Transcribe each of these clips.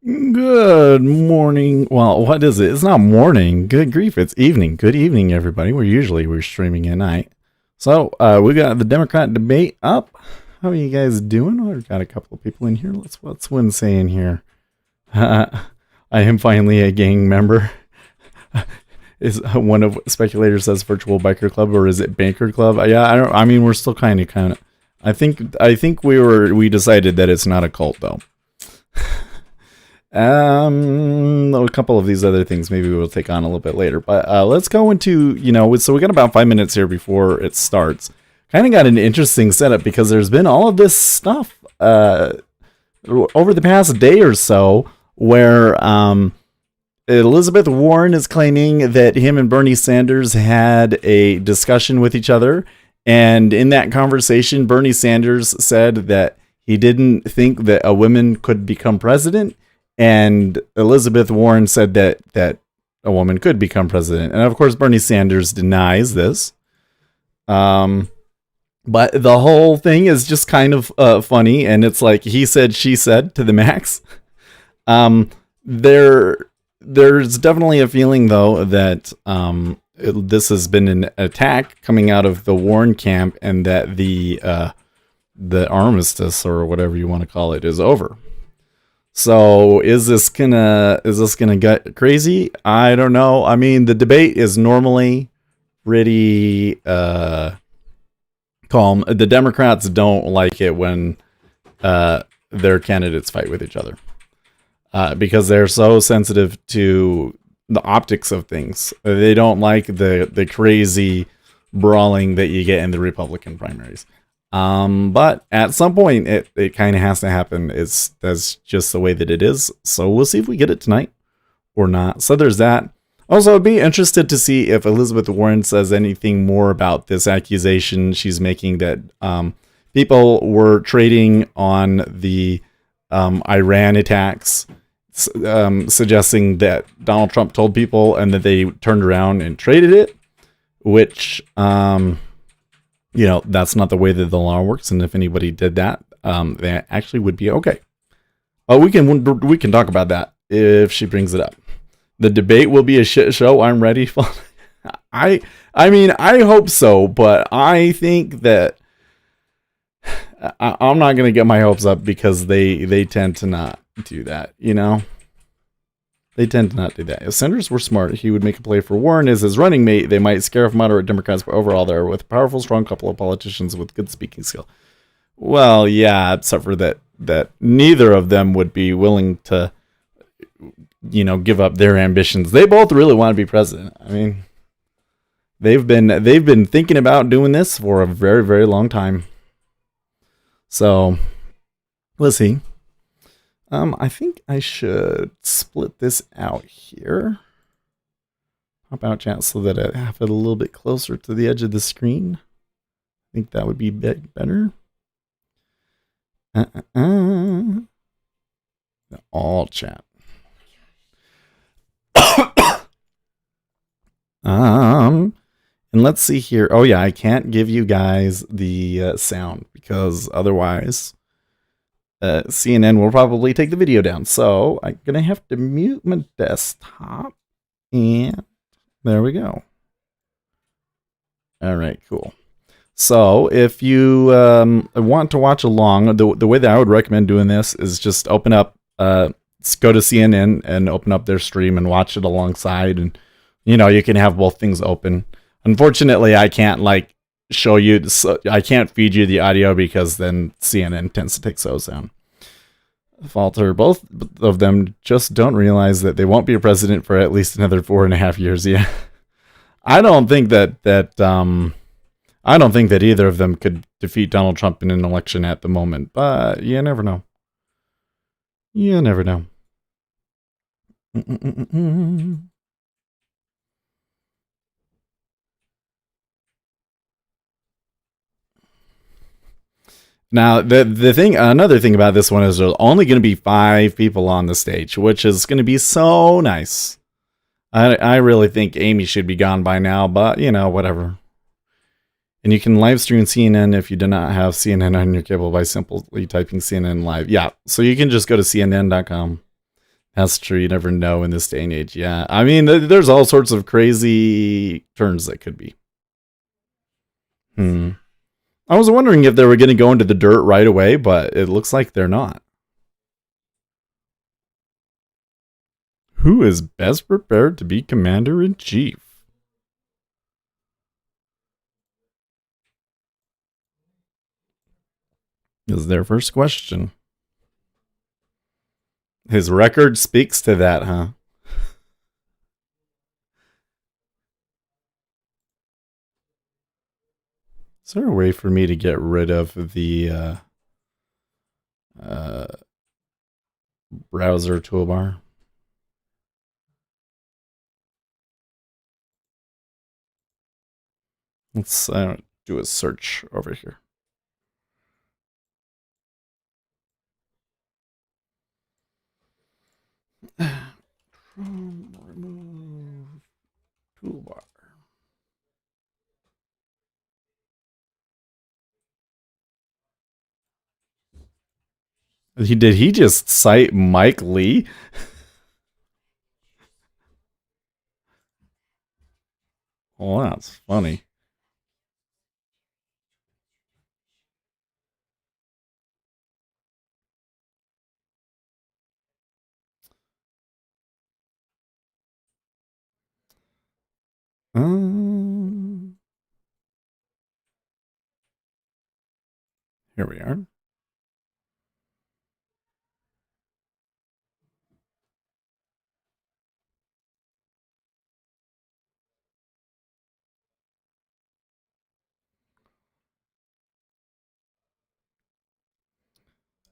Good morning. Well, what is it? It's not morning. Good grief, it's evening. Good evening, everybody. We're streaming at night. So we got the Democrat debate up. How are you guys doing? We've got a couple of people in here. What's one saying here? I am finally a gang member. Is one of speculators says virtual biker club, or is it banker club? Yeah, I don't. I mean, we're still kind of. I think we decided that it's not a cult though. A couple of these other things maybe we'll take on a little bit later, but let's go into, so we got about 5 minutes here before it starts. Kind of got an interesting setup because there's been all of this stuff over the past day or so where Elizabeth Warren is claiming that him and Bernie Sanders had a discussion with each other, and in that conversation Bernie Sanders said that he didn't think that a woman could become president. And Elizabeth Warren said that a woman could become president. And of course, Bernie Sanders denies this. But the whole thing is just kind of funny. And it's like he said, she said to the max. There's definitely a feeling, though, that this has been an attack coming out of the Warren camp, and that the armistice, or whatever you want to call it, is over. So is this gonna get crazy? I don't know. I mean, the debate is normally pretty calm. The Democrats don't like it when their candidates fight with each other because they're so sensitive to the optics of things. They don't like the crazy brawling that you get in the Republican primaries. But at some point it kind of has to happen. That's just the way that it is. So we'll see if we get it tonight or not. So there's that. Also, I'd be interested to see if Elizabeth Warren says anything more about this accusation she's making that people were trading on the Iran attacks, suggesting that Donald Trump told people and that they turned around and traded it, which that's not the way that the law works, and if anybody did that, they actually would be okay. We can talk about that if she brings it up. The debate will be a shit show. I'm ready for. I mean, I hope so, but I think that I'm not gonna get my hopes up because they tend to not do that. They tend to not do that. If Sanders were smart, he would make a play for Warren as his running mate. They might scare off moderate Democrats, but overall they're with a powerful, strong couple of politicians with good speaking skill. Well, yeah, except for that neither of them would be willing to, give up their ambitions. They both really want to be president. I mean, they've been thinking about doing this for a very, very long time. So, let's see. I think I should split this out here. Pop out chat so that I have it a little bit closer to the edge of the screen. I think that would be better. All chat. And let's see here. Oh yeah, I can't give you guys the sound because otherwise CNN will probably take the video down. So I'm going to have to mute my desktop. And there we go. All right, cool. So if you want to watch along, the way that I would recommend doing this is just open up, go to CNN and open up their stream and watch it alongside. And, you can have both things open. Unfortunately, I can't show you, I can't feed you the audio because then CNN tends to take those down. Falter, both of them just don't realize that they won't be a president for at least another 4.5 years. Yeah, I don't think that either of them could defeat Donald Trump in an election at the moment, but you never know. Now, another thing about this one is there's only going to be 5 people on the stage, which is going to be so nice. I really think Amy should be gone by now, but, whatever. And you can live stream CNN if you do not have CNN on your cable by simply typing CNN Live. Yeah, so you can just go to CNN.com That's true. You never know in this day and age. Yeah. I mean, there's all sorts of crazy turns that could be. Hmm. I was wondering if they were going to go into the dirt right away, but it looks like they're not. Who is best prepared to be commander in chief? Is their first question. His record speaks to that, huh? Is there a way for me to get rid of the uh, browser toolbar? Let's do a search over here. Remove toolbar. Did he just cite Mike Lee? Well, that's funny. Um, Here we are.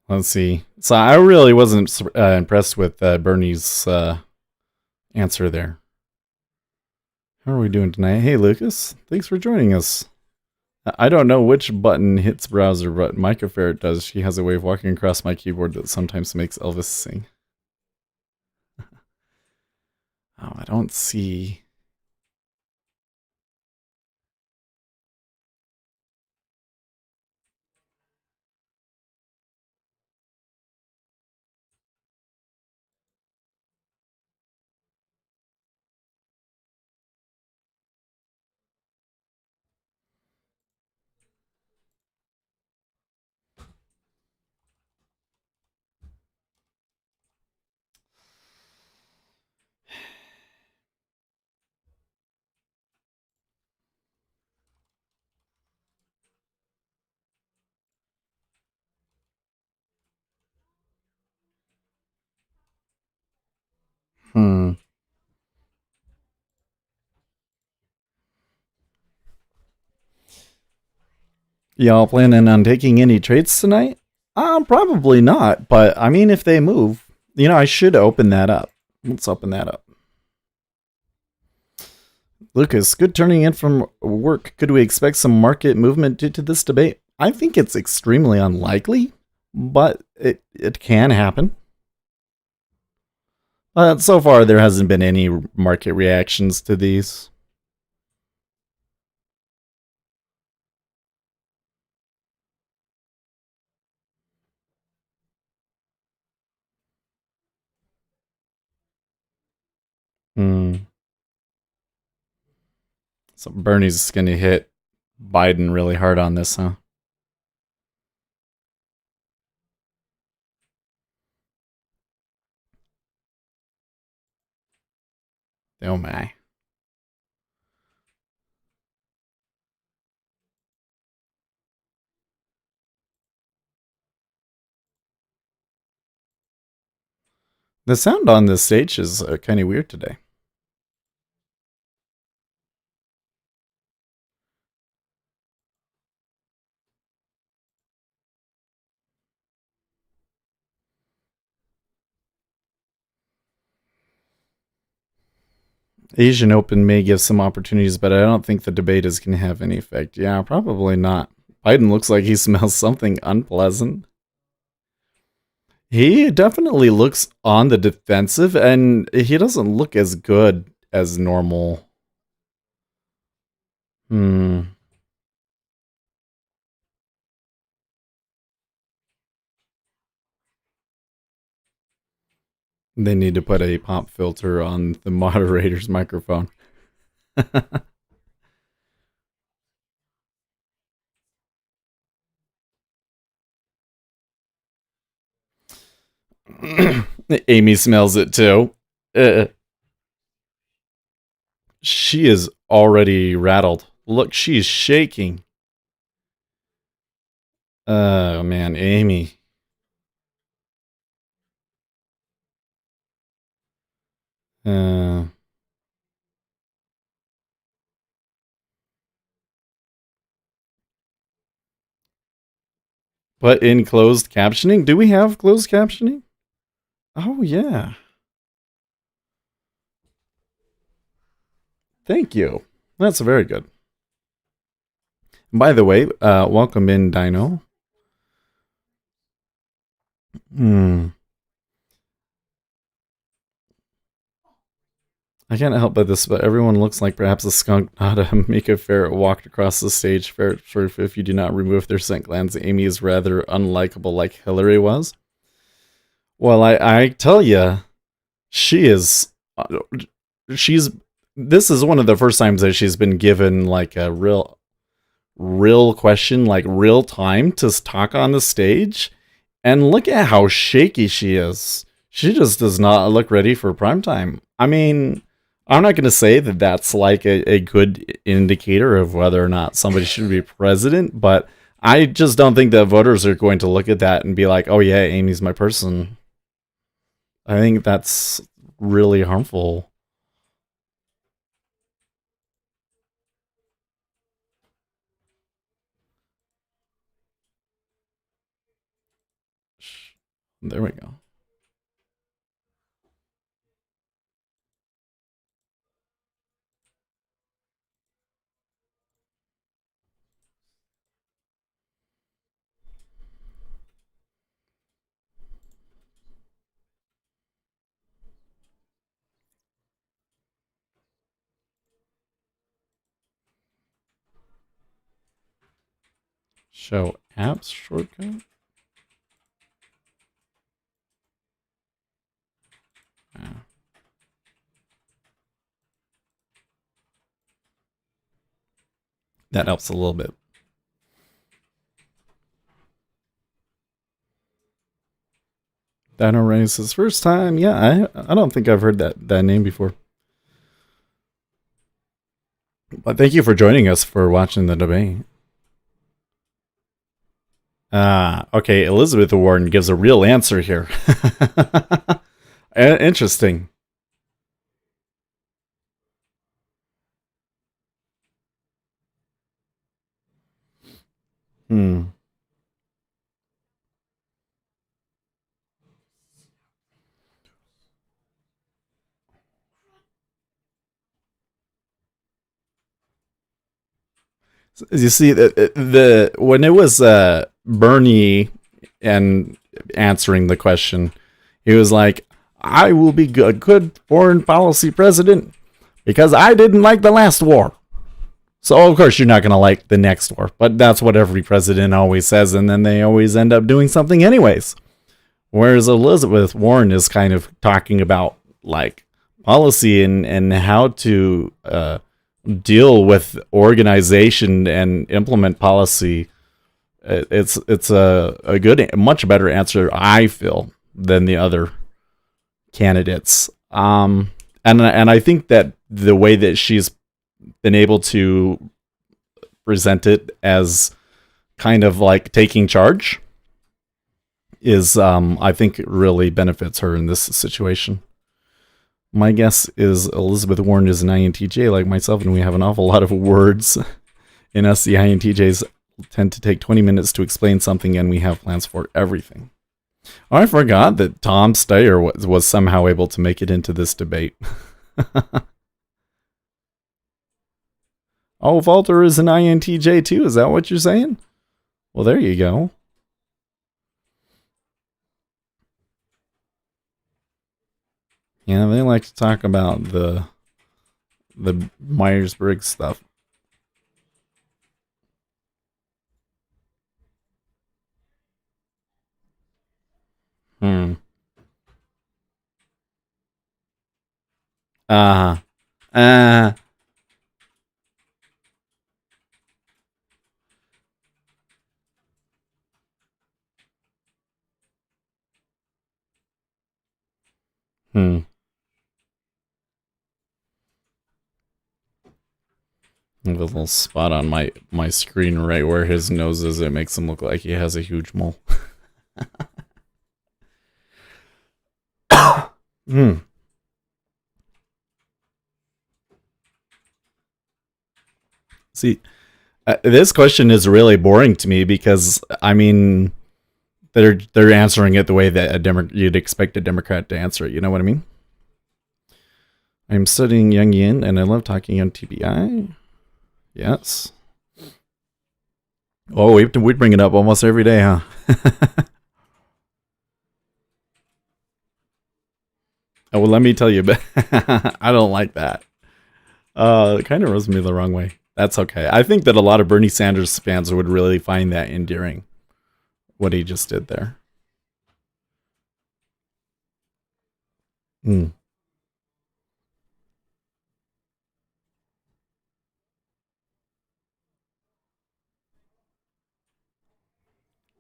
Let's see. So I really wasn't impressed with Bernie's answer there. How are we doing tonight? Hey, Lucas. Thanks for joining us. I don't know which button hits browser, but Micah Ferret does. She has a way of walking across my keyboard that sometimes makes Elvis sing. Oh, I don't see. Hmm. Y'all planning on taking any trades tonight? Probably not. But I mean, if they move, I should open that up. Let's open that up. Lucas, good turning in from work. Could we expect some market movement due to this debate? I think it's extremely unlikely, but it can happen. So far, there hasn't been any market reactions to these. Hmm. So Bernie's going to hit Biden really hard on this, huh? Oh my. The sound on this stage is kind of weird today. Asian Open may give some opportunities, but I don't think the debate is going to have any effect. Yeah, probably not. Biden looks like he smells something unpleasant. He definitely looks on the defensive, and he doesn't look as good as normal. Hmm. They need to put a pop filter on the moderator's microphone. Amy smells it too. Uh, she is already rattled. Look, she's shaking. Oh man, Amy. Uh, but in closed captioning, do we have closed captioning? Oh yeah. Thank you. That's very good. By the way, welcome in, Dino. Hmm. I can't help but this, but everyone looks like perhaps a skunk, not a Mika ferret walked across the stage. Ferret proof if you do not remove their scent glands. Amy is rather unlikable, like Hillary was. Well, I tell you, she is. She's. This is one of the first times that she's been given like a real question, like real time to talk on the stage. And look at how shaky she is. She just does not look ready for prime time. I mean, I'm not going to say that that's like a good indicator of whether or not somebody should be president, but I just don't think that voters are going to look at that and be like, oh, yeah, Amy's my person. I think that's really harmful. There we go. Show apps shortcut. Ah, that helps a little bit. Dino Race's first time. Yeah, I don't think I've heard that name before. But thank you for joining us for watching the debate. Ah, okay. Elizabeth Warren gives a real answer here. Interesting. Hmm. You see the when it was Bernie and answering the question, he was like, "I will be a good foreign policy president because I didn't like the last war." So of course you're not going to like the next war, but that's what every president always says, and then they always end up doing something anyways. Whereas Elizabeth Warren is kind of talking about like policy and how to deal with organization and implement policy. It's a good, much better answer, I feel, than the other candidates. And I think that the way that she's been able to present it as kind of like taking charge is, I think, it really benefits her in this situation. My guess is Elizabeth Warren is an INTJ like myself, and we have an awful lot of words in us. The INTJs tend to take 20 minutes to explain something, and we have plans for everything. Oh, I forgot that Tom Steyer was somehow able to make it into this debate. Oh, Walter is an INTJ too. Is that what you're saying? Well, there you go. Yeah, they like to talk about the Myers Briggs stuff. Hmm. Uh, uh, hmm. I have a little spot on my screen right where his nose is. It makes him look like he has a huge mole. Hmm. See, this question is really boring to me because I mean they're answering it the way that you'd expect a Democrat to answer it. You know what I mean? I'm studying Jungian and I love talking on TBI. Yes. Oh, we bring it up almost every day, huh? Oh, well, let me tell you, but I don't like that. It kind of rubs me the wrong way. That's okay. I think that a lot of Bernie Sanders fans would really find that endearing, what he just did there. Hmm.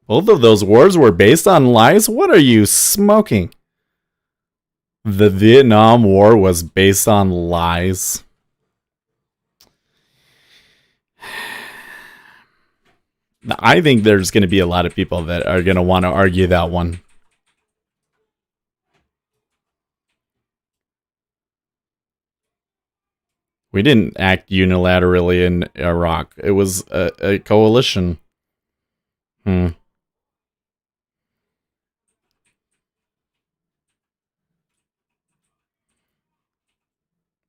Both of those wars were based on lies? What are you smoking? The Vietnam War was based on lies. I think there's going to be a lot of people that are going to want to argue that one. We didn't act unilaterally in Iraq. It was a coalition. Hmm.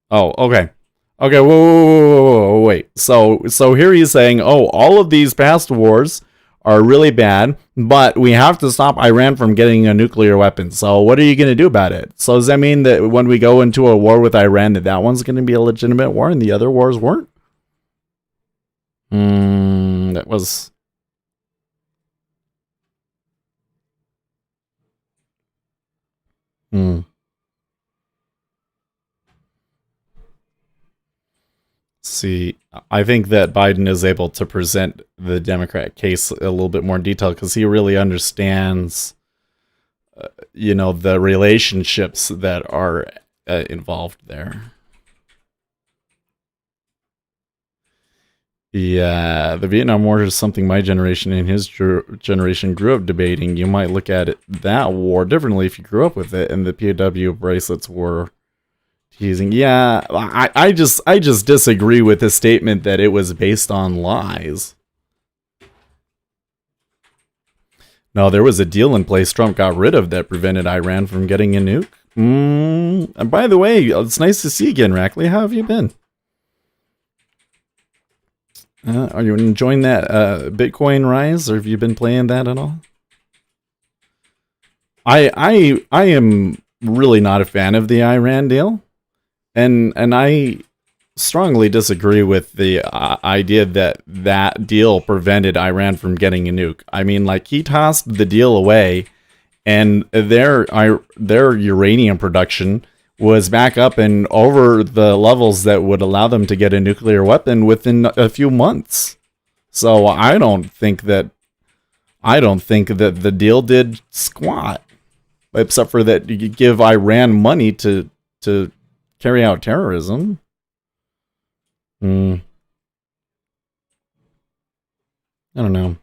Oh, okay. Okay, whoa, wait. So here he's saying, oh, all of these past wars are really bad, but we have to stop Iran from getting a nuclear weapon. So what are you going to do about it? So does that mean that when we go into a war with Iran, that one's going to be a legitimate war and the other wars weren't? That was... Hmm. See, I think that Biden is able to present the Democrat case a little bit more in detail because he really understands, the relationships that are involved there. Yeah, the Vietnam War is something my generation and his generation grew up debating. You might look at that war differently if you grew up with it, and the POW bracelets were teasing. Yeah, I just disagree with the statement that it was based on lies. No, there was a deal in place Trump got rid of that prevented Iran from getting a nuke. And by the way, it's nice to see you again, Rackley. How have you been? Are you enjoying that Bitcoin rise, or have you been playing that at all? I am really not a fan of the Iran deal, and I strongly disagree with the idea that that deal prevented Iran from getting a nuke. I mean, like he tossed the deal away, and their uranium production was back up and over the levels that would allow them to get a nuclear weapon within a few months. So I don't think that the deal did squat, except for that you give Iran money to carry out terrorism. Hmm. I don't know.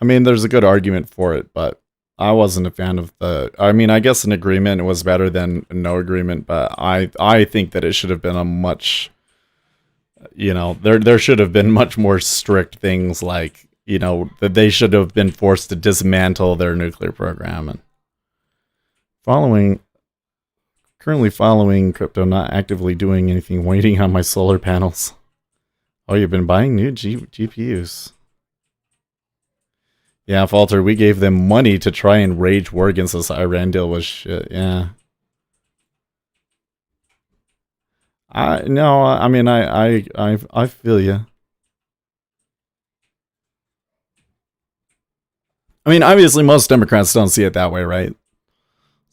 I mean, there's a good argument for it, but I wasn't a fan of the. I mean, I guess an agreement was better than no agreement, but I think that it should have been a much, there should have been much more strict things like, that they should have been forced to dismantle their nuclear program and following currently following crypto, not actively doing anything, waiting on my solar panels. Oh, you've been buying new GPUs. Yeah, Falter, we gave them money to try and wage war against this Iran deal was shit. Yeah. I no, I mean I feel you. I mean, obviously most Democrats don't see it that way, right?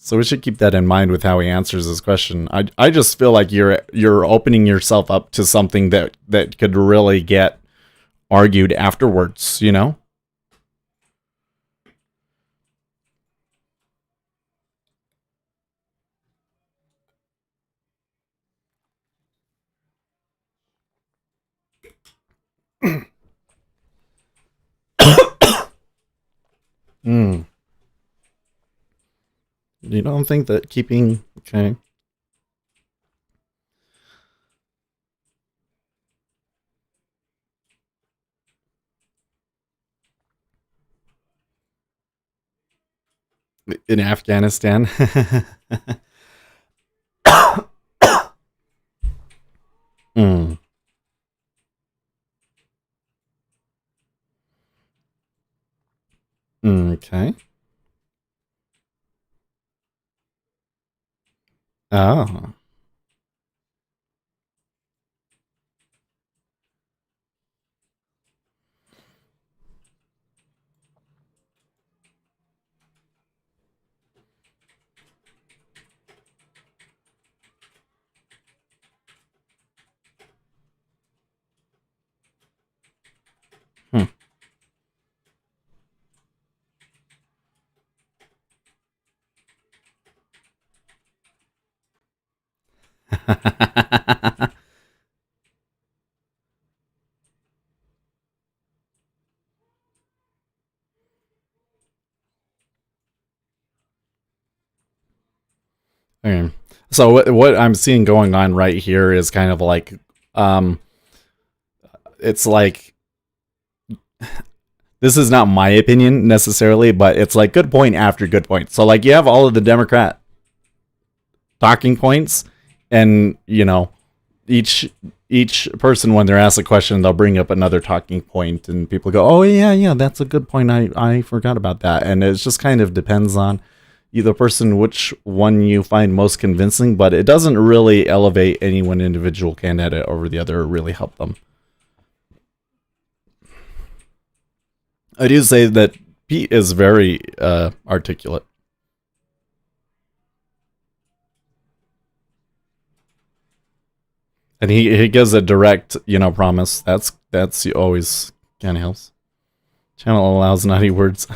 So we should keep that in mind with how he answers this question. I just feel like you're opening yourself up to something that could really get argued afterwards, you know? Hmm. You don't think that keeping okay. In Afghanistan? Hmm. Okay. Oh. Hmm. Okay. So what I'm seeing going on right here is kind of like, um, it's like this is not my opinion necessarily, but it's like good point after good point. So like you have all of the Democrat talking points, and you know each person when they're asked a question, they'll bring up another talking point, and people go, "Oh yeah, that's a good point. I forgot about that." And it just kind of depends on you, the person, which one you find most convincing. But it doesn't really elevate any one individual candidate over the other, or really help them. I do say that Pete is very articulate, and he gives a direct, promise. That's always kind of helps. Channel allows naughty words.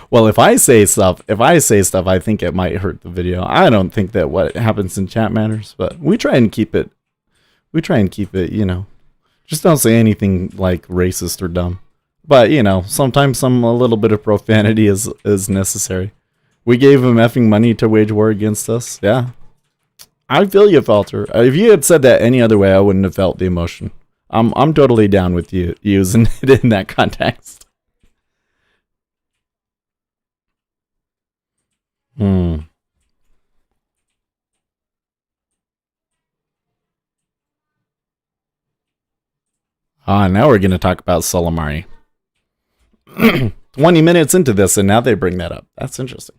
Well, if I say stuff, I think it might hurt the video. I don't think that what happens in chat matters, but we try and keep it. We try and keep it. Just don't say anything like racist or dumb. But sometimes a little bit of profanity is necessary. We gave him effing money to wage war against us. Yeah, I feel you, Falter. If you had said that any other way, I wouldn't have felt the emotion. I'm totally down with you using it in that context. Hmm. Now we're gonna talk about Solimari. 20 minutes into this, and now they bring that up. That's interesting.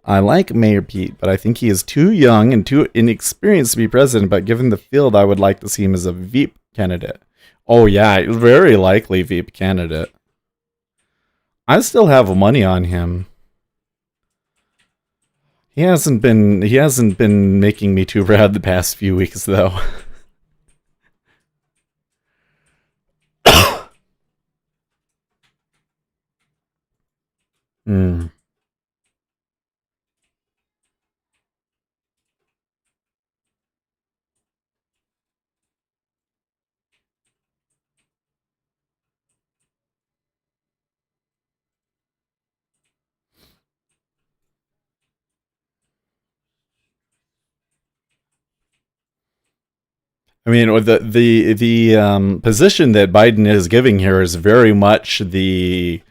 I like Mayor Pete, but I think he is too young and too inexperienced to be president. But given the field, I would like to see him as a VP candidate. Oh, yeah, very likely VP candidate. I still have money on him. He hasn't been making me too proud the past few weeks though. Hmm. I mean, the position that Biden is giving here is very much the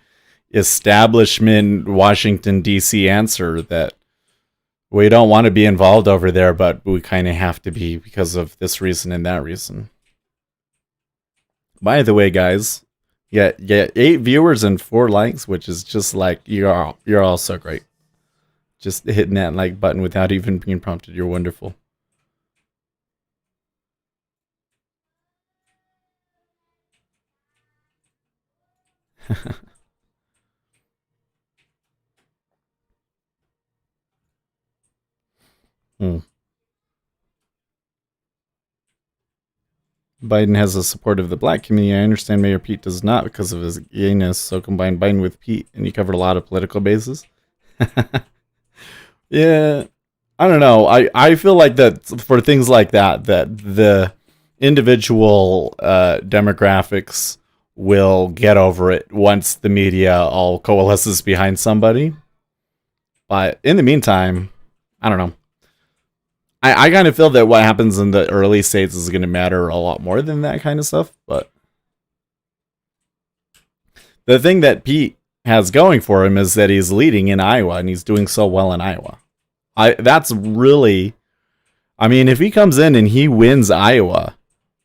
establishment Washington D.C. answer that we don't want to be involved over there, but we kind of have to be because of this reason and that reason. By the way, guys, yeah, 8 viewers and 4 likes, which is just like you're all so great. Just hitting that like button without even being prompted. You're wonderful. Hmm. Biden has the support of the black community. I understand Mayor Pete does not because of his gayness. So combine Biden with Pete, and you covered a lot of political bases. Yeah, I don't know. I feel like that for things like that, that the individual demographics will get over it once the media all coalesces behind somebody. But in the meantime, I don't know. I kind of feel that what happens in the early states is going to matter a lot more than that kind of stuff. But the thing that Pete has going for him is that he's leading in Iowa and he's doing so well in Iowa. That's really, I mean, if he comes in and he wins Iowa,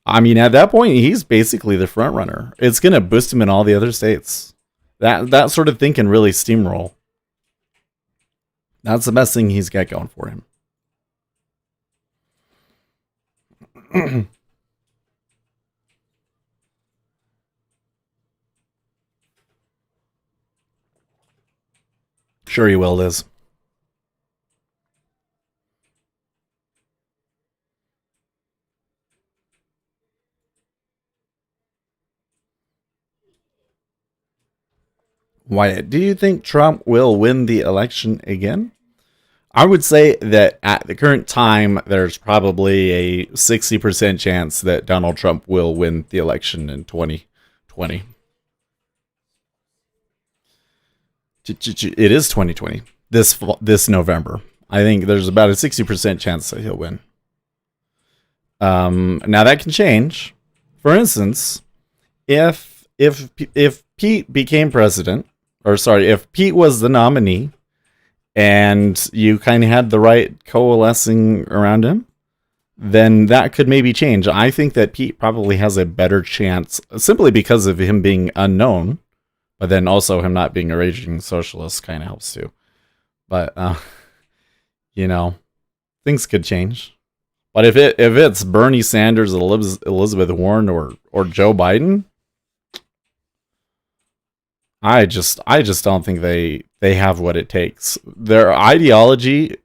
I mean, at that point he's basically the front runner. It's going to boost him in all the other states. That sort of thing can really steamroll. That's the best thing he's got going for him. Sure he will, Liz. Wyatt, do you think Trump will win the election again? I would say that at the current time, there's probably a 60% chance that Donald Trump will win the election in 2020. It is 2020. This November. I think there's about a 60% chance that he'll win. Now that can change. For instance, if Pete became president, or sorry, if Pete was the nominee, and you kind of had the right coalescing around him, then that could maybe change. I think that Pete probably has a better chance simply because of him being unknown, but then also him not being a raging socialist kind of helps too. But you know, things could change. But if it's Bernie Sanders, Elizabeth Warren, or Joe Biden, I just don't think they have what it takes. Their ideology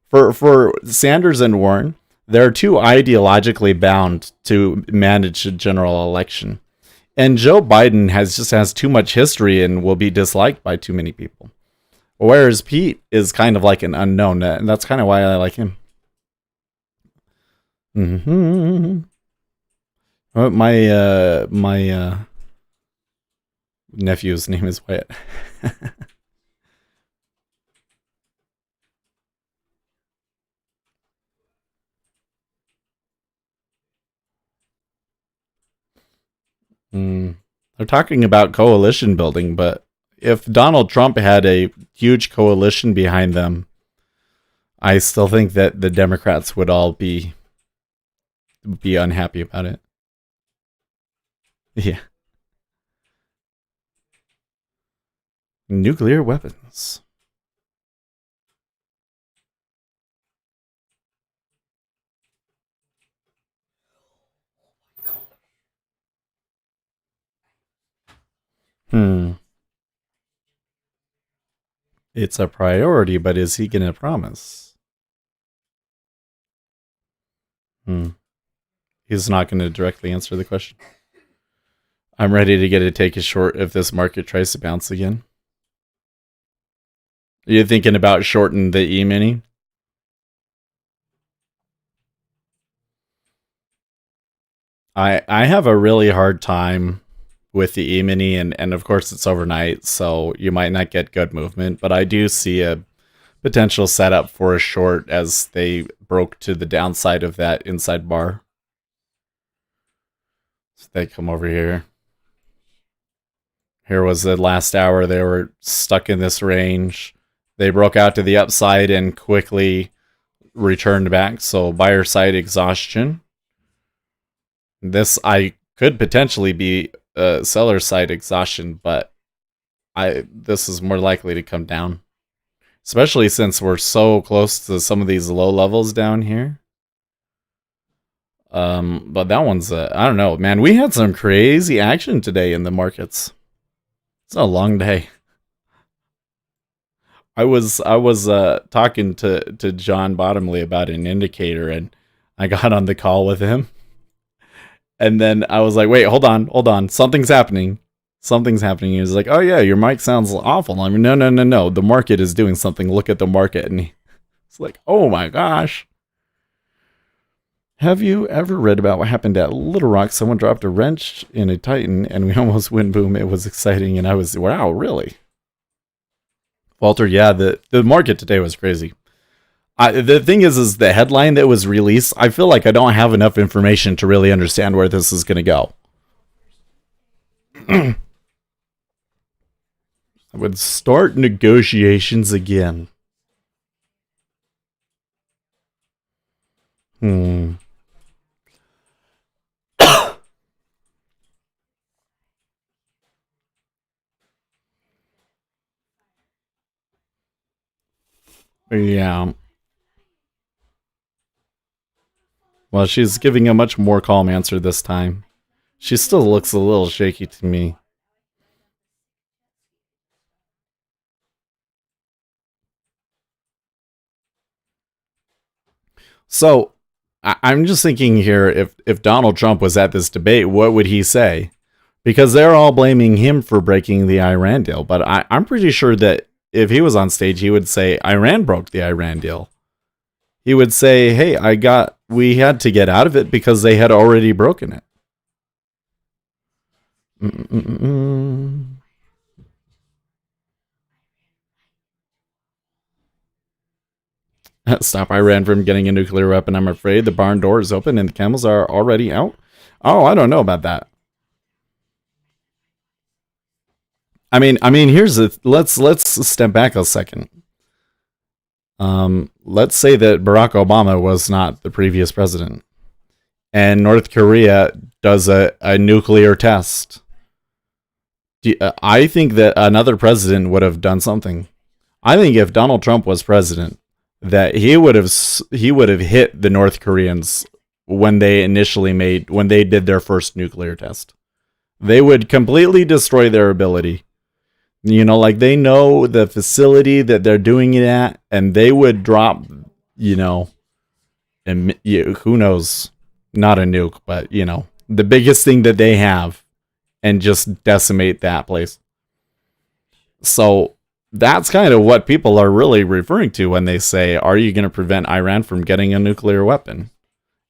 for Sanders and Warren, they're too ideologically bound to manage a general election. And Joe Biden has too much history and will be disliked by too many people. Whereas Pete is kind of like an unknown, and that's kind of why I like him. Mm-hmm. My nephew's name is Wyatt. Mm. They're talking about coalition building, but if Donald Trump had a huge coalition behind them, I still think that the Democrats would all be unhappy about it. Yeah. Nuclear weapons. Hmm. It's a priority, but is he going to promise? Hmm. He's not going to directly answer the question. I'm ready to get a take a short if this market tries to bounce again. Are you thinking about shorting the E-mini? I have a really hard time with the E-mini, and of course it's overnight, so you might not get good movement, but I do see a potential setup for a short as they broke to the downside of that inside bar. So they come over here. Here was the last hour. They were stuck in this range. They broke out to the upside and quickly returned back. So buyer side exhaustion. This I could potentially be seller side exhaustion, but this is more likely to come down, especially since we're so close to some of these low levels down here. But that one's I don't know, man. We had some crazy action today in the markets. It's a long day. I was talking to John Bottomley about an indicator, and I got on the call with him, and then I was like, "Wait, hold on, something's happening, something's happening." He was like, "Oh yeah, your mic sounds awful." I mean, no, no, no, no, the market is doing something. Look at the market, and it's like, "Oh my gosh." Have you ever read about what happened at Little Rock? Someone dropped a wrench in a Titan, and we almost went boom. It was exciting, and I was wow, really. Walter, yeah, the market today was crazy. The thing is the headline that was released. I feel like I don't have enough information to really understand where this is going to go. I would start negotiations again. Hmm. Yeah. Well, she's giving a much more calm answer this time. She still looks a little shaky to me. So I'm just thinking here, if Donald Trump was at this debate, what would he say? Because they're all blaming him for breaking the Iran deal. But I'm pretty sure that if he was on stage, he would say Iran broke the Iran deal. He would say, "Hey, we had to get out of it because they had already broken it." Mm-mm-mm. Stop Iran from getting a nuclear weapon. I'm afraid the barn door is open and the camels are already out. Oh, I don't know about that. I mean, here's the let's step back a second. Let's say that Barack Obama was not the previous president, and North Korea does a nuclear test. I think that another president would have done something. I think if Donald Trump was president, that he would have hit the North Koreans when they did their first nuclear test. They would completely destroy their ability. Like they know the facility that they're doing it at, and they would drop, you know, and who knows, not a nuke, but the biggest thing that they have, and just decimate that place. So that's kind of what people are really referring to when they say, "Are you going to prevent Iran from getting a nuclear weapon?"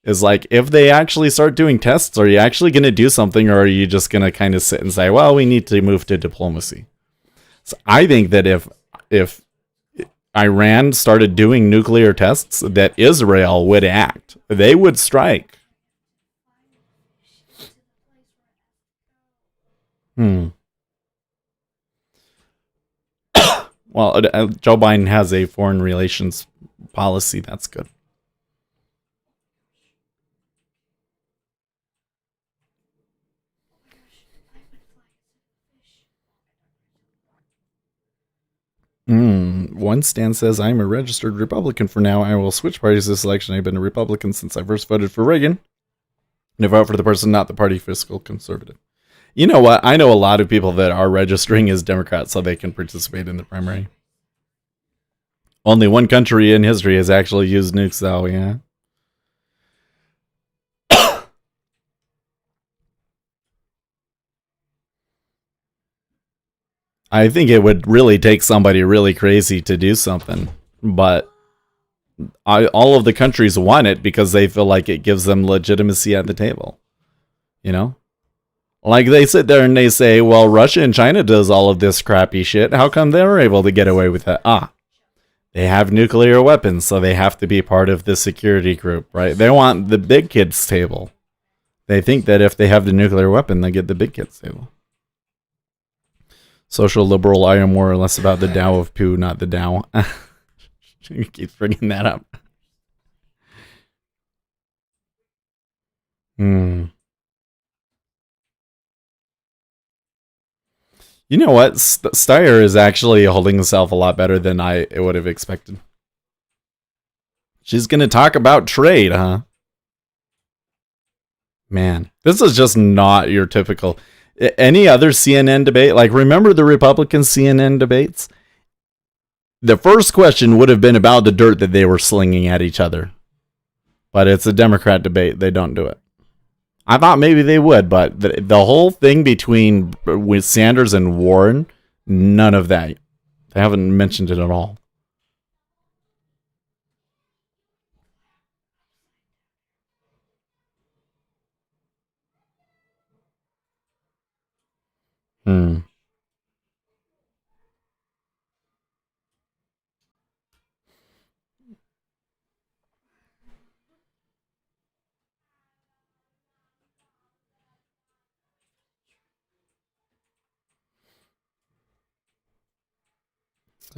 Is like, if they actually start doing tests, are you actually going to do something, or are you just going to kind of sit and say, "Well, we need to move to diplomacy"? So I think that if Iran started doing nuclear tests, that Israel would act. They would strike. Hmm. Well, Joe Biden has a foreign relations policy. That's good. One stand says, "I'm a registered Republican for now. I will switch parties this election. I've been a Republican since I first voted for Reagan. And I vote for the person, not the party, fiscal conservative." You know what? I know a lot of people that are registering as Democrats so they can participate in the primary. Only one country in history has actually used nukes, though, yeah. I think it would really take somebody really crazy to do something. But all of the countries want it because they feel like it gives them legitimacy at the table. You know? Like they sit there and they say, "Well, Russia and China does all of this crappy shit. How come they're able to get away with it?" They have nuclear weapons, so they have to be part of the security group, right? They want the big kids table. They think that if they have the nuclear weapon, they get the big kids table. Social liberal, I am more or less about the Tao of poo, not the Tao. He keeps bringing that up. Hmm. You know what? Steyer is actually holding herself a lot better than I would have expected. She's going to talk about trade, huh? Man, this is just not your typical. Any other CNN debate? Like, remember the Republican CNN debates? the first question would have been about the dirt that they were slinging at each other. But it's a Democrat debate. They don't do it. I thought maybe they would, but the whole thing between with Sanders and Warren, none of that. They haven't mentioned it at all. Hmm.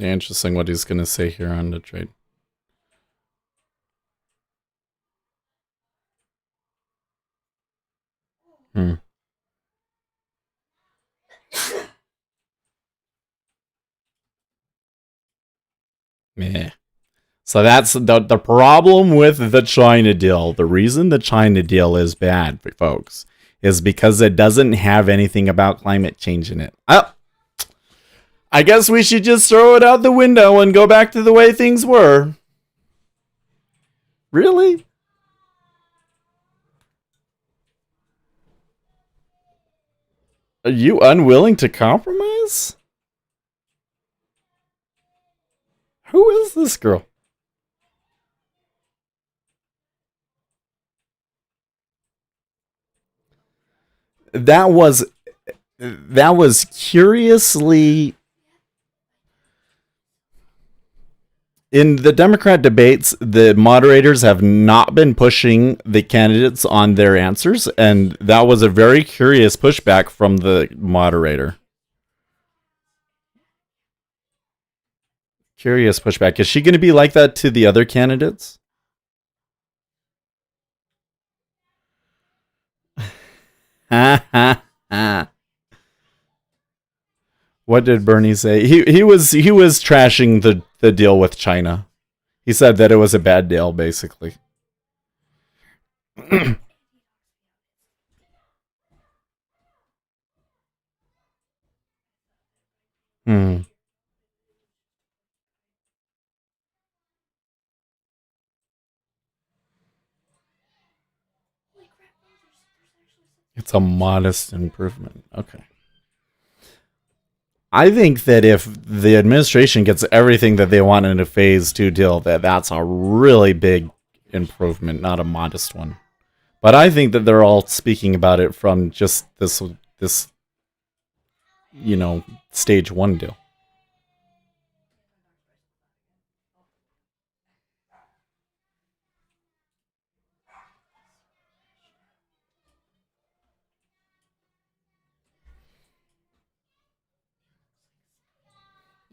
Interesting what he's going to say here on the trade. Hmm. Meh. So that's the problem with the China deal. The reason the China deal is bad, folks, is because it doesn't have anything about climate change in it. Oh, I guess we should just throw it out the window and go back to the way things were. Really? Are you unwilling to compromise? Who is this girl? That was curiously in the Democrat debates, the moderators have not been pushing the candidates on their answers, and that was a very curious pushback from the moderator. Curious pushback. Is she going to be like that to the other candidates? Ha ha ha. What did Bernie say? He was trashing the deal with China. He said that it was a bad deal, basically. Hmm. It's a modest improvement. Okay. I think that if the administration gets everything that they want in a phase 2 deal, that's a really big improvement, not a modest one. But I think that they're all speaking about it from just this stage 1 deal.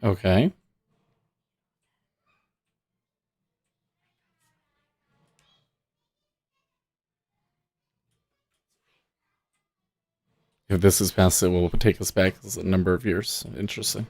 Okay. If this is passed, it will take us back a number of years. Interesting.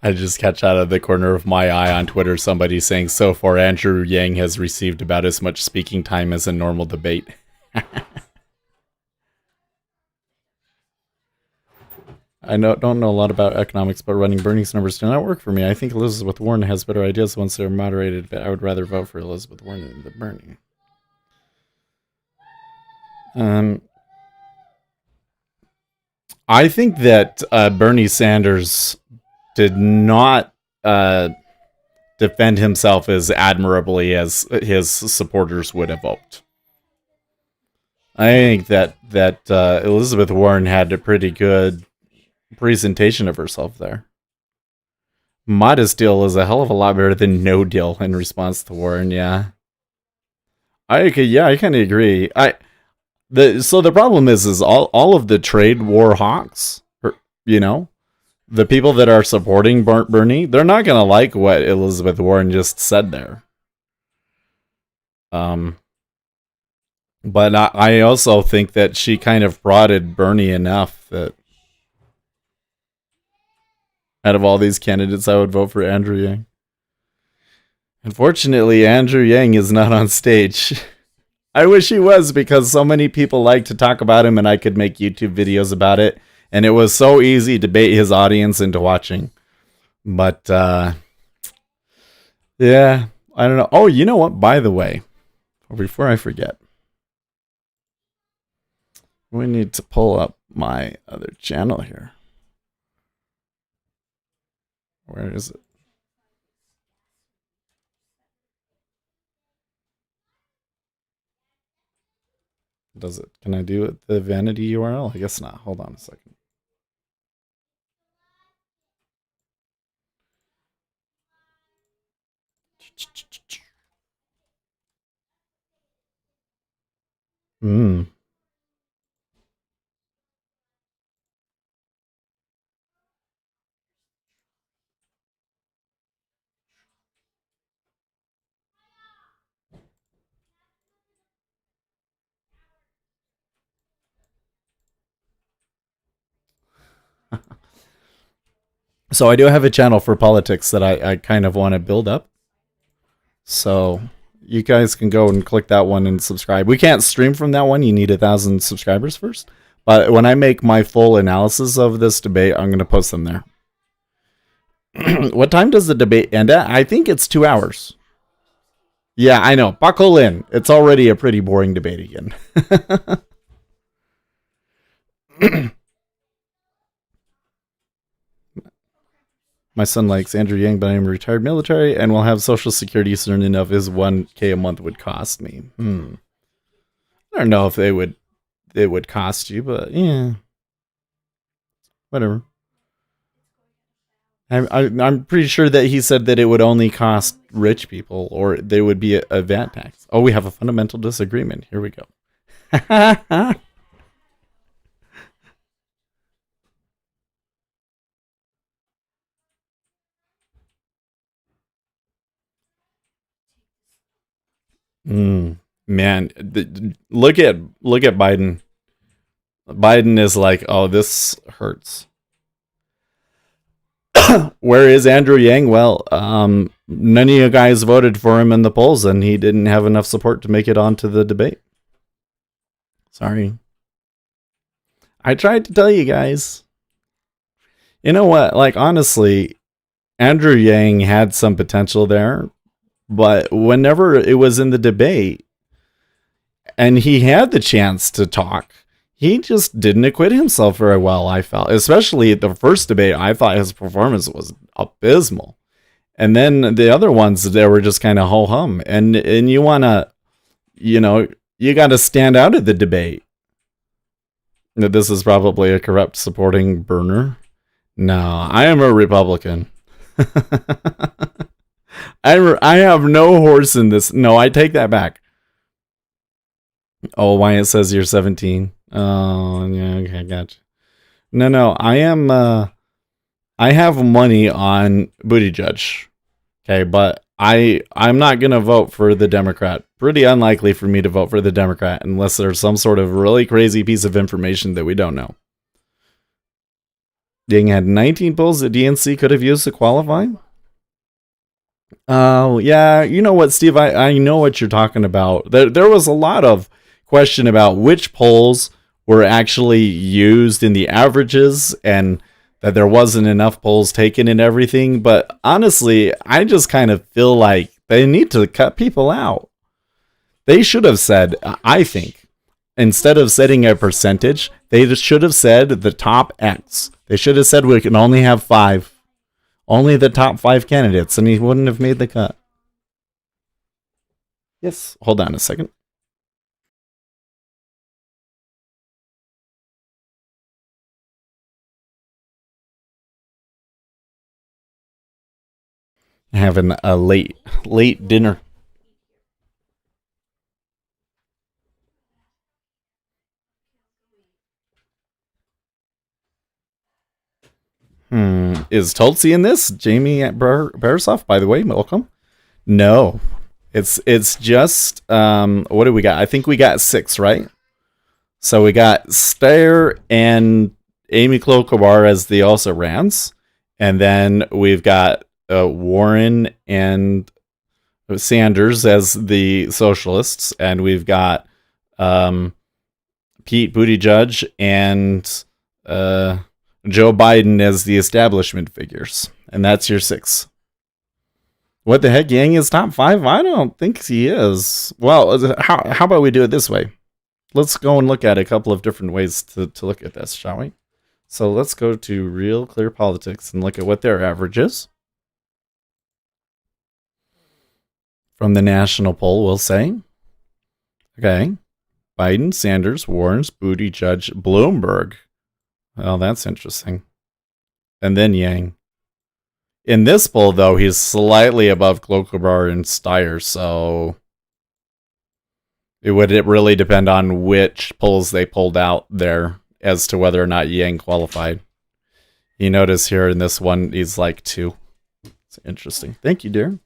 I just catch out of the corner of my eye on Twitter somebody saying, so far Andrew Yang has received about as much speaking time as a normal debate. I don't know a lot about economics, but running Bernie's numbers do not work for me. I think Elizabeth Warren has better ideas once they're moderated, but I would rather vote for Elizabeth Warren than Bernie. I think that Bernie Sanders did not defend himself as admirably as his supporters would have hoped. I think that Elizabeth Warren had a pretty good presentation of herself there. Modest deal is a hell of a lot better than no deal in response to Warren. Yeah, I kind of agree. So the problem is all of the trade war hawks, the people that are supporting Bernie, they're not gonna like what Elizabeth Warren just said there. But I also think that she kind of prodded Bernie enough that out of all these candidates, I would vote for Andrew Yang. Unfortunately, Andrew Yang is not on stage. I wish he was because so many people like to talk about him and I could make YouTube videos about it. And it was so easy to bait his audience into watching. But, yeah, I don't know. Oh, you know what? By the way, before I forget, we need to pull up my other channel here. Where is it? Does it? Can I do it? The vanity URL? I guess not. Hold on a second. Hmm. So I do have a channel for politics that I kind of want to build up. So you guys can go and click that one and subscribe. We can't stream from that one. You need 1,000 subscribers first. But when I make my full analysis of this debate, I'm going to post them there. What time does the debate end at? I think it's 2 hours. Yeah, I know. Buckle in. It's already a pretty boring debate again. My son likes Andrew Yang, but I am retired military and will have Social Security soon enough as 1K a month would cost me. I don't know if it would cost you, but yeah. Whatever. I'm pretty sure that he said that it would only cost rich people or there would be a VAT tax. Oh, we have a fundamental disagreement. Here we go. Man, look at Biden. Biden is like, oh, this hurts. Where is Andrew Yang? Well, none of you guys voted for him in the polls, and he didn't have enough support to make it onto the debate. Sorry. I tried to tell you guys. You know what? Like, honestly, Andrew Yang had some potential there, but whenever it was in the debate and he had the chance to talk, he just didn't acquit himself very well, I felt. Especially the first debate, I thought his performance was abysmal. And then the other ones, they were just kind of ho-hum. And you want to, you got to stand out of the debate. This is probably a corrupt supporting burner. No, I am a Republican. I have no horse in this. No, I take that back. Oh, why it says you're 17. Oh, yeah, okay, gotcha. No, I am, I have money on Buttigieg. Okay, but I'm not going to vote for the Democrat. Pretty unlikely for me to vote for the Democrat unless there's some sort of really crazy piece of information that we don't know. Yang had 19 polls that DNC could have used to qualify. Oh, yeah. You know what, Steve? I know what you're talking about. There was a lot of question about which polls were actually used in the averages and that there wasn't enough polls taken and everything. But honestly, I just kind of feel like they need to cut people out. They should have said, I think, instead of setting a percentage, they should have said the top X. They should have said we can only have 5. Only the top 5 candidates, and he wouldn't have made the cut. Yes. Hold on a second. Having a late dinner. Is Tulsi in this? Jamie Barasoff, by the way, welcome. No, it's just what do we got? I think we got 6, right? So we got Steyer and Amy Klobuchar as the also rans, and then we've got Warren and Sanders as the socialists, and we've got Pete Buttigieg and Joe Biden as the establishment figures. And that's your 6. What the heck? Yang is top 5? I don't think he is. Well, how about we do it this way? Let's go and look at a couple of different ways to look at this, shall we? So let's go to Real Clear Politics and look at what their average is. From the national poll, we'll say. Okay. Biden, Sanders, Warren's, Buttigieg, Bloomberg. Well, that's interesting. And then Yang. In this poll, though, he's slightly above Klobuchar and Steyer, so it would really depend on which polls they pulled out there as to whether or not Yang qualified. You notice here in this one, he's like 2. It's interesting. Thank you, dear.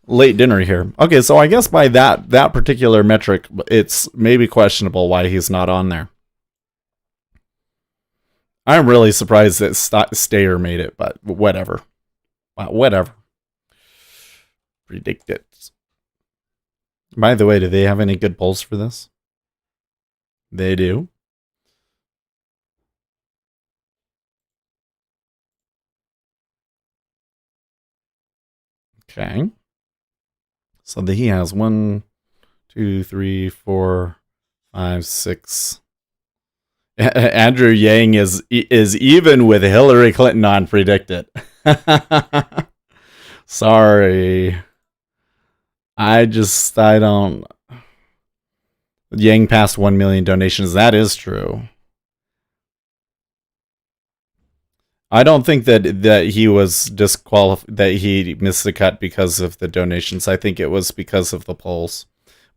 Late dinner here. Okay, so I guess by that particular metric, it's maybe questionable why he's not on there. I'm really surprised that Steyer made it, but whatever. Whatever. Predict it. By the way, do they have any good polls for this? They do. Okay. So he has 1, 2, 3, 4, 5, 6. Andrew Yang is even with Hillary Clinton on Predict It. Sorry. I don't. Yang passed 1 million donations. That is true. I don't think that he was disqualified, that he missed the cut because of the donations. I think it was because of the polls.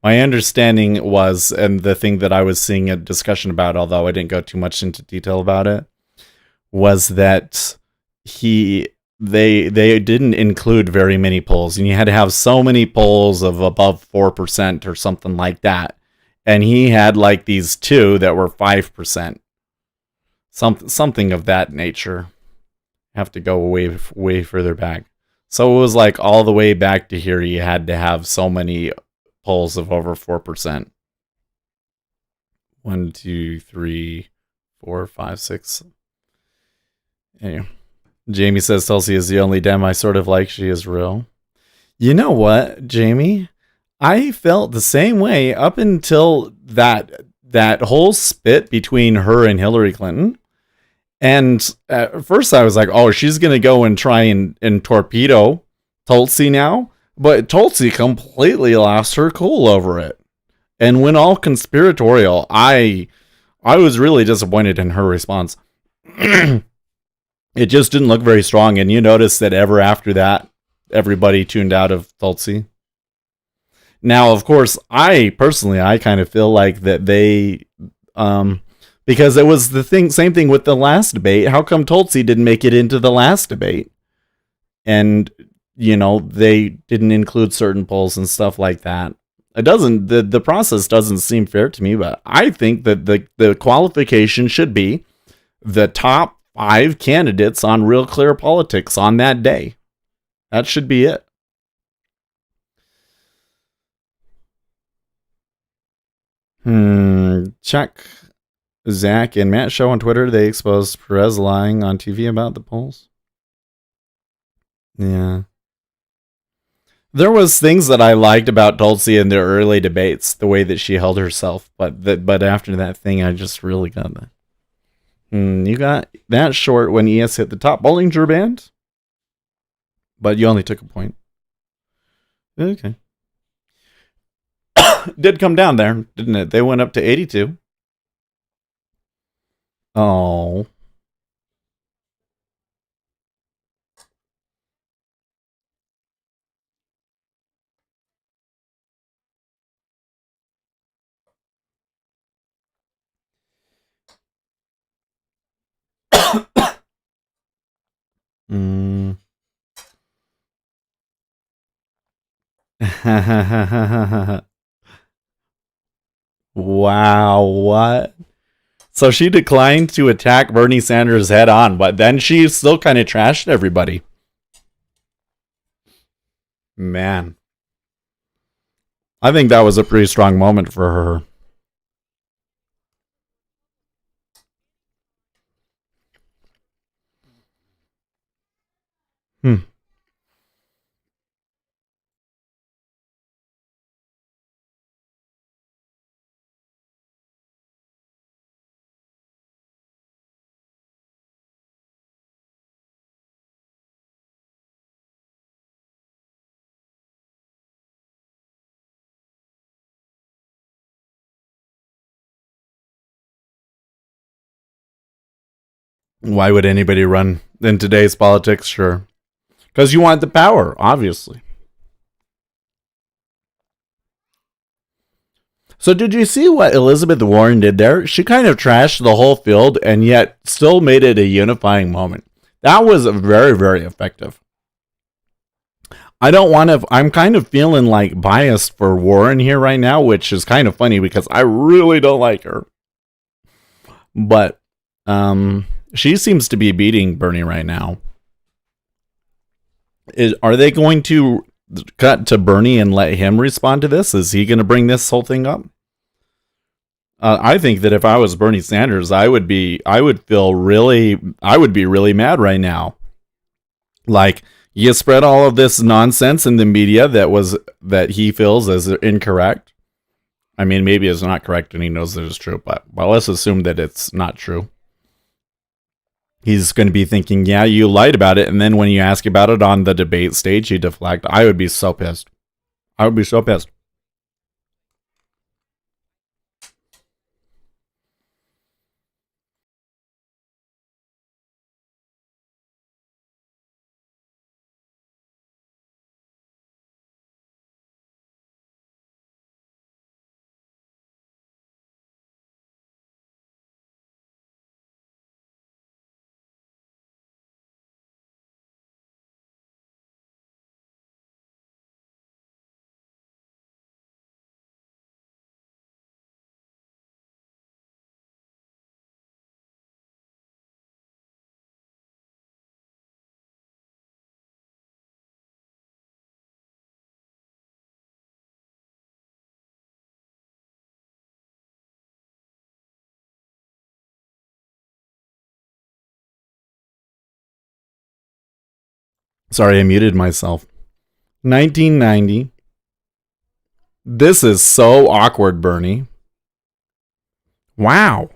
My understanding was, and the thing that I was seeing a discussion about, although I didn't go too much into detail about it, was that they didn't include very many polls, and you had to have so many polls of above 4% or something like that. And he had like these 2 that were 5%. Something of that nature. Have to go way further back. So it was like all the way back to here, you had to have so many polls of over 4%. 1, 2, 3, 4, 5, 6. Anyway. Jamie says Tulsi is the only Dem I sort of like. She is real. You know what, Jamie? I felt the same way up until that whole spit between her and Hillary Clinton. And at first I was like, oh, she's going to go and try and torpedo Tulsi now. But Tulsi completely lost her cool over it and went all conspiratorial. I was really disappointed in her response. It just didn't look very strong. And you notice that ever after that, everybody tuned out of Tulsi. Now, of course, I kind of feel like that they, because it was same thing with the last debate. How come Tulsi didn't make it into the last debate? And, they didn't include certain polls and stuff like that. It doesn't, the process doesn't seem fair to me, but I think that the qualification should be the top 5 candidates on Real Clear Politics on that day. That should be it. Check Zach and Matt show on Twitter. They exposed Perez lying on TV about the polls. Yeah. There was things that I liked about Tulsi in their early debates, the way that she held herself, but after that thing, I just really got that. You got that short when ES hit the top Bollinger Band, but you only took a point. Okay. Did come down there, didn't it? They went up to 82. Oh. Wow, what? So she declined to attack Bernie Sanders head on, but then she still kind of trashed everybody. Man, I think that was a pretty strong moment for her. Hmm. Why would anybody run in today's politics? Sure. Because you want the power, obviously. So, did you see what Elizabeth Warren did there? She kind of trashed the whole field and yet still made it a unifying moment. That was very, very effective. I don't want to, I'm kind of feeling like biased for Warren here right now, which is kind of funny because I really don't like her. But she seems to be beating Bernie right now. Are they going to cut to Bernie and let him respond to this? Is he going to bring this whole thing up? I think that if I was Bernie Sanders, I would feel really, I would be really mad right now. Like, you spread all of this nonsense in the media that he feels as incorrect. I mean, maybe it's not correct and he knows that it's true, but well, let's assume that it's not true. He's going to be thinking, yeah, you lied about it. And then when you ask about it on the debate stage, you deflect. I would be so pissed. I would be so pissed. Sorry, I muted myself. 1990. This is so awkward, Bernie. Wow.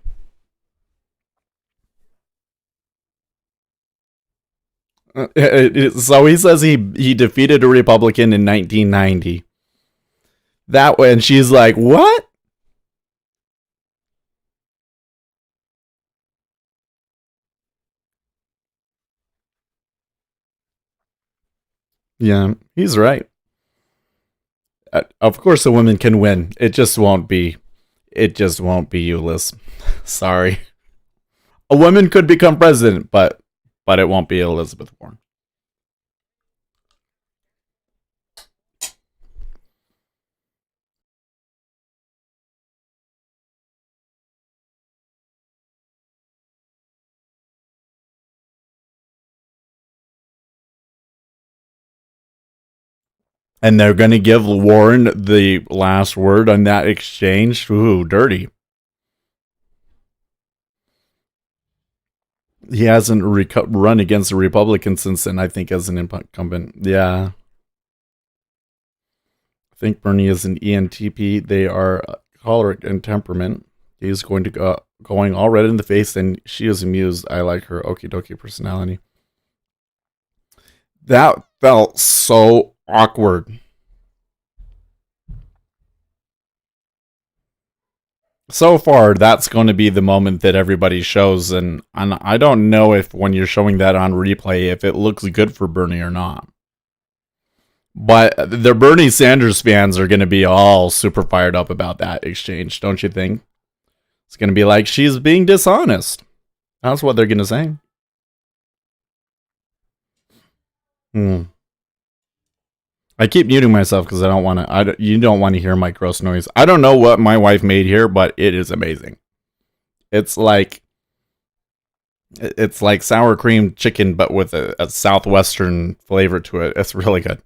So he says he defeated a Republican in 1990. That way, and she's like, "What?" Yeah, he's right. Of course, a woman can win. It just won't be. It just won't be you, Liz. Sorry. A woman could become president, but it won't be Elizabeth Warren. And they're going to give Warren the last word on that exchange. Ooh, dirty. He hasn't run against a Republican since then, I think, as an incumbent. Yeah. I think Bernie is an ENTP. They are choleric in temperament. He's going to go going all red in the face, and she is amused. I like her okie dokie personality. That felt so awkward. So far, that's going to be the moment that everybody shows, and I don't know if when you're showing that on replay, if it looks good for Bernie or not. But the Bernie Sanders fans are going to be all super fired up about that exchange, don't you think? It's going to be like, she's being dishonest. That's what they're going to say. Hmm. I keep muting myself because I don't want to. You don't want to hear my gross noise. I don't know what my wife made here, but it is amazing. It's like sour cream chicken, but with a southwestern flavor to it. It's really good.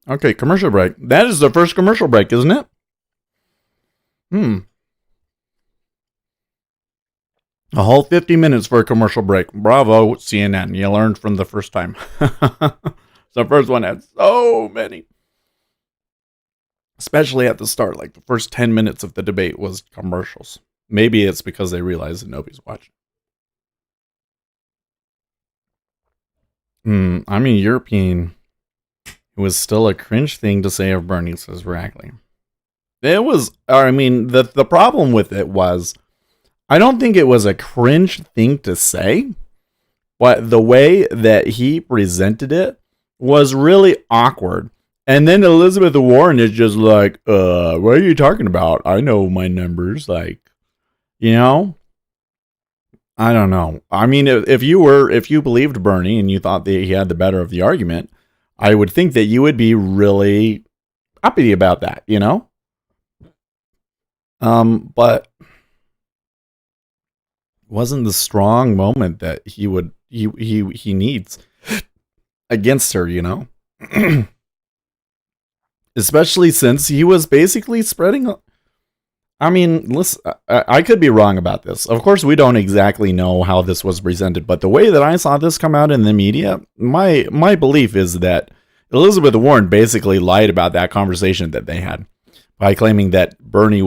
Okay, commercial break. That is the first commercial break, isn't it? A whole 50 minutes for a commercial break. Bravo, CNN. You learned from the first time. The first one had so many. Especially at the start. Like the first 10 minutes of the debate was commercials. Maybe it's because they realized that nobody's watching. I mean, European. It was still a cringe thing to say of Bernie, says Rackley. It was, I mean, the problem with it was, I don't think it was a cringe thing to say, but the way that he presented it was really awkward. And then Elizabeth Warren is just like, what are you talking about? I know my numbers. Like, you know? I don't know. I mean, if you believed Bernie and you thought that he had the better of the argument, I would think that you would be really uppity about that, you know? But wasn't the strong moment that he needs against her, you know? Especially since he was basically spreading. I mean, listen, I could be wrong about this. Of course, we don't exactly know how this was presented, but the way that I saw this come out in the media, my belief is that Elizabeth Warren basically lied about that conversation that they had by claiming that Bernie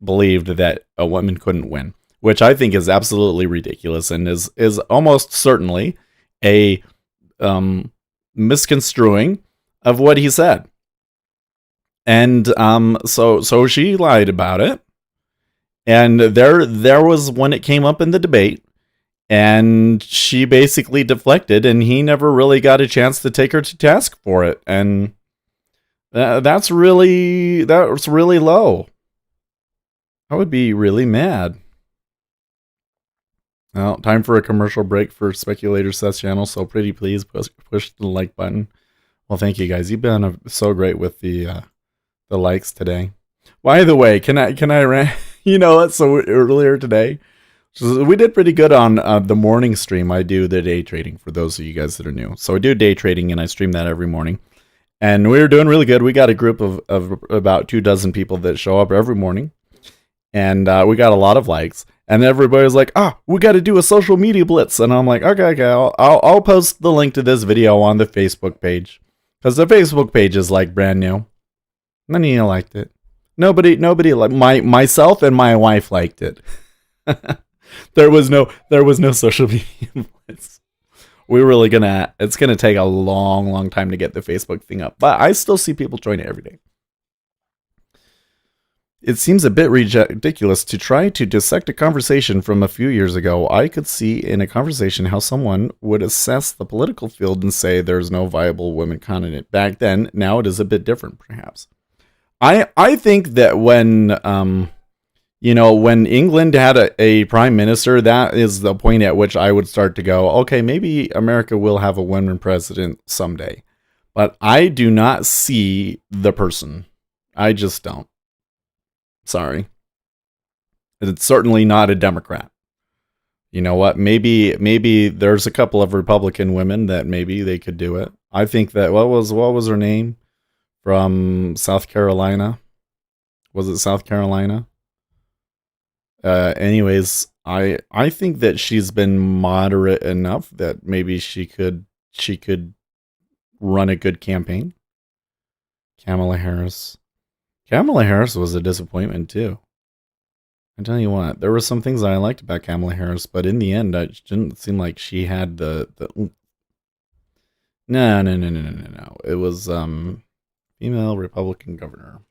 believed that a woman couldn't win, which I think is absolutely ridiculous and is almost certainly a misconstruing of what he said. And so she lied about it. And there was when it came up in the debate, and she basically deflected, and he never really got a chance to take her to task for it. And that's really low. I would be really mad. Well, time for a commercial break for Speculator Seth's channel, so pretty please push the like button. Well, thank you guys. You've been so great with the likes today. By the way, can I you know what? So earlier today, we did pretty good on the morning stream. I do the day trading for those of you guys that are new. So I do day trading and I stream that every morning. And we were doing really good. We got a group of about 24 people that show up every morning. And we got a lot of likes. And everybody was like, we got to do a social media blitz. And I'm like, okay, I'll post the link to this video on the Facebook page. Because the Facebook page is like brand new. None of you liked it. Nobody like myself and my wife liked it. There was no social media blitz. We're really it's gonna take a long time to get the Facebook thing up. But I still see people join it every day. It seems a bit ridiculous to try to dissect a conversation from a few years ago. I could see in a conversation how someone would assess the political field and say there's no viable women candidate. Back then, now it is a bit different, perhaps. I think that when when England had a prime minister, that is the point at which I would start to go, okay, maybe America will have a woman president someday. But I do not see the person. I just don't. Sorry. It's certainly not a Democrat. You know what? Maybe there's a couple of Republican women that maybe they could do it. I think that what was her name from South Carolina? Was it South Carolina? Anyways, I think that she's been moderate enough that maybe she could run a good campaign. Kamala Harris. Kamala Harris was a disappointment too. I tell you what, there were some things that I liked about Kamala Harris, but in the end, it didn't seem like she had the. No. It was female Republican governor.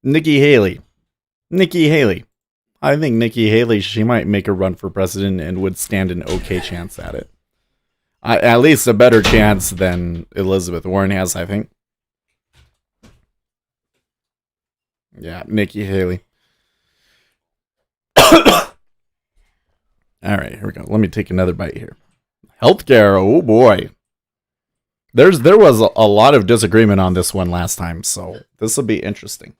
Nikki Haley. I think Nikki Haley, she might make a run for president and would stand an okay chance at it. At least a better chance than Elizabeth Warren has, I think. Yeah, Nikki Haley. All right, here we go. Let me take another bite here. Healthcare, oh boy. There was a lot of disagreement on this one last time, so this will be interesting.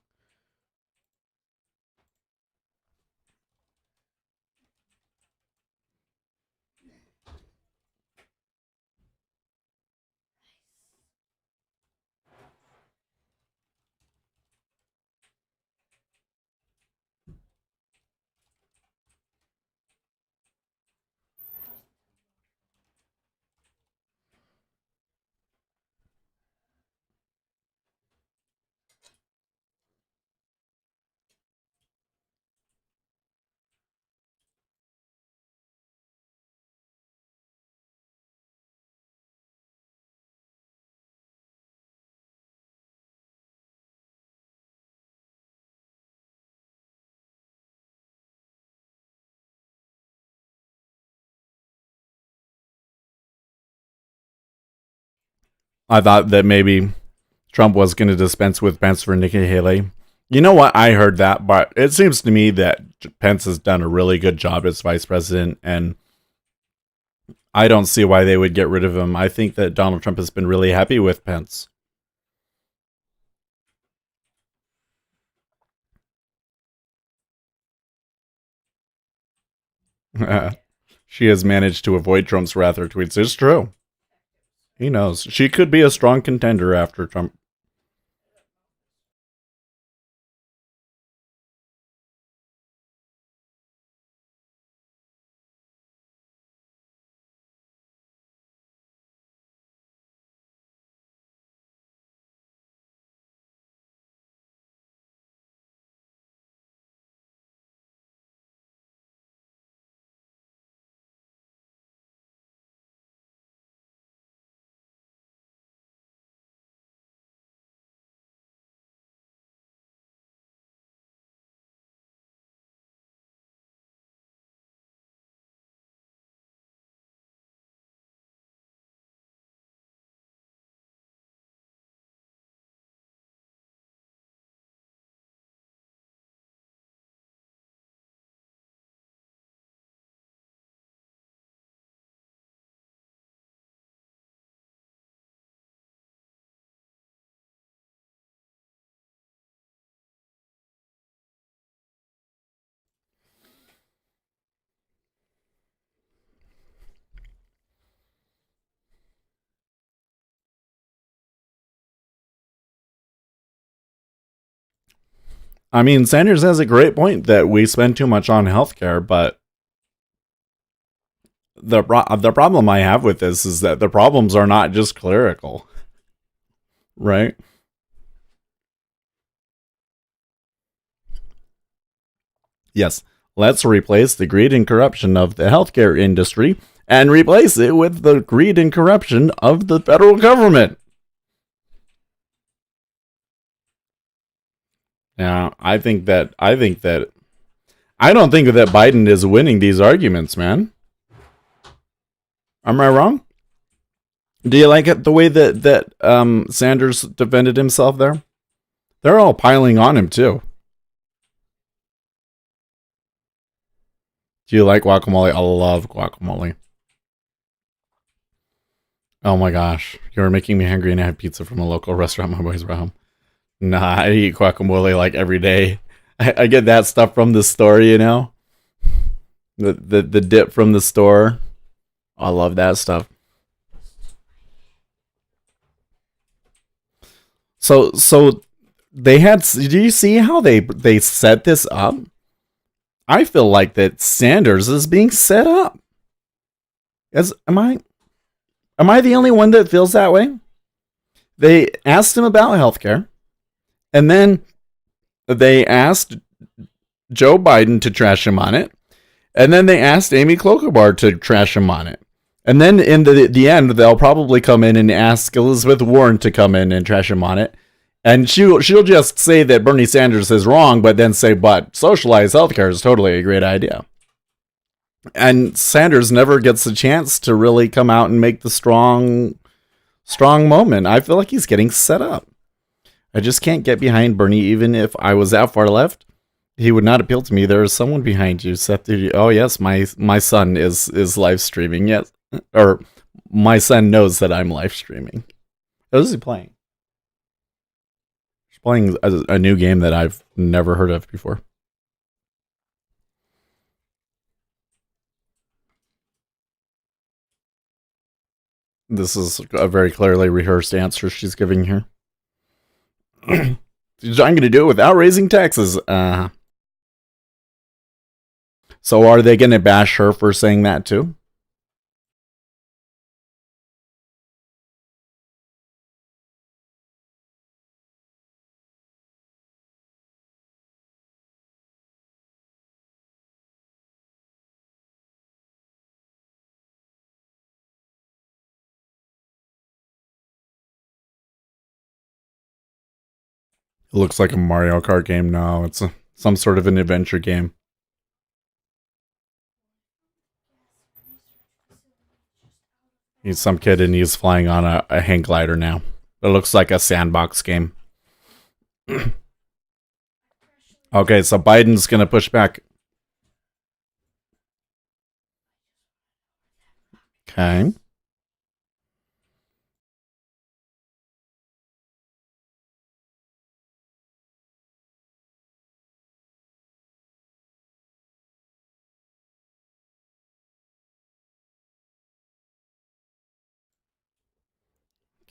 I thought that maybe Trump was going to dispense with Pence for Nikki Haley. You know what? I heard that, but it seems to me that Pence has done a really good job as vice president, and I don't see why they would get rid of him. I think that Donald Trump has been really happy with Pence. She has managed to avoid Trump's wrath or tweets. It's true. He knows. She could be a strong contender after Trump. I mean, Sanders has a great point that we spend too much on healthcare, but the problem I have with this is that the problems are not just clerical, right? Yes, let's replace the greed and corruption of the healthcare industry and replace it with the greed and corruption of the federal government. Now, I don't think that Biden is winning these arguments, man. Am I wrong? Do you like it the way that Sanders defended himself there? They're all piling on him too. Do you like guacamole? I love guacamole. Oh my gosh, you're making me hungry, and I have pizza from a local restaurant my boys were home. Nah, I eat guacamole like every day. I get that stuff from the store, you know, the dip from the store. I love that stuff. So they had. Do you see how they set this up? I feel like that Sanders is being set up. As am I the only one that feels that way? They asked him about healthcare, and then they asked Joe Biden to trash him on it, and then they asked Amy Klobuchar to trash him on it. And then in the end, they'll probably come in and ask Elizabeth Warren to come in and trash him on it. And she'll just say that Bernie Sanders is wrong, but then say, but socialized healthcare is totally a great idea. And Sanders never gets a chance to really come out and make the strong moment. I feel like he's getting set up. I just can't get behind Bernie, even if I was that far left. He would not appeal to me. There is someone behind you, Seth. Oh yes, my son is live streaming. Yes, or my son knows that I'm live streaming. What is he playing? He's playing a new game that I've never heard of before. This is a very clearly rehearsed answer she's giving here. I'm going to do it without raising taxes. So are they going to bash her for saying that too? It looks like a Mario Kart game now. It's some sort of an adventure game. He's some kid and he's flying on a hang glider now. It looks like a sandbox game. Okay, so Biden's gonna push back. Okay.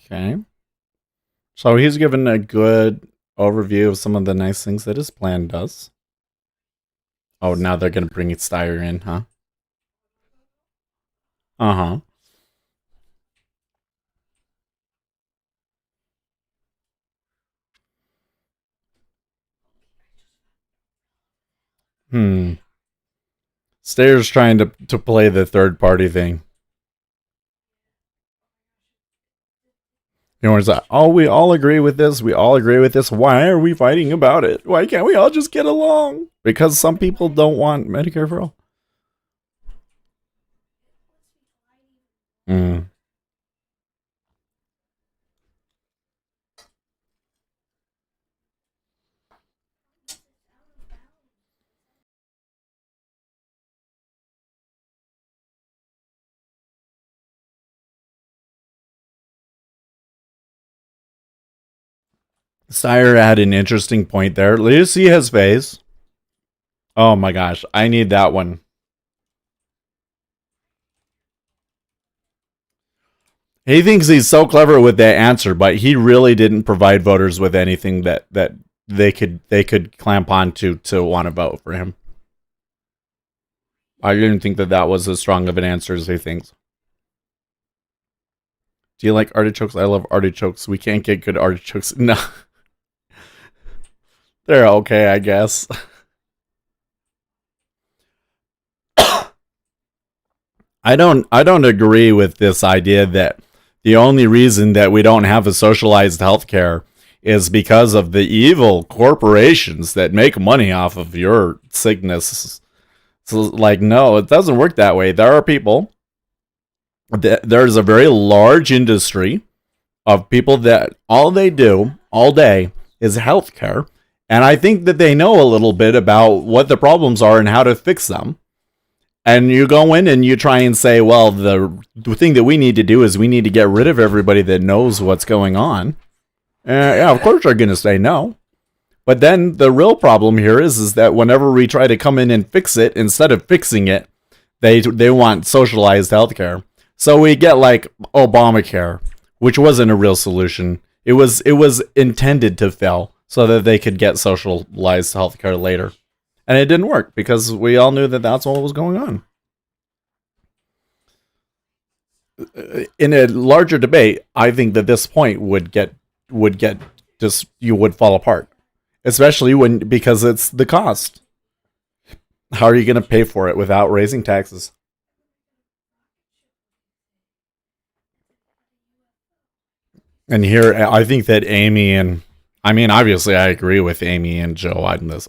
Okay. So he's given a good overview of some of the nice things that his plan does. Oh, now they're gonna bring Steyer in, huh? Uh-huh. Hmm. Stayer's trying to play the third party thing. You know, it's like, oh, we all agree with this. We all agree with this. Why are we fighting about it? Why can't we all just get along? Because some people don't want Medicare for all. Mm. Sire had an interesting point there. Let us see his face. Oh my gosh, I need that one. He thinks he's so clever with that answer, but he really didn't provide voters with anything that they could clamp on to want to vote for him. I didn't think that was as strong of an answer as he thinks. Do you like artichokes? I love artichokes. We can't get good artichokes. No, they're okay, I guess. I don't agree with this idea that the only reason that we don't have a socialized healthcare is because of the evil corporations that make money off of your sickness. So, like, no, it doesn't work that way. There are people, there's a very large industry of people that all they do all day is healthcare. And I think that they know a little bit about what the problems are and how to fix them. And you go in and you try and say, well, the thing that we need to do is we need to get rid of everybody that knows what's going on. Yeah, of course they're going to say no. But then the real problem here is that whenever we try to come in and fix it, instead of fixing it, they want socialized healthcare. So we get like Obamacare, which wasn't a real solution. It was intended to fail so that they could get socialized healthcare later. And it didn't work because we all knew that that's what was going on. In a larger debate, I think that this point would get just you would fall apart, especially when because it's the cost. How are you going to pay for it without raising taxes? And here, I think that Amy and I mean, obviously, I agree with Amy and Joe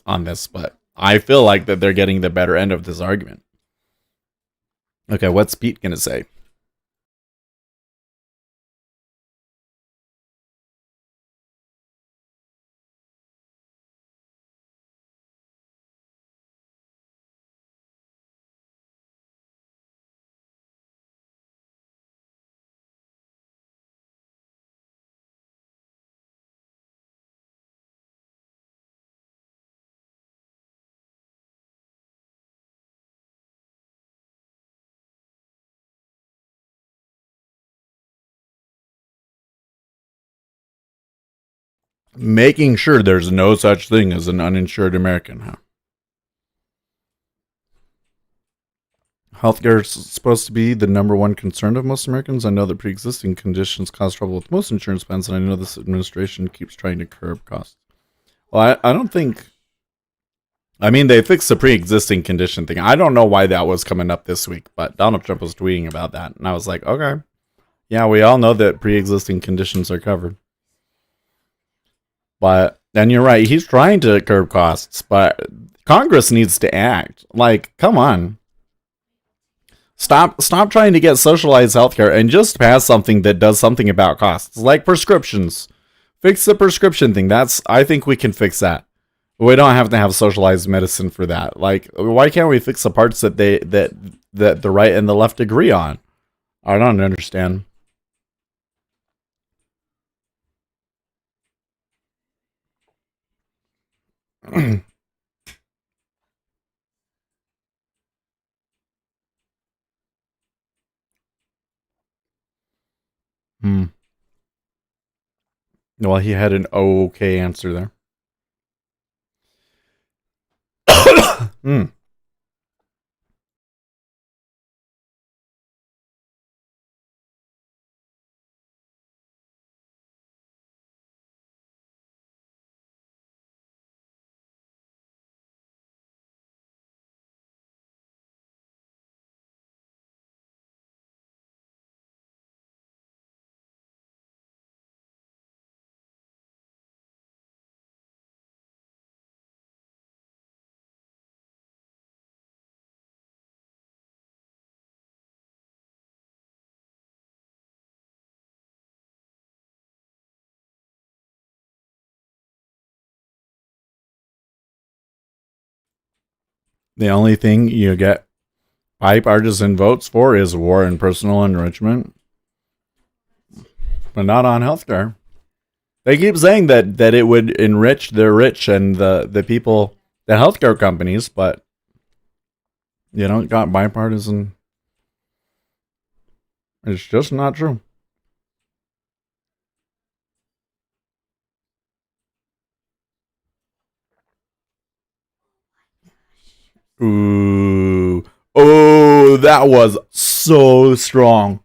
on this, but I feel like that they're getting the better end of this argument. Okay, what's Pete going to say? Making sure there's no such thing as an uninsured American, huh? Healthcare is supposed to be the number one concern of most Americans. I know that pre-existing conditions cause trouble with most insurance plans, and I know this administration keeps trying to curb costs. Well, I don't think. I mean, they fixed the pre-existing condition thing. I don't know why that was coming up this week, but Donald Trump was tweeting about that, and I was like, okay, yeah, we all know that pre-existing conditions are covered. But and you're right, he's trying to curb costs, but Congress needs to act. Like, come on. Stop trying to get socialized healthcare and just pass something that does something about costs, like prescriptions. Fix the prescription thing. I think we can fix that. We don't have to have socialized medicine for that. Like, why can't we fix the parts that that the right and the left agree on? I don't understand. Hmm. Well, he had an okay answer there. Hmm. The only thing you get bipartisan votes for is war and personal enrichment, but not on healthcare. They keep saying that it would enrich the rich and the people, the healthcare companies, but it got bipartisan. It's just not true. Ooh. Oh, that was so strong.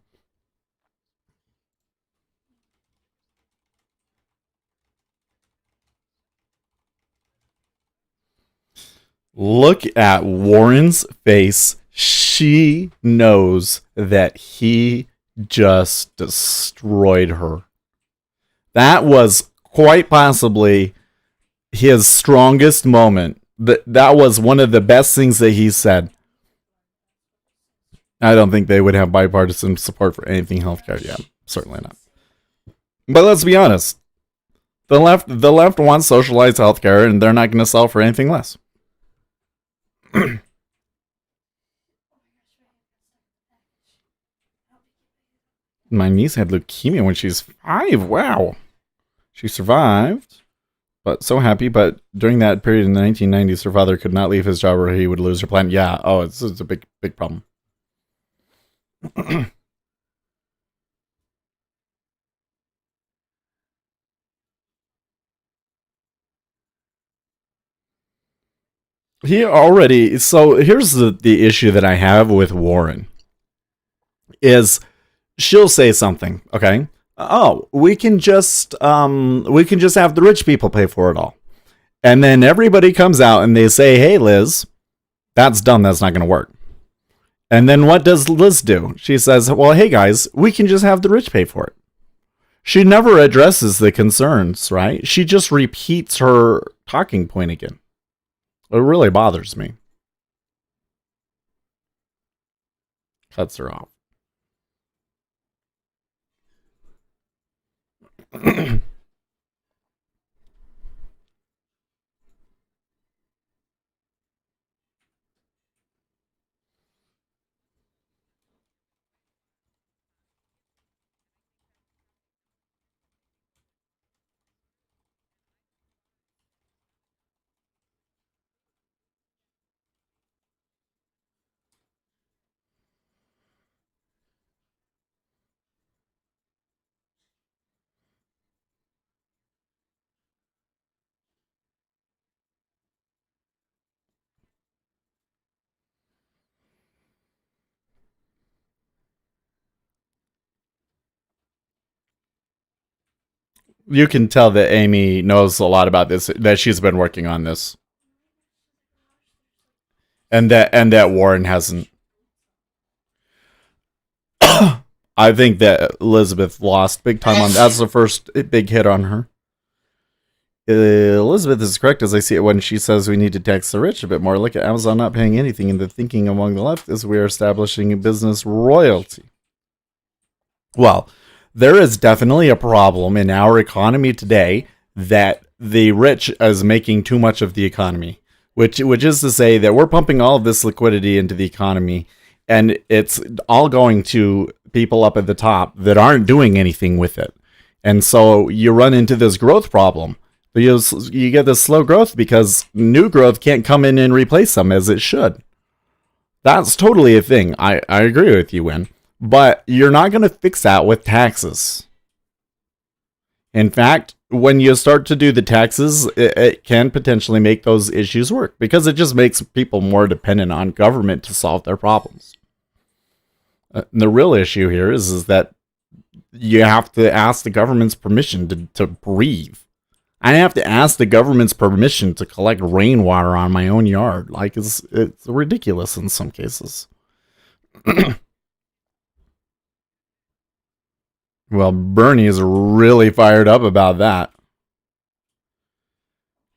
Look at Warren's face. She knows that he just destroyed her. That was quite possibly his strongest moment. That was one of the best things that he said. I don't think they would have bipartisan support for anything healthcare. Yeah, certainly not. But let's be honest. The left wants socialized healthcare, and they're not going to sell for anything less. My niece had leukemia when she's 5. Wow. She survived, but so happy. But during that period in the 1990s, her father could not leave his job or he would lose her plan. Yeah. Oh, it's a big problem. He already. So here's the issue that I have with Warren is she'll say something. Okay. Oh, we can just have the rich people pay for it all. And then everybody comes out and they say, "Hey, Liz, that's dumb. That's not going to work." And then what does Liz do? She says, "Well, hey guys, we can just have the rich pay for it." She never addresses the concerns, right? She just repeats her talking point again. It really bothers me. Cuts her off. You can tell that Amy knows a lot about this, that she's been working on this, and that Warren hasn't. I think that Elizabeth lost big time on that's the first big hit on her. Elizabeth is correct as I see it when she says we need to tax the rich a bit more. Look at Amazon not paying anything, and the thinking among the left is we are establishing a business royalty. Well, there is definitely a problem in our economy today that the rich is making too much of the economy, which is to say that we're pumping all of this liquidity into the economy, and it's all going to people up at the top that aren't doing anything with it. And so you run into this growth problem. You get this slow growth because new growth can't come in and replace them as it should. That's totally a thing. I agree with you, Win. But you're not going to fix that with taxes. In fact, when you start to do the taxes, it can potentially make those issues work because it just makes people more dependent on government to solve their problems. The real issue here is that you have to ask the government's permission to breathe. I have to ask the government's permission to collect rainwater on my own yard. Like, it's ridiculous in some cases. Well, Bernie is really fired up about that.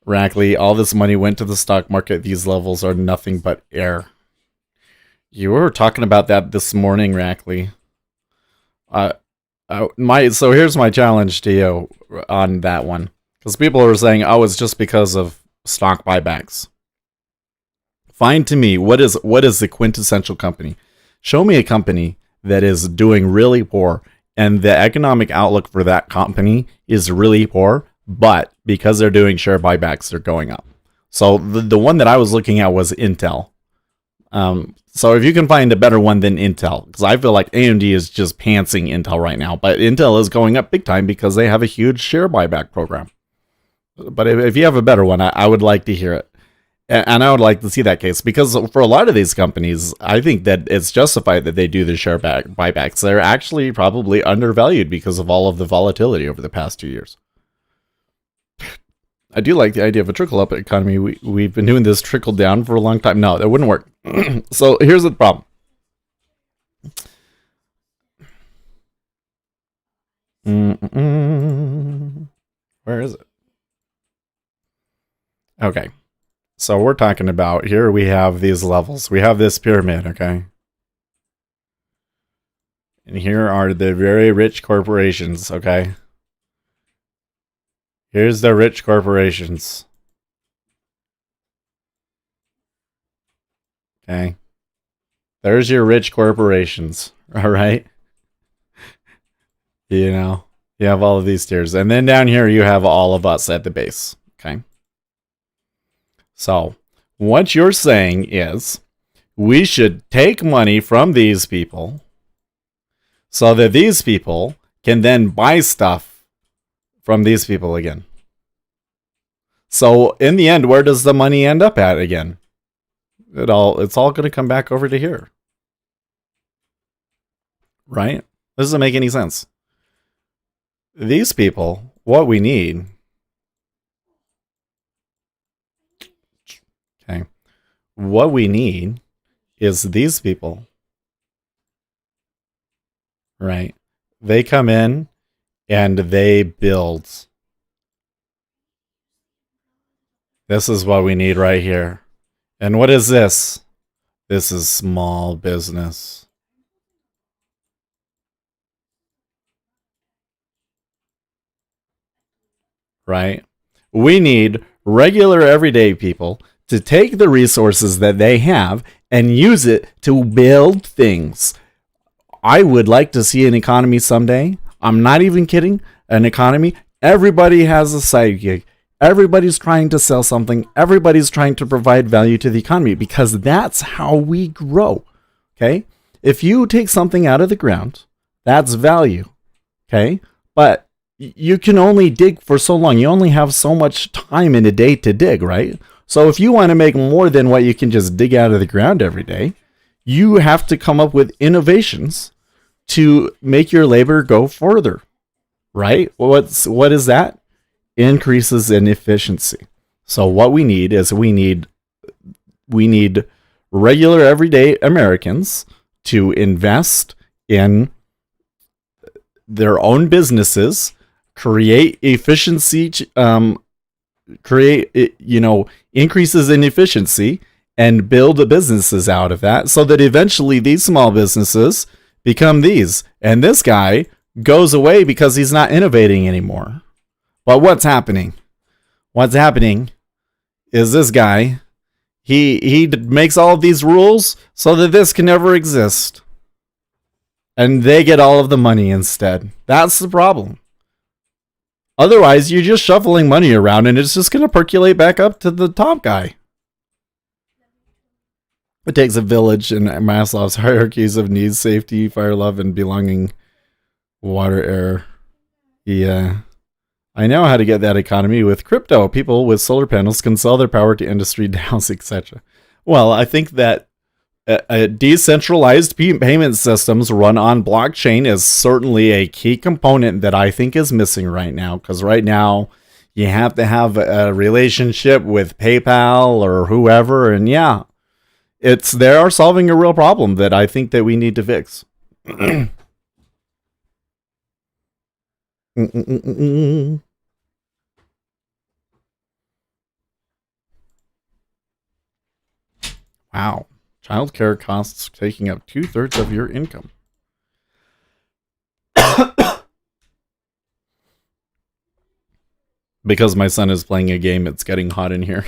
Rackley, all this money went to the stock market. These levels are nothing but air. You were talking about that this morning, Rackley. So here's my challenge to you on that one. Because people are saying, oh, it's just because of stock buybacks. Find to me, what is the quintessential company? Show me a company that is doing really poor, and the economic outlook for that company is really poor, but because they're doing share buybacks, they're going up. So the one that I was looking at was Intel. So if you can find a better one than Intel, because I feel like AMD is just pantsing Intel right now, but Intel is going up big time because they have a huge share buyback program. But if you have a better one, I would like to hear it. And I would like to see that case, because for a lot of these companies, I think that it's justified that they do the share buybacks. They're actually probably undervalued because of all of the volatility over the past 2 years. I do like the idea of a trickle-up economy. We've been doing this trickle-down for a long time. No, that wouldn't work. So here's the problem. Where is it? Okay. So we're talking about, here we have these levels. We have this pyramid, okay? And here are the very rich corporations, okay? Here's the rich corporations. Okay. There's your rich corporations, all right? You know, you have all of these tiers. And then down here, you have all of us at the base, okay? So, what you're saying is, we should take money from these people so that these people can then buy stuff from these people again. So, in the end, where does the money end up at again? It's all going to come back over to here. Right? This doesn't make any sense. These people, what we need... Okay. What we need is these people, right? They come in and they build. This is what we need right here. And what is this? This is small business. Right? We need regular everyday people to take the resources that they have and use it to build things. I would like to see an economy someday. I'm not even kidding. An economy. Everybody has a side gig. Everybody's trying to sell something. Everybody's trying to provide value to the economy, because that's how we grow. Okay? If you take something out of the ground, that's value. Okay? But you can only dig for so long. You only have so much time in a day to dig, right? So if you want to make more than what you can just dig out of the ground every day, you have to come up with innovations to make your labor go further, right? What is that? Increases in efficiency. So what we need is we need regular everyday Americans to invest in their own businesses, create efficiency increases in efficiency and build businesses out of that so that eventually these small businesses become these. And this guy goes away because he's not innovating anymore. But what's happening? What's happening is this guy, he makes all of these rules so that this can never exist. And they get all of the money instead. That's the problem. Otherwise, you're just shuffling money around and it's just going to percolate back up to the top guy. It takes a village in Maslow's hierarchies of needs, safety, fire, love, and belonging, water, air. Yeah. I know how to get that economy with crypto. People with solar panels can sell their power to industry, DAOs, etc. Well, I think that decentralized payment systems run on blockchain is certainly a key component that I think is missing right now. Because right now, you have to have a relationship with PayPal or whoever. And yeah, they are solving a real problem that I think that we need to fix. Wow. Childcare costs taking up 2/3 of your income. Because my son is playing a game, it's getting hot in here.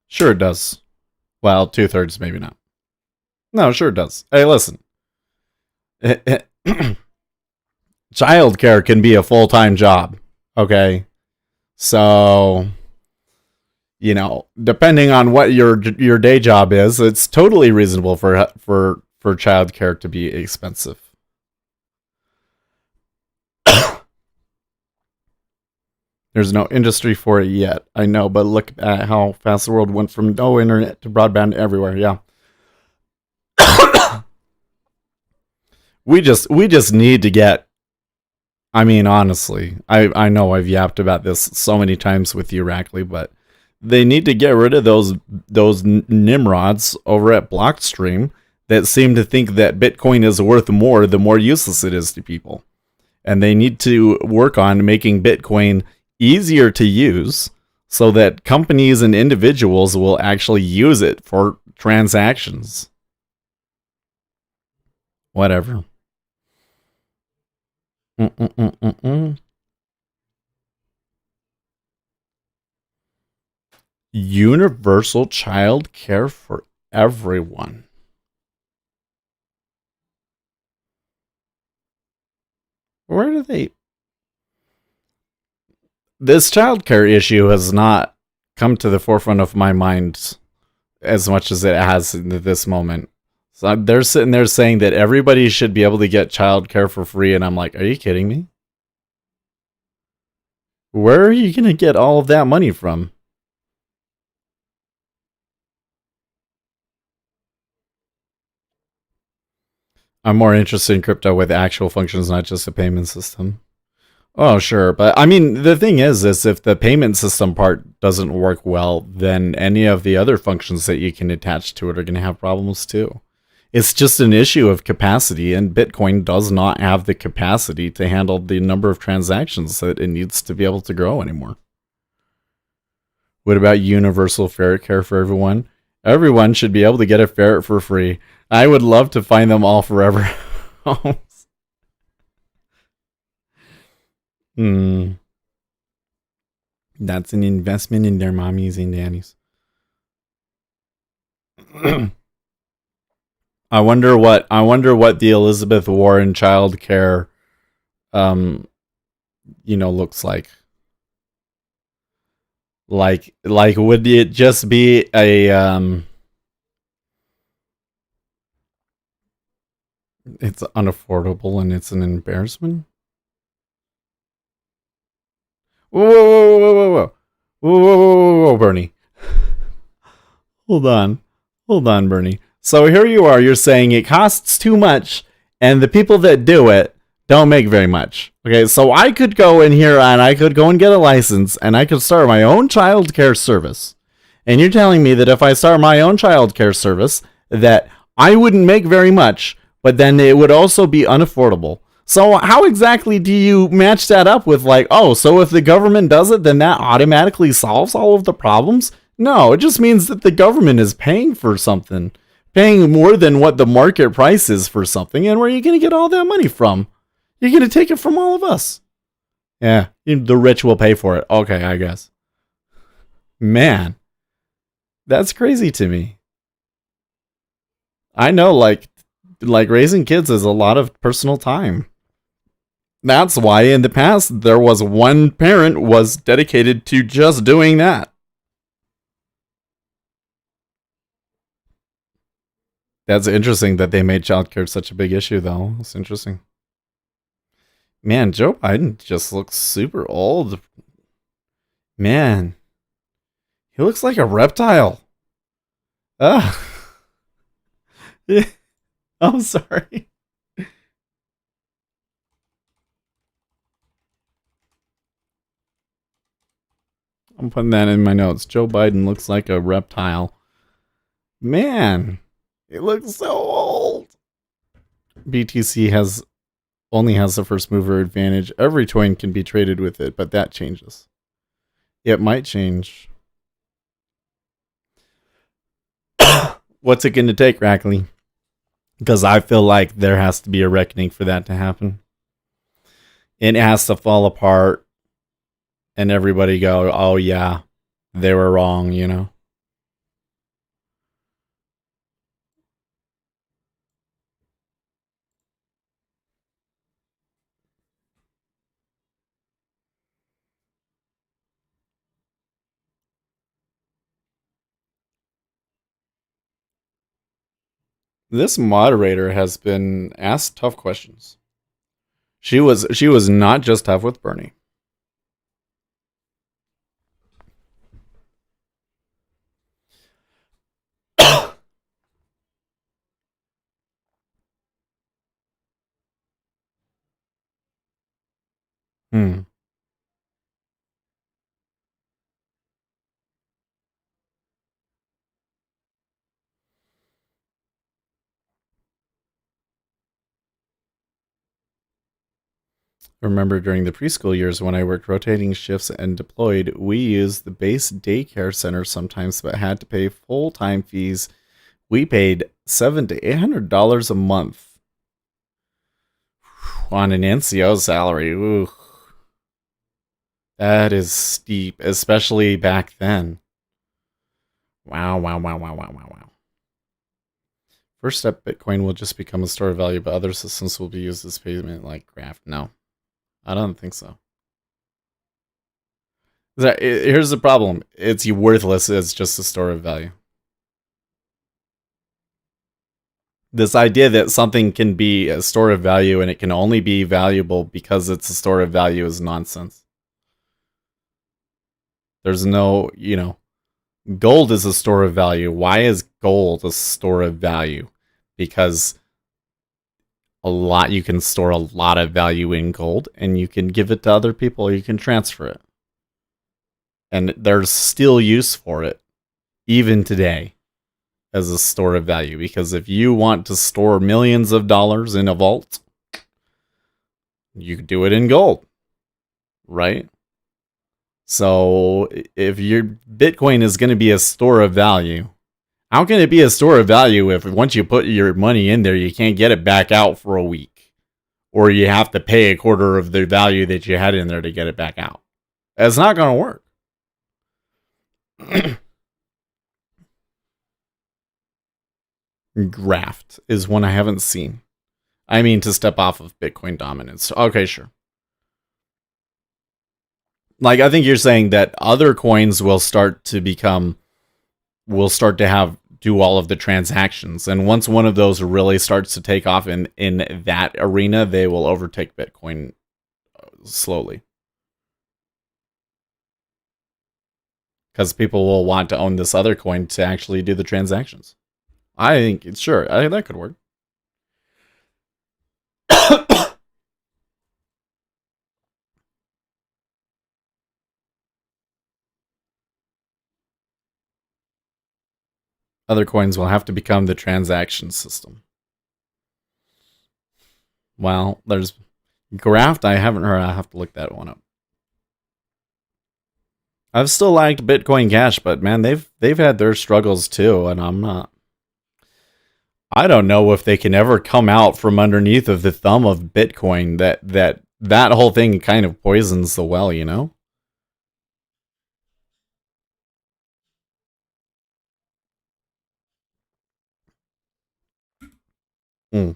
Sure it does. Well, 2/3 maybe not. No, sure it does. Hey, listen. Childcare can be a full-time job, okay? So, depending on what your day job is, it's totally reasonable for childcare to be expensive. There's no industry for it yet. I know, but look at how fast the world went from no internet to broadband everywhere. Yeah. We just need to get, I mean, honestly, I know I've yapped about this so many times with you, Rackley, but they need to get rid of those nimrods over at Blockstream that seem to think that Bitcoin is worth more the more useless it is to people. And they need to work on making Bitcoin easier to use so that companies and individuals will actually use it for transactions. Whatever. Universal child care for everyone. Where do they... This childcare issue has not come to the forefront of my mind as much as it has in this moment. So they're sitting there saying that everybody should be able to get childcare for free, and I'm like, are you kidding me? Where are you going to get all of that money from? I'm more interested in crypto with actual functions, not just a payment system. Oh, sure. But I mean, the thing is if the payment system part doesn't work well, then any of the other functions that you can attach to it are going to have problems too. It's just an issue of capacity, and Bitcoin does not have the capacity to handle the number of transactions that it needs to be able to grow anymore. What about universal ferret care for everyone? Everyone should be able to get a ferret for free. I would love to find them all forever. That's an investment in their mommies and daddies. I wonder what the Elizabeth Warren child care looks like. Like would it just be a it's unaffordable and it's an embarrassment? Whoa, Bernie. Hold on, Bernie. So here you are, you're saying it costs too much, and the people that do it don't make very much. Okay, so I could go in here and I could go and get a license, and I could start my own child care service. And you're telling me that if I start my own childcare service, that I wouldn't make very much, but then it would also be unaffordable. So how exactly do you match that up with like, oh, so if the government does it, then that automatically solves all of the problems? No, it just means that the government is paying for something, paying more than what the market price is for something. And where are you going to get all that money from? You're going to take it from all of us. Yeah, the rich will pay for it. Okay, I guess. Man, that's crazy to me. I know, like raising kids is a lot of personal time. That's why in the past there was one parent was dedicated to just doing that. That's interesting that they made childcare such a big issue, though. It's interesting. Man, Joe Biden just looks super old. Man, he looks like a reptile. Ah, I'm sorry. I'm putting that in my notes. Joe Biden looks like a reptile. Man, he looks so old. BTC has only has the first mover advantage. Every coin can be traded with it, but that changes. It might change. What's it going to take, Rackley? Because I feel like there has to be a reckoning for that to happen. It has to fall apart and everybody go, oh yeah, they were wrong, you know? This moderator has been asked tough questions. She was not just tough with Bernie. Hmm. Remember during the preschool years when I worked rotating shifts and deployed, we used the base daycare center sometimes, but had to pay full time fees. We paid $700 to $800 a month on an NCO salary. Ooh, that is steep, especially back then. Wow, wow, wow, wow, wow, wow, wow. First step, Bitcoin will just become a store of value, but other systems will be used as payment like Graft. No, I don't think so. Here's the problem. It's worthless as just a store of value. This idea that something can be a store of value and it can only be valuable because it's a store of value is nonsense. There's no, gold is a store of value. Why is gold a store of value? Because you can store a lot of value in gold and you can give it to other people or you can transfer it. And there's still use for it, even today, as a store of value. Because if you want to store millions of dollars in a vault, you could do it in gold, right? So if your Bitcoin is going to be a store of value, how can it be a store of value if once you put your money in there, you can't get it back out for a week? Or you have to pay a quarter of the value that you had in there to get it back out? It's not going to work. Graft is one I haven't seen. I mean, to step off of Bitcoin dominance. Okay, sure. Like, I think you're saying that other coins will start to do all of the transactions. And once one of those really starts to take off in that arena, they will overtake Bitcoin slowly. Because people will want to own this other coin to actually do the transactions. I think it's sure. I think that could work. Other coins will have to become the transaction system. Well, there's Graft. I haven't heard. I have to look that one up. I've still liked Bitcoin Cash, but man, they've had their struggles too, and I'm not. I don't know if they can ever come out from underneath of the thumb of Bitcoin. That whole thing kind of poisons the well, you know. Mm.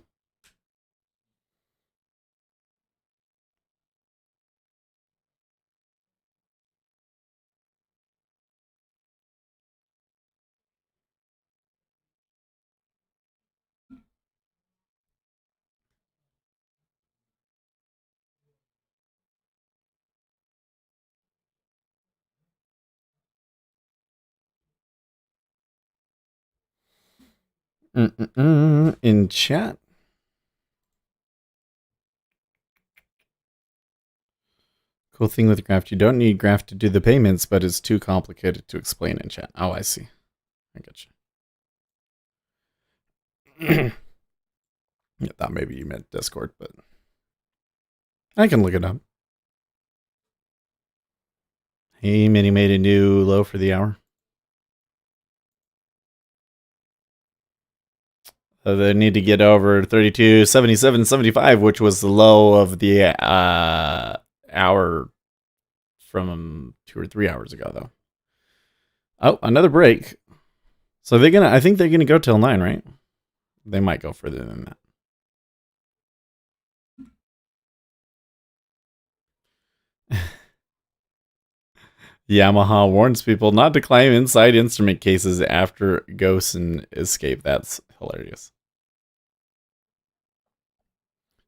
In chat. Cool thing with Graph, you don't need Graph to do the payments, but it's too complicated to explain in chat. Oh, I see. I get you. I thought maybe you meant Discord, but I can look it up. Hey, Minnie made a new low for the hour. They need to get over 32.77.75, which was the low of the hour from 2 or 3 hours ago, though. Oh, another break. So I think they're gonna go till 9, right? They might go further than that. Yamaha warns people not to claim inside instrument cases after ghosts and escape. That's hilarious.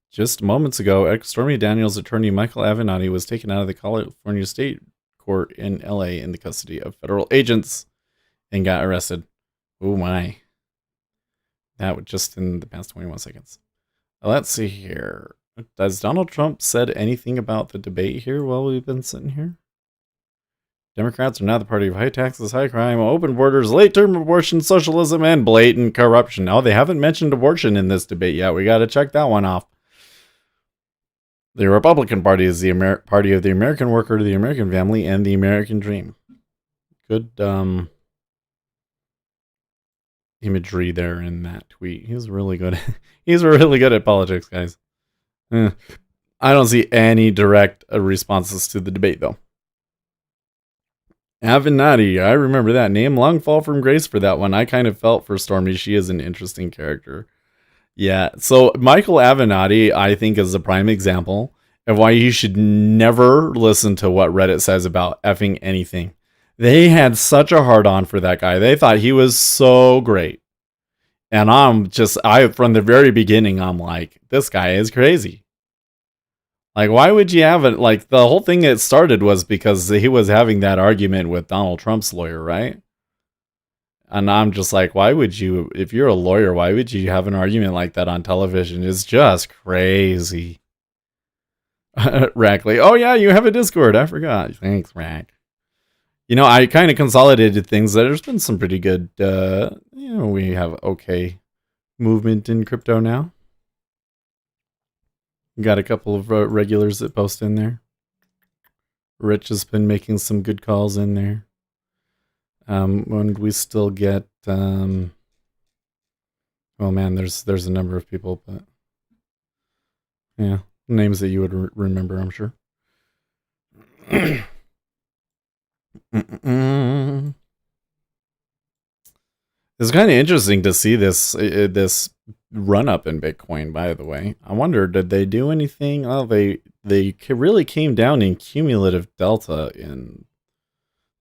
Just moments ago, Stormy Daniels' attorney Michael Avenatti was taken out of the California State Court in LA in the custody of federal agents and got arrested. Oh my. That was just in the past 21 seconds. Let's see here. Has Donald Trump said anything about the debate here while we've been sitting here? Democrats are now the party of high taxes, high crime, open borders, late-term abortion, socialism, and blatant corruption. No, they haven't mentioned abortion in this debate yet. We got to check that one off. The Republican Party is the party of the American worker, the American family, and the American dream. Good imagery there in that tweet. He's really good. He's really good at politics, guys. I don't see any direct responses to the debate, though. Avenatti, I remember that name. Long fall from grace for that one. I kind of felt for Stormy. She is an interesting character. Yeah, so Michael Avenatti, I think, is a prime example of why you should never listen to what Reddit says about effing anything. They had such a hard-on for that guy. They thought he was so great. And from the very beginning, I'm like, this guy is crazy. Like, why would you have it? Like, the whole thing that started was because he was having that argument with Donald Trump's lawyer, right? And I'm just like, why would you, if you're a lawyer, why would you have an argument like that on television? It's just crazy. Rackley, oh yeah, you have a Discord. I forgot. Thanks, Rack. You know, I kind of consolidated things. There's been some pretty good, we have okay movement in crypto now. Got a couple of regulars that post in there. Rich has been making some good calls in there. When we still get, oh man, there's a number of people, but yeah, names that you would remember, I'm sure. It's kind of interesting to see this run up in Bitcoin. By the way, I wonder, did they do anything? Oh, they really came down in cumulative delta in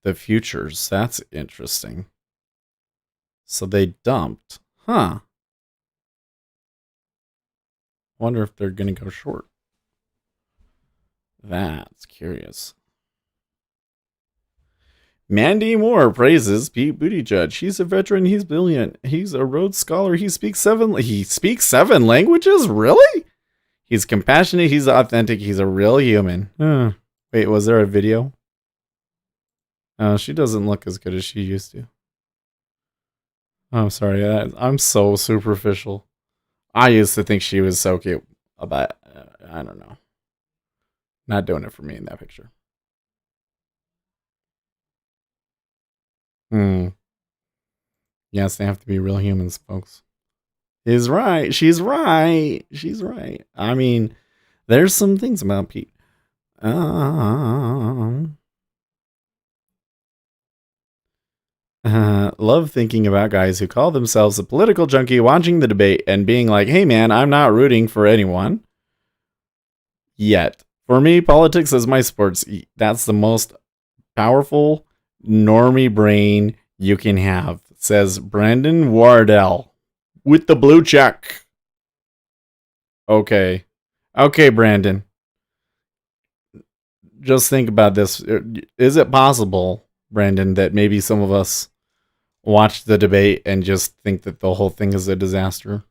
the futures. That's interesting. So they dumped, huh? Wonder if they're gonna go short. That's curious. Mandy Moore praises Pete Buttigieg. He's a veteran. He's brilliant. He's a Rhodes Scholar. He speaks seven languages. Really? He's compassionate. He's authentic. He's a real human. Wait, was there a video? She doesn't look as good as she used to. I'm sorry. I'm so superficial. I used to think she was so cute, but I don't know. Not doing it for me in that picture. Hmm. Yes, they have to be real humans, folks. He's right. She's right. She's right. I mean, there's some things about Pete. Um, love thinking about guys who call themselves a political junkie watching the debate and being like, hey man, I'm not rooting for anyone yet. For me, politics is my sports. That's the most powerful normie brain you can have, says Brandon Wardell with the blue check. Okay. Okay, Brandon. Just think about this. Is it possible, Brandon, that maybe some of us watch the debate and just think that the whole thing is a disaster?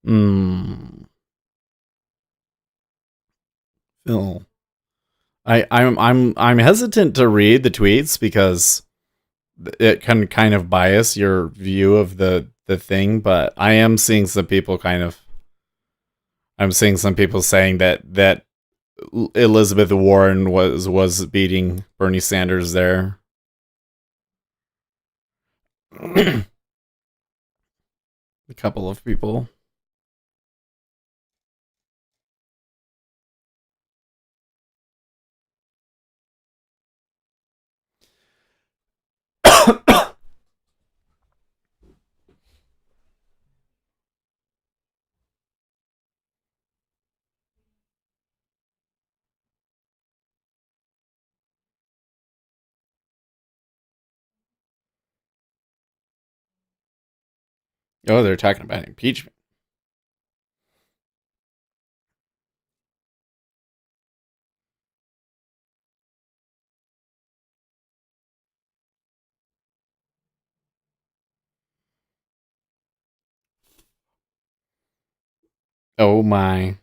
Hmm. Phil. I'm hesitant to read the tweets because it can kind of bias your view of the thing, but I am seeing some people I'm seeing some people saying that Elizabeth Warren was beating Bernie Sanders there. A couple of people. Oh, they're talking about impeachment. Oh my.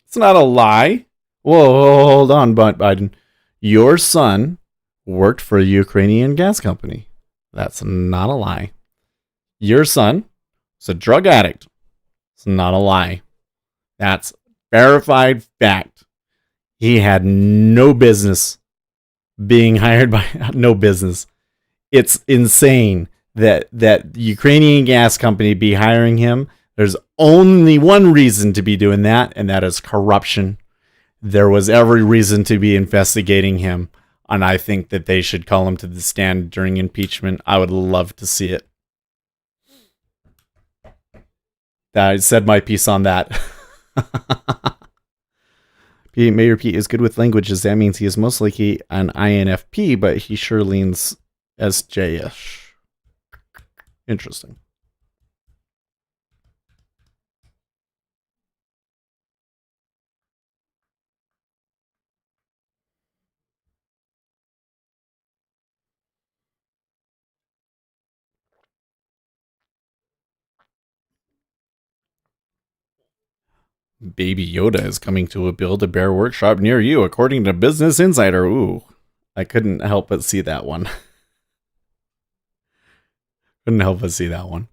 It's not a lie. Whoa, hold on, Biden. Your son worked for a Ukrainian gas company. That's not a lie. Your son is a drug addict. It's not a lie. That's verified fact. He had no business being hired by no business. It's insane that Ukrainian gas company be hiring him. There's only one reason to be doing that, and that is corruption. There was every reason to be investigating him, and I think that they should call him to the stand during impeachment. I would love to see it. I said my piece on that. Mayor Pete is good with languages. That means he is most likely an INFP, but he sure leans SJ-ish. Interesting. Baby Yoda is coming to a Build-A-Bear workshop near you, according to Business Insider. Ooh, I couldn't help but see that one. Couldn't help but see that one.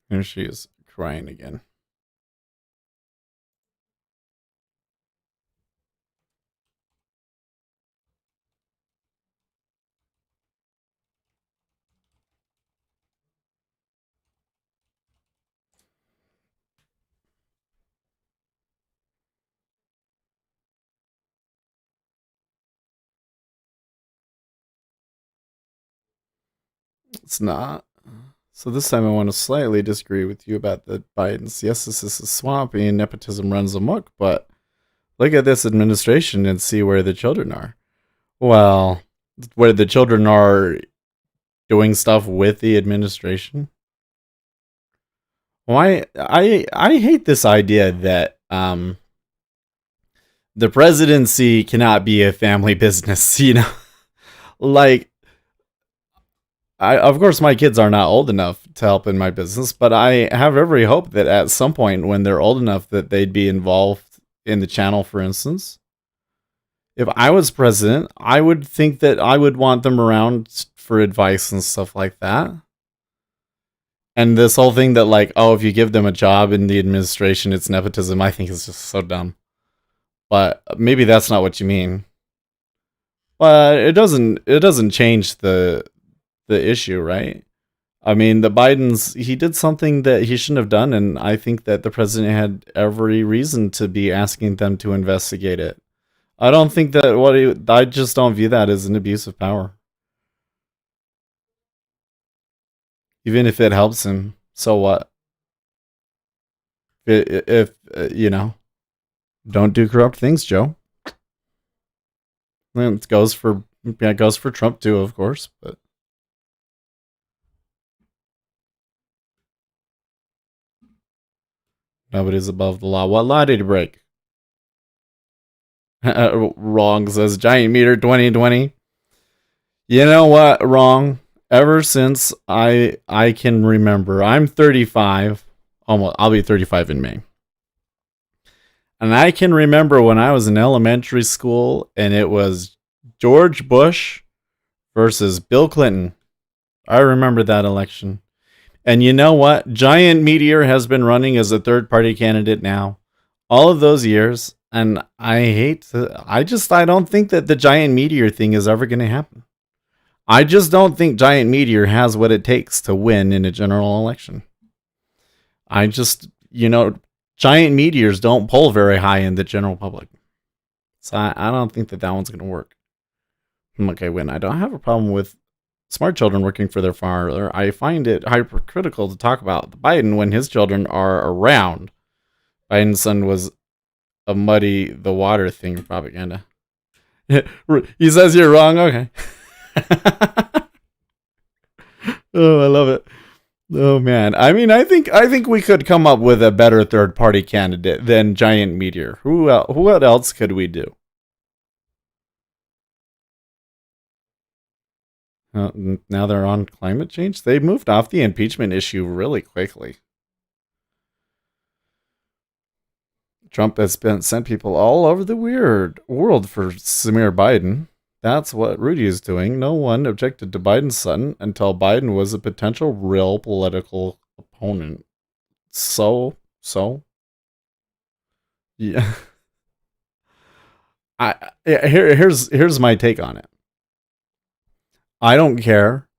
Here she is crying again. It's not. So this time I want to slightly disagree with you about the Bidens. Yes, this is swampy and nepotism runs amok, but look at this administration and see where the children are. Well, where the children are doing stuff with the administration. Why I hate this idea that the presidency cannot be a family business, you know. Like, of course, my kids are not old enough to help in my business, but I have every hope that at some point when they're old enough that they'd be involved in the channel, for instance. If I was president, I would think that I would want them around for advice and stuff like that. And this whole thing that, like, oh, if you give them a job in the administration, it's nepotism, I think is just so dumb. But maybe that's not what you mean. But it doesn't change the issue, right? I mean, the Bidens, he did something that he shouldn't have done, and I think that the president had every reason to be asking them to investigate it. I don't think that I just don't view that as an abuse of power. Even if it helps him, so what? If don't do corrupt things, Joe. And it goes for Trump too, of course, but nobody's above the law. What law did he break? Wrong, says Giant Meter 2020. You know what? Wrong. Ever since I can remember, I'm 35. Almost, I'll be 35 in May. And I can remember when I was in elementary school and it was George Bush versus Bill Clinton. I remember that election. And you know what? Giant Meteor has been running as a third party candidate now all of those years. And I don't think that the Giant Meteor thing is ever going to happen. I just don't think Giant Meteor has what it takes to win in a general election. Giant meteors don't pull very high in the general public. So I don't think that one's going to work. Okay, when I don't have a problem with smart children working for their father, I find it hypercritical to talk about Biden when his children are around. Biden's son was a muddy the water thing propaganda. He says you're wrong. Okay. Oh, I love it. Oh man, I mean, I think we could come up with a better third party candidate than Giant Meteor. What else could we do? Now they're on climate change. They moved off the impeachment issue really quickly. Trump has sent people all over the weird world for Samir Biden. That's what Rudy is doing. No one objected to Biden's son until Biden was a potential real political opponent. So yeah. Here's my take on it. I don't care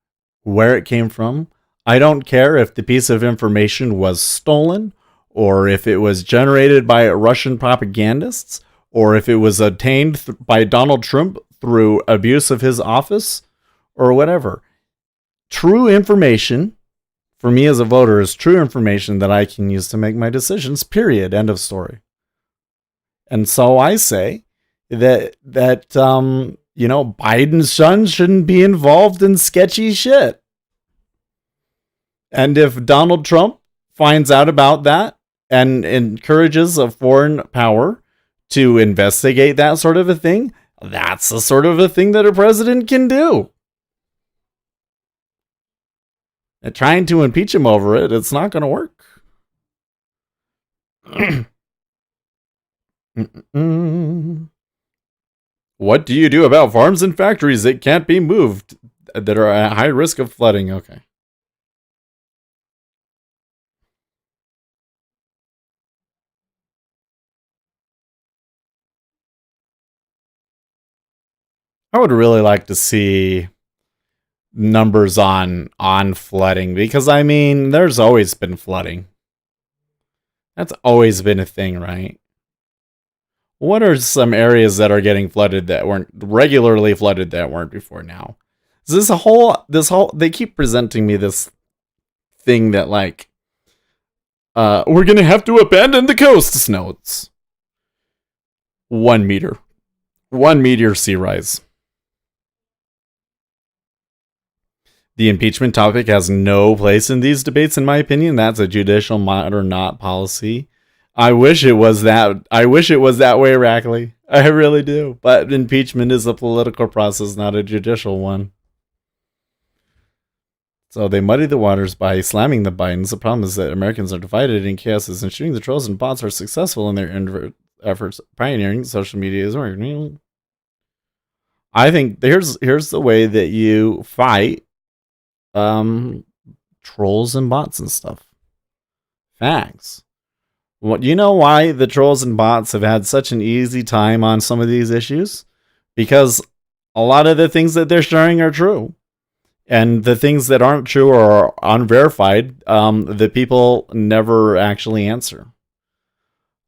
where it came from. I don't care if the piece of information was stolen or if it was generated by Russian propagandists or if it was obtained by Donald Trump through abuse of his office or whatever. True information for me as a voter is true information that I can use to make my decisions, period. End of story. And so I say that Biden's son shouldn't be involved in sketchy shit. And if Donald Trump finds out about that and encourages a foreign power to investigate that sort of a thing, that's the sort of a thing that a president can do. And trying to impeach him over it, it's not going to work. What do you do about farms and factories that can't be moved that are at high risk of flooding? Okay. I would really like to see numbers on flooding because I mean, there's always been flooding. That's always been a thing, right? What are some areas that are getting flooded that weren't regularly flooded that weren't before now? Is this whole they keep presenting me this thing that like we're gonna have to abandon the coasts. No, it's 1 meter. 1 meteor sea rise. The impeachment topic has no place in these debates, in my opinion. That's a judicial matter, not policy. I wish it was that. I wish it was that way, Rackley. I really do. But impeachment is a political process, not a judicial one. So they muddy the waters by slamming the Bidens. The problem is that Americans are divided and chaos is ensuing. The trolls and bots are successful in their efforts pioneering social media is working. I think here's the way that you fight trolls and bots and stuff. Facts. What you know why the trolls and bots have had such an easy time on some of these issues? Because a lot of the things that they're sharing are true. And the things that aren't true or are unverified, the people never actually answer.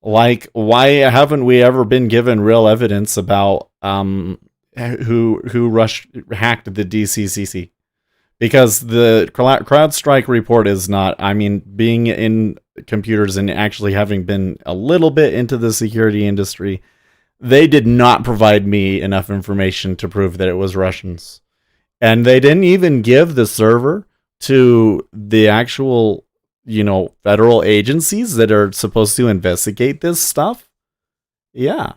Like, why haven't we ever been given real evidence about who hacked the DCCC? Because the CrowdStrike report is not, I mean, being in computers and actually having been a little bit into the security industry, they did not provide me enough information to prove that it was Russians. And they didn't even give the server to the actual, federal agencies that are supposed to investigate this stuff. Yeah.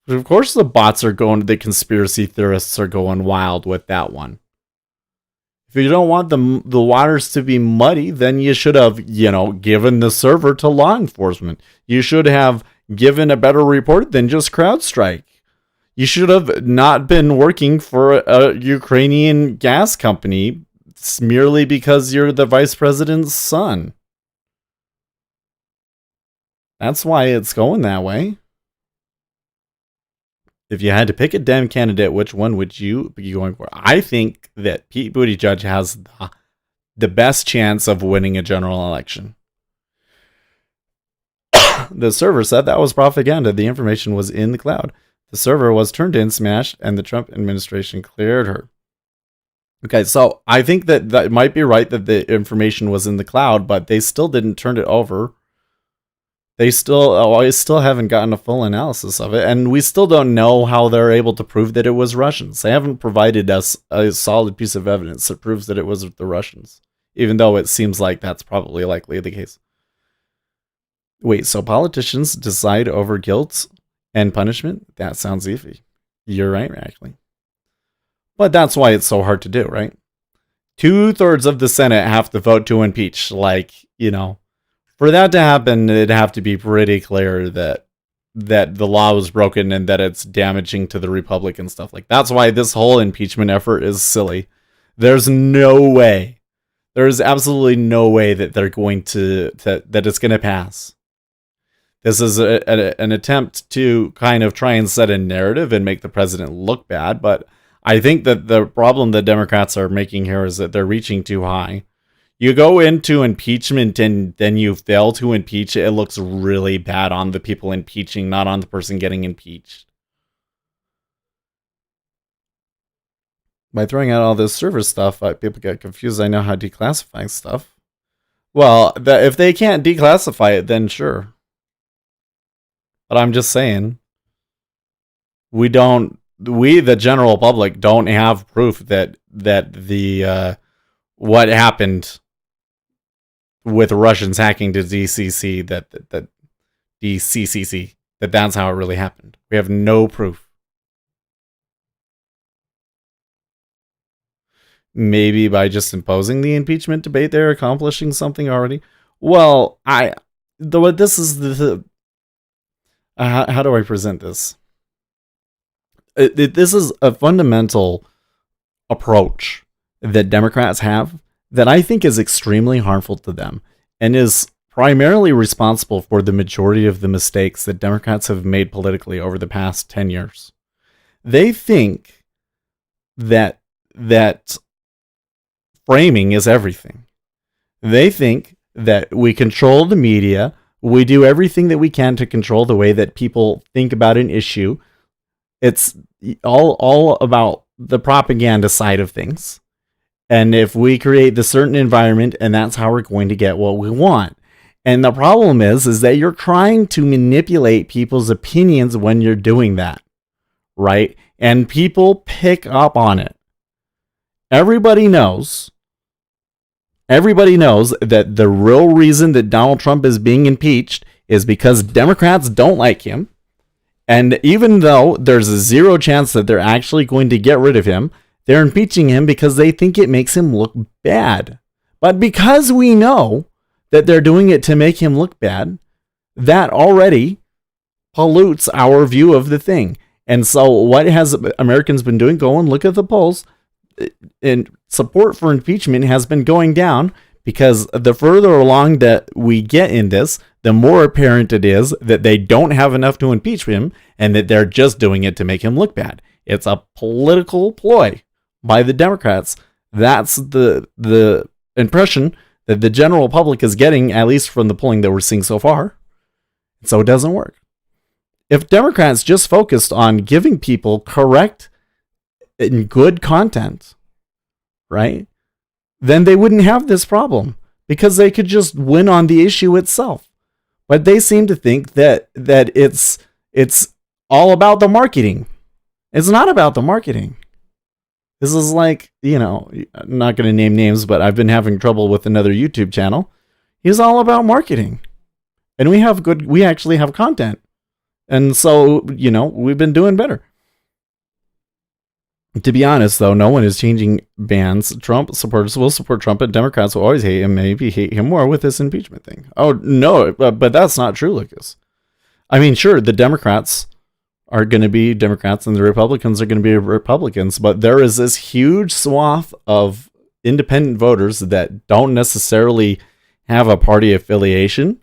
But of course the bots are the conspiracy theorists are going wild with that one. If you don't want the waters to be muddy, then you should have, given the server to law enforcement. You should have given a better report than just CrowdStrike. You should have not been working for a Ukrainian gas company merely because you're the vice president's son. That's why it's going that way. If you had to pick a Dem candidate, which one would you be going for? I think that Pete Buttigieg has the best chance of winning a general election. The server said that was propaganda. The information was in the cloud. The server was turned in, smashed, and the Trump administration cleared her. Okay, so I think that it might be right that the information was in the cloud, but they still didn't turn it over. I still haven't gotten a full analysis of it, and we still don't know how they're able to prove that it was Russians. They haven't provided us a solid piece of evidence that proves that it was the Russians, even though it seems like that's probably likely the case. Wait, so politicians decide over guilt and punishment? That sounds iffy. You're right, actually. But that's why it's so hard to do, right? 2/3 of the Senate have to vote to impeach. For that to happen, it'd have to be pretty clear that the law was broken and that it's damaging to the republic and stuff like that. That's why this whole impeachment effort is silly. There's no way. There's absolutely no way that they're going that it's going to pass. This is an attempt to kind of try and set a narrative and make the president look bad, but I think that the problem the Democrats are making here is that they're reaching too high. You go into impeachment and then you fail to impeach, it looks really bad on the people impeaching, not on the person getting impeached. By throwing out all this server stuff, people get confused. I know how to declassify stuff. Well, if they can't declassify it, then sure. But I'm just saying, we, the general public, don't have proof that the what happened with Russians hacking to DCC, that DCCC, that's how it really happened. We have no proof. Maybe by just imposing the impeachment debate, they're accomplishing something already. Well, this is the how do I present this? This is a fundamental approach that Democrats have that I think is extremely harmful to them and is primarily responsible for the majority of the mistakes that Democrats have made politically over the past 10 years. They think that framing is everything. They think that we control the media, we do everything that we can to control the way that people think about an issue. It's all about the propaganda side of things. And if we create the certain environment, and that's how we're going to get what we want. And the problem is that you're trying to manipulate people's opinions when you're doing that, right? And people pick up on it. Everybody knows that the real reason that Donald Trump is being impeached is because Democrats don't like him. And even though there's a zero chance that they're actually going to get rid of him, they're impeaching him because they think it makes him look bad. But because we know that they're doing it to make him look bad, that already pollutes our view of the thing. And so what has Americans been doing? Go and look at the polls. And support for impeachment has been going down because the further along that we get in this, the more apparent it is that they don't have enough to impeach him and that they're just doing it to make him look bad. It's a political ploy by the Democrats. That's the impression that the general public is getting, at least from the polling that we're seeing so far. So it doesn't work. If Democrats just focused on giving people correct and good content, right, then they wouldn't have this problem because they could just win on the issue itself. But they seem to think that it's all about the marketing. It's not about the marketing. This is like, I'm not going to name names, but I've been having trouble with another YouTube channel. He's all about marketing. And we actually have content. And so, we've been doing better. To be honest, though, no one is changing bans. Trump supporters will support Trump, and Democrats will always hate him, maybe hate him more with this impeachment thing. Oh, no, but that's not true, Lucas. I mean, sure, the Democrats are going to be Democrats and the Republicans are going to be Republicans, but there is this huge swath of independent voters that don't necessarily have a party affiliation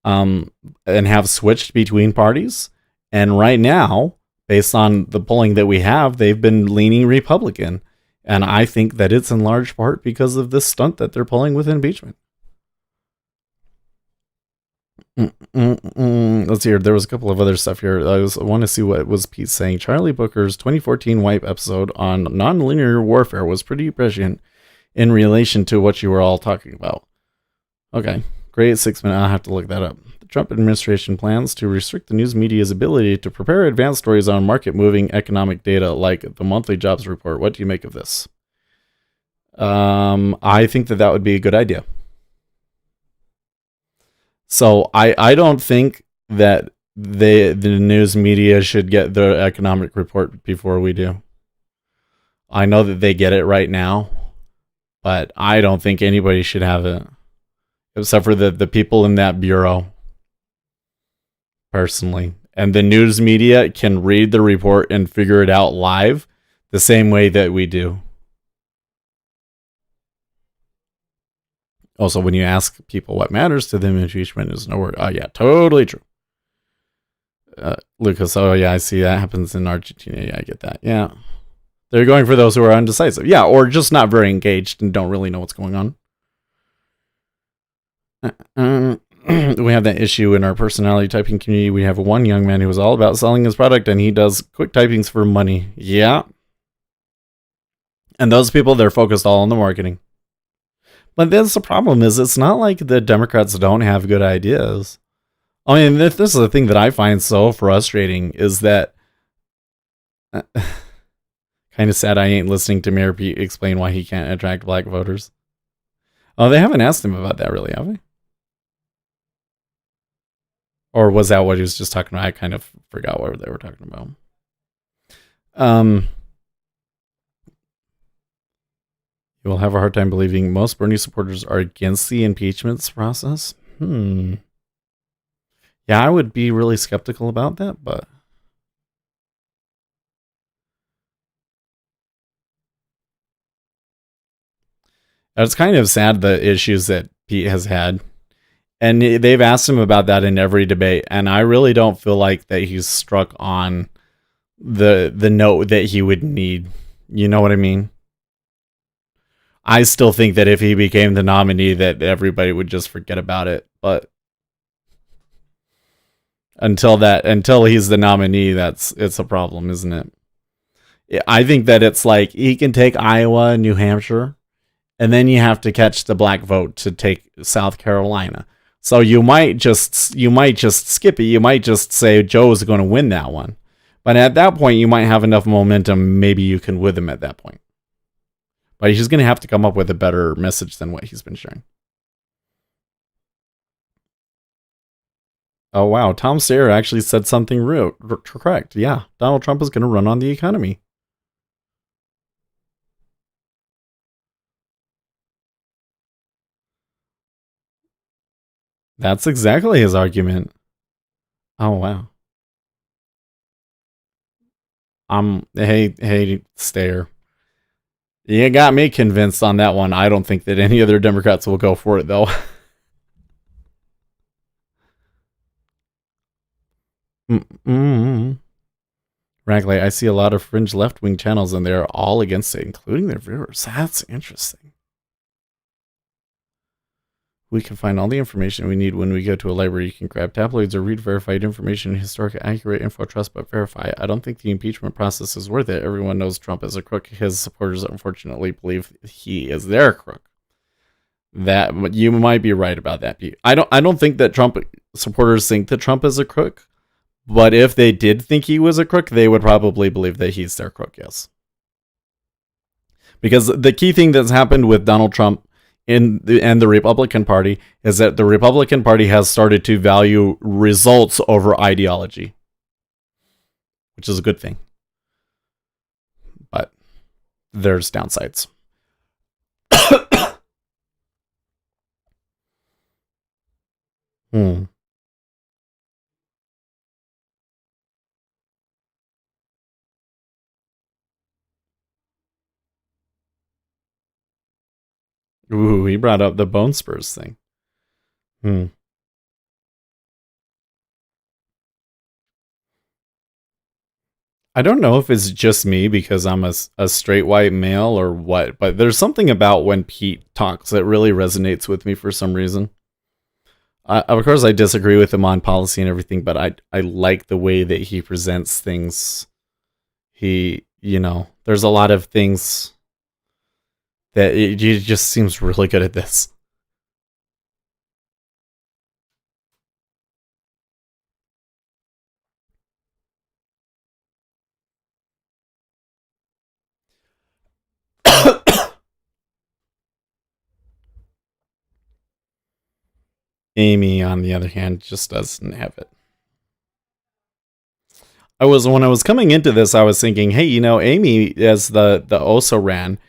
and have switched between parties. And right now, based on the polling that we have, they've been leaning Republican. And I think that it's in large part because of this stunt that they're pulling with impeachment. Let's hear. There was a couple of other stuff here. I want to see what was Pete saying. Charlie Booker's 2014 Wipe episode on nonlinear warfare was pretty prescient in relation to what you were all talking about. Okay, great 6 minutes. I'll have to look that up. The Trump administration plans to restrict the news media's ability to prepare advanced stories on market-moving economic data like the monthly jobs report. What do you make of this? I think that would be a good idea. So I don't think that the news media should get the economic report before we do. I know that they get it right now, but I don't think anybody should have it, except for the people in that bureau, personally. And the news media can read the report and figure it out live the same way that we do. Also, when you ask people what matters to them, impeachment is nowhere. Oh, yeah, totally true. Lucas, oh, yeah, I see that happens in Argentina. Yeah, I get that. Yeah. They're going for those who are undecisive. Yeah, or just not very engaged and don't really know what's going on. We have that issue in our personality typing community. We have one young man who is all about selling his product, and he does quick typings for money. Yeah. And those people, they're focused all on the marketing. But that's the problem is it's not like the Democrats don't have good ideas. I mean, this is the thing that I find so frustrating is that kind of sad I ain't listening to Mayor Pete explain why he can't attract black voters. Oh, they haven't asked him about that really, have they? Or was that what he was just talking about? I kind of forgot what they were talking about. You will have a hard time believing most Bernie supporters are against the impeachment process. Yeah, I would be really skeptical about that, but it's kind of sad the issues that Pete has had. And they've asked him about that in every debate, and I really don't feel like that he's struck on the note that he would need. You know what I mean? I still think that if he became the nominee, that everybody would just forget about it. But until he's the nominee, it's a problem, isn't it? I think that it's like he can take Iowa and New Hampshire, and then you have to catch the black vote to take South Carolina. So you might just skip it. You might just say Joe's going to win that one. But at that point, you might have enough momentum. Maybe you can win him at that point. But he's going to have to come up with a better message than what he's been sharing. Oh wow, Tom Steyer actually said something correct. Yeah, Donald Trump is going to run on the economy. That's exactly his argument. Oh wow. Hey Steyer. You got me convinced on that one. I don't think that any other Democrats will go for it though. Mm-mm. Frankly, I see a lot of fringe left wing channels and they're all against it, including their viewers. That's interesting. We can find all the information we need when we go to a library. You can grab tabloids or read verified information, historic, accurate info, trust but verify. I don't think the impeachment process is worth it. Everyone knows Trump is a crook. His supporters unfortunately believe he is their crook. That you might be right about that. I don't think that Trump supporters think that Trump is a crook, but if they did think he was a crook, they would probably believe that he's their crook. Yes. Because the key thing that's happened with Donald Trump and the Republican Party is that the Republican Party has started to value results over ideology, which is a good thing. But there's downsides. Hmm. Ooh, he brought up the bone spurs thing. Hmm. I don't know if it's just me because I'm a straight white male or what, but there's something about when Pete talks that really resonates with me for some reason. Of course, I disagree with him on policy and everything, but I like the way that he presents things. There's a lot of things that he just seems really good at this. Amy, on the other hand, just doesn't have it. When I was coming into this, I was thinking, hey, Amy as the OSA ran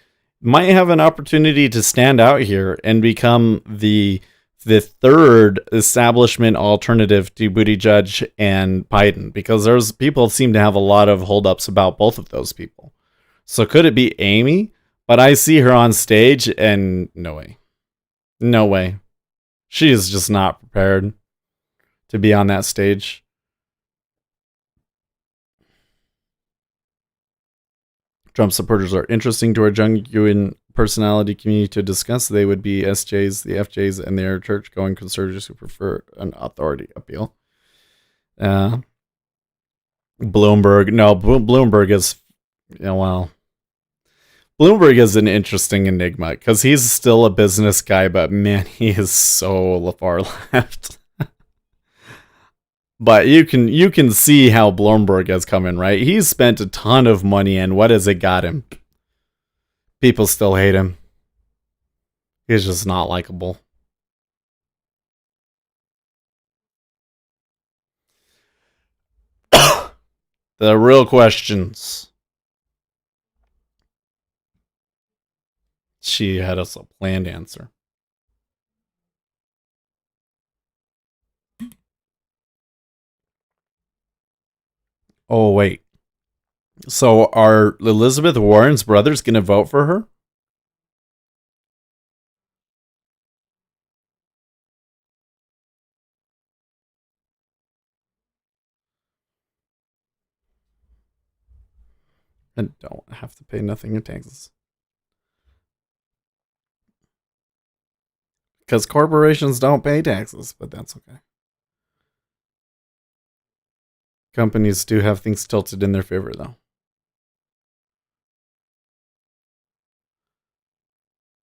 might have an opportunity to stand out here and become the third establishment alternative to Buttigieg and Biden, because there's people seem to have a lot of holdups about both of those people. So could it be Amy? But I see her on stage and no way. No way. She is just not prepared to be on that stage. Trump supporters are interesting to our genuine personality community to discuss. They would be SJs, the FJs, and their church going conservatives who prefer an authority appeal. Uh, Bloomberg. No, Bloomberg is, well, Bloomberg is an interesting enigma because he's still a business guy, but man, he is so far left. But you can see how Bloomberg has come in, right? He's spent a ton of money, and what has it got him? People still hate him. He's just not likable. The real questions. She had us a planned answer. Oh wait. So are Elizabeth Warren's brothers going to vote for her? And don't have to pay nothing in taxes. Because corporations don't pay taxes, but that's okay. Companies do have things tilted in their favor, though.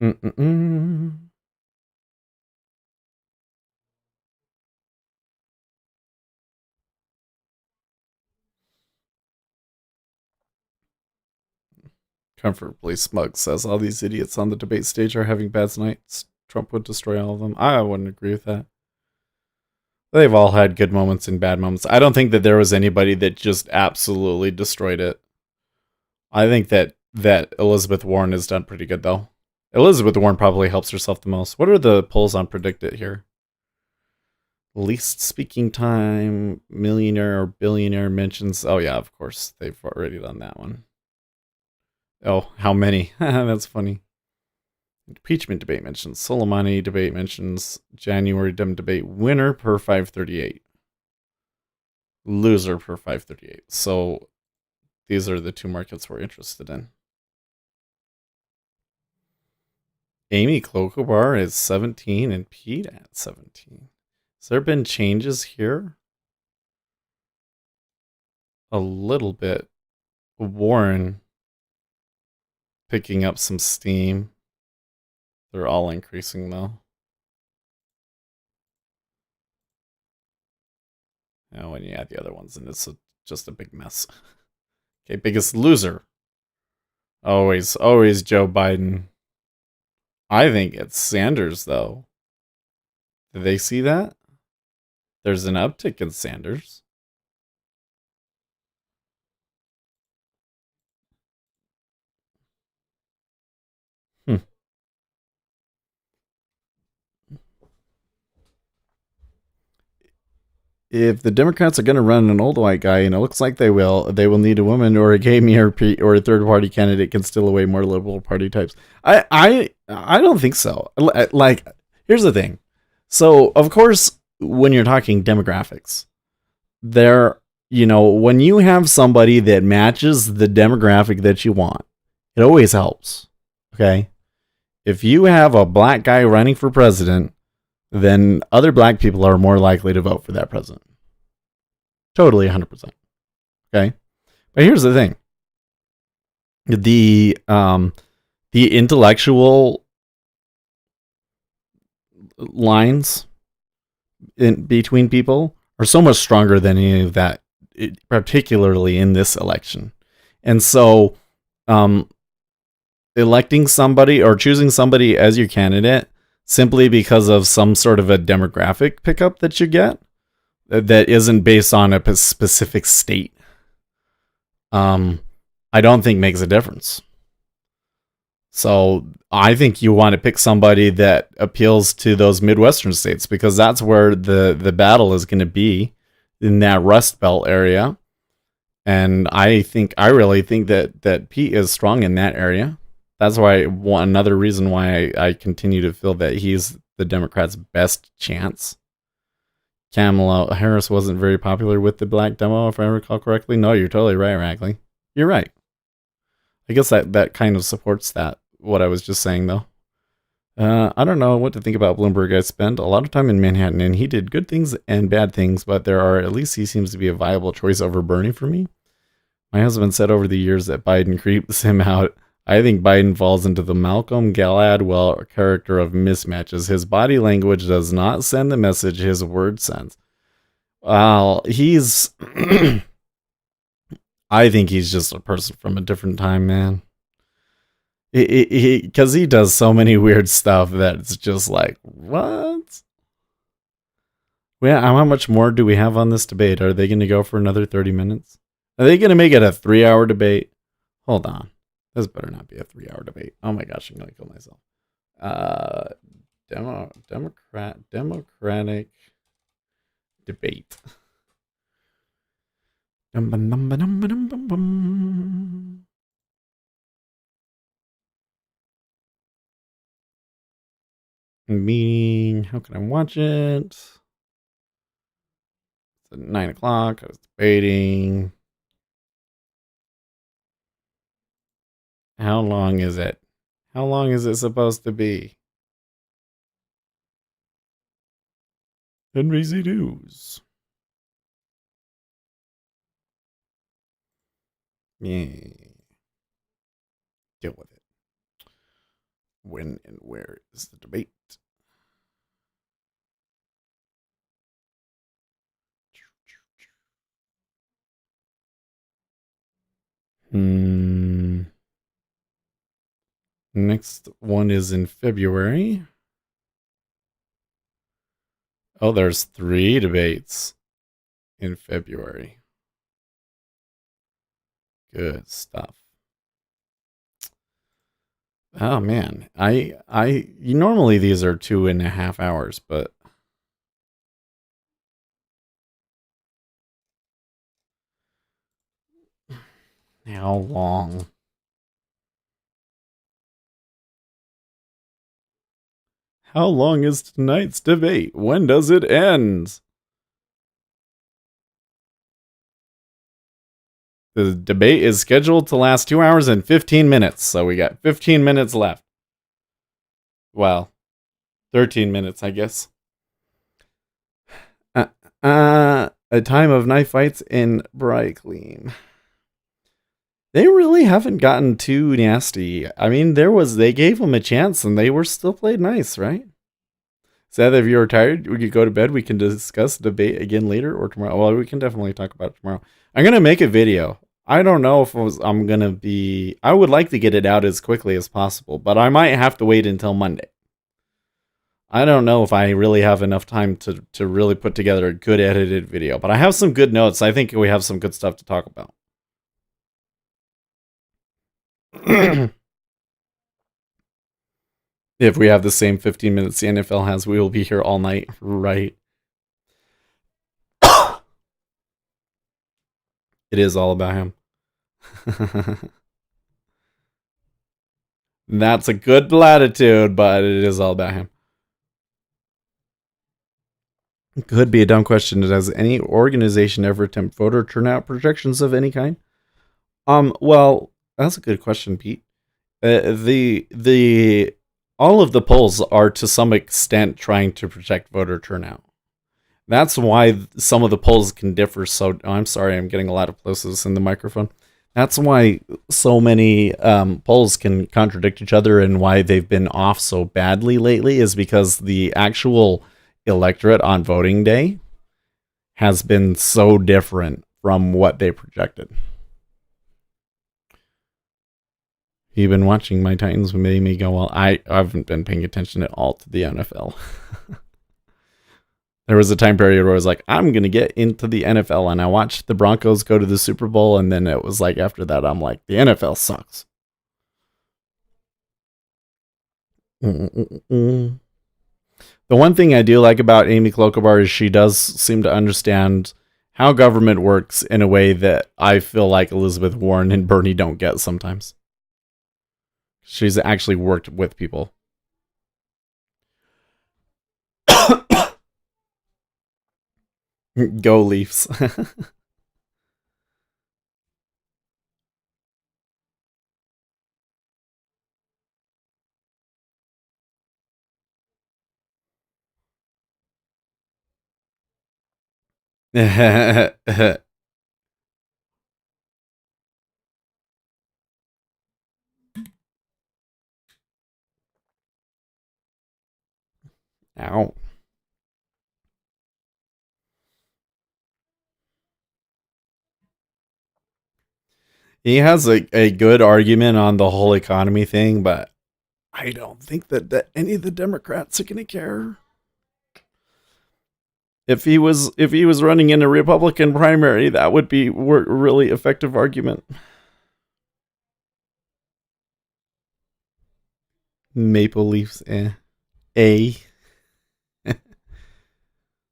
Mm-mm-mm. Comfortably smug says all these idiots on the debate stage are having bad nights. Trump would destroy all of them. I wouldn't agree with that. They've all had good moments and bad moments. I don't think that there was anybody that just absolutely destroyed it. I think that Elizabeth Warren has done pretty good though. Elizabeth Warren probably helps herself the most. What are the polls on Predict It here? Least speaking time, millionaire or billionaire mentions. Oh yeah, of course they've already done that one. Oh, how many? That's funny. Impeachment debate mentions. Soleimani debate mentions. January Dem debate winner per 538. Loser per 538. So these are the two markets we're interested in. Amy Klobuchar is 17 and Pete at 17. Has there been changes here? A little bit. Warren picking up some steam. They're all increasing though. Oh, when you add the other ones, and it's just a big mess. Okay, biggest loser. Always Joe Biden. I think it's Sanders though. Did they see that? There's an uptick in Sanders. Hmm. If the Democrats are going to run an old white guy, and it looks like they will need a woman or a gay or a third party candidate can steal away more liberal party types. I don't think so. Like, here's the thing. So of course, when you're talking demographics, there, when you have somebody that matches the demographic that you want, it always helps. Okay, if you have a black guy running for president, then other black people are more likely to vote for that president. Totally 100%. Okay. But here's the thing. The intellectual lines in between people are so much stronger than any of that, particularly in this election. And so electing somebody or choosing somebody as your candidate simply because of some sort of a demographic pickup that you get that isn't based on a specific state, I don't think makes a difference. So I think you want to pick somebody that appeals to those Midwestern states because that's where the battle is going to be, in that Rust Belt area. And I really think that Pete is strong in that area. That's why another reason why I continue to feel that he's the Democrats' best chance. Kamala Harris wasn't very popular with the black demo, if I recall correctly. No, you're totally right, Rackley. You're right. I guess that kind of supports what I was just saying, though. I don't know what to think about Bloomberg. I spent a lot of time in Manhattan, and he did good things and bad things, but at least he seems to be a viable choice over Bernie for me. My husband said over the years that Biden creeps him out. I think Biden falls into the Malcolm Gladwell character of mismatches. His body language does not send the message his word sends. Well, I think he's just a person from a different time, man. Because he does so many weird stuff that it's just like, what? Well, how much more do we have on this debate? Are they going to go for another 30 minutes? Are they going to make it a 3-hour debate? Hold on. This better not be a 3-hour debate. Oh my gosh, I'm going to kill myself. Democratic debate. Meeting. How can I watch it? It's at 9 o'clock. I was debating. How long is it? How long is it supposed to be? NBC News. Yeah. Deal with it. When and where is the debate? Next one is in February. Oh, there's 3 debates in February. Good stuff. Oh man, normally these are 2.5 hours, but how long? How long is tonight's debate? When does it end? The debate is scheduled to last 2 hours and 15 minutes, so we got 15 minutes left. Well, 13 minutes, I guess. A time of knife fights in Brightclean. They really haven't gotten too nasty. I mean, they gave them a chance and they were still played nice, right? Seth, if you're tired, we could go to bed. We can discuss the debate again later or tomorrow. Well, we can definitely talk about it tomorrow. I'm gonna make a video. I don't know if I'm gonna be. I would like to get it out as quickly as possible, but I might have to wait until Monday. I don't know if I really have enough time to really put together a good edited video, but I have some good notes. I think we have some good stuff to talk about. If we have the same 15 minutes the NFL has, we will be here all night, right? It is all about him. That's a good latitude, but it is all about him. Could be a dumb question. Does any organization ever attempt voter turnout projections of any kind? Well, that's a good question, Pete. The all of the polls are to some extent trying to project voter turnout. That's why some of the polls can differ. So, oh, I'm sorry, I'm getting a lot of plosives in the microphone. That's why so many polls can contradict each other, and why they've been off so badly lately is because the actual electorate on voting day has been so different from what they projected. You've been watching my Titans made me go, well, I haven't been paying attention at all to the NFL. There was a time period where I was like, I'm going to get into the NFL. And I watched the Broncos go to the Super Bowl. And then it was like, after that, I'm like, the NFL sucks. The one thing I do like about Amy Klobuchar is she does seem to understand how government works in a way that I feel like Elizabeth Warren and Bernie don't get sometimes. She's actually worked with people. Go Leafs. Ow. He has a good argument on the whole economy thing, but I don't think that any of the Democrats are going to care. If he was running in a Republican primary, that would be a really effective argument. Maple Leafs, eh. A.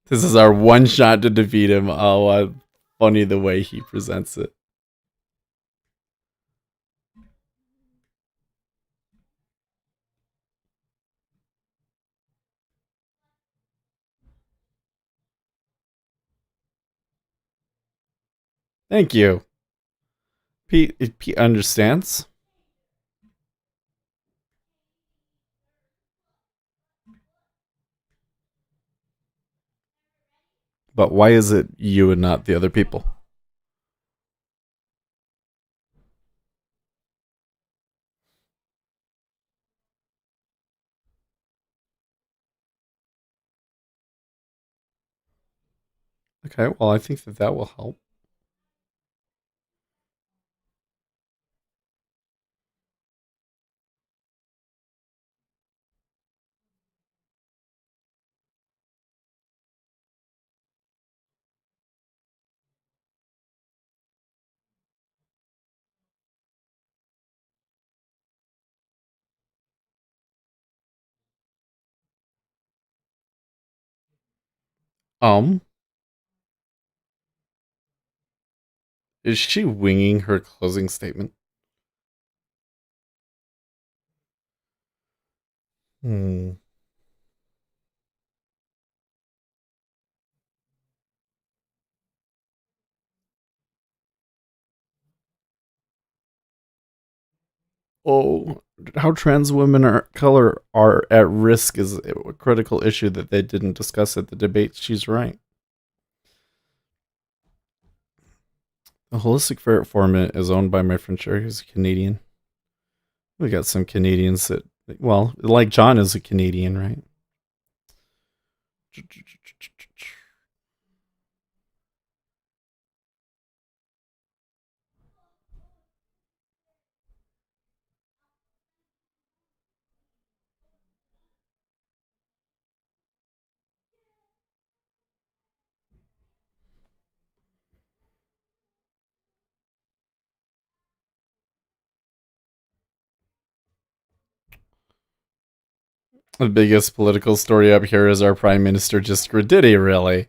This is our one shot to defeat him. Oh, funny the way he presents it. Thank you. Pete understands. But why is it you and not the other people? Okay, well, I think that will help. Um, is she winging her closing statement? Hmm. Oh, how trans women are color are at risk is a critical issue that they didn't discuss at the debate. She's right. The holistic ferret format is owned by my friend Sherry, who's a Canadian. We got some Canadians that, well, like John is a Canadian, right? The biggest political story up here is our prime minister just did he really?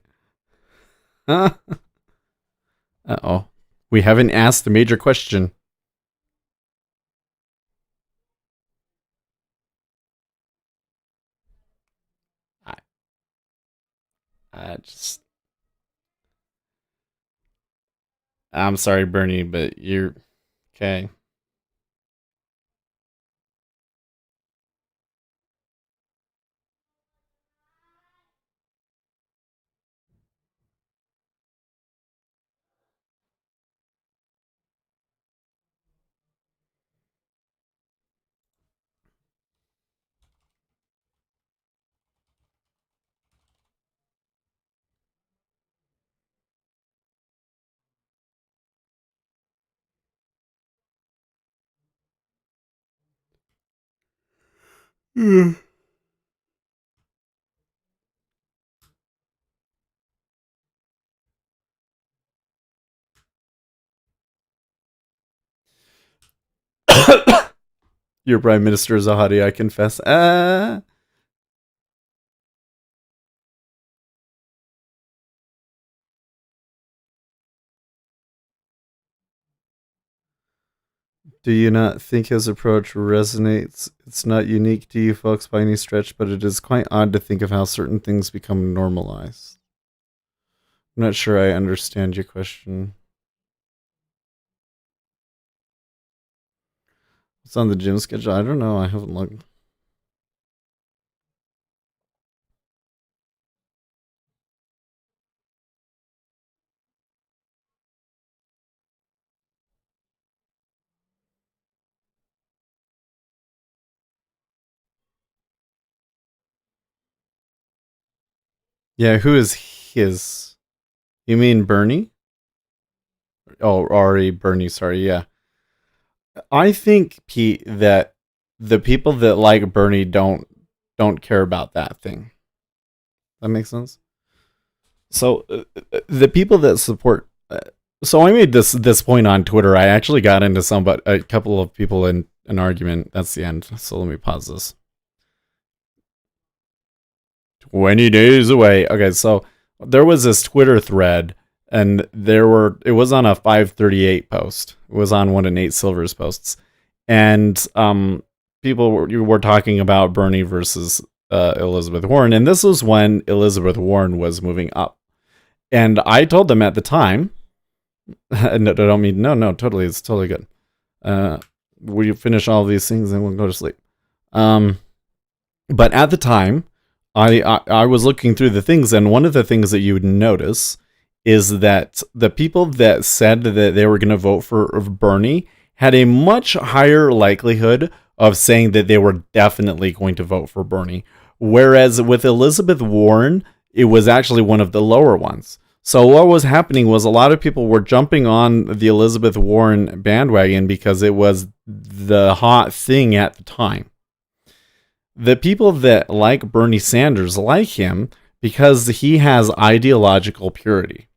Huh? Uh-oh. We haven't asked the major question. I, I just I'm sorry, Bernie, but you're okay. Your prime minister is a hottie, I confess. Do you not think his approach resonates? It's not unique to you folks by any stretch, but it is quite odd to think of how certain things become normalized. I'm not sure I understand your question. It's on the gym schedule. I don't know. I haven't looked. Yeah, who is his? You mean Bernie? Oh, Ari Bernie. Sorry. Yeah, I think Pete that the people that like Bernie don't care about that thing. That makes sense. So the people that support. So I made this point on Twitter. I actually got into some, but a couple of people in an argument. That's the end. So let me pause this. 20 days away. Okay, so there was this Twitter thread, and it was on a 538 post. It was on one of Nate Silver's posts, and people were talking about Bernie versus Elizabeth Warren, and this was when Elizabeth Warren was moving up, and I told them at the time, no, I don't mean no, totally, it's totally good. We finish all these things and we'll go to sleep. Um, but at the time, I was looking through the things, and one of the things that you would notice is that the people that said that they were going to vote for Bernie had a much higher likelihood of saying that they were definitely going to vote for Bernie. Whereas with Elizabeth Warren, it was actually one of the lower ones. So what was happening was a lot of people were jumping on the Elizabeth Warren bandwagon because it was the hot thing at the time. The people that like Bernie Sanders like him because he has ideological purity.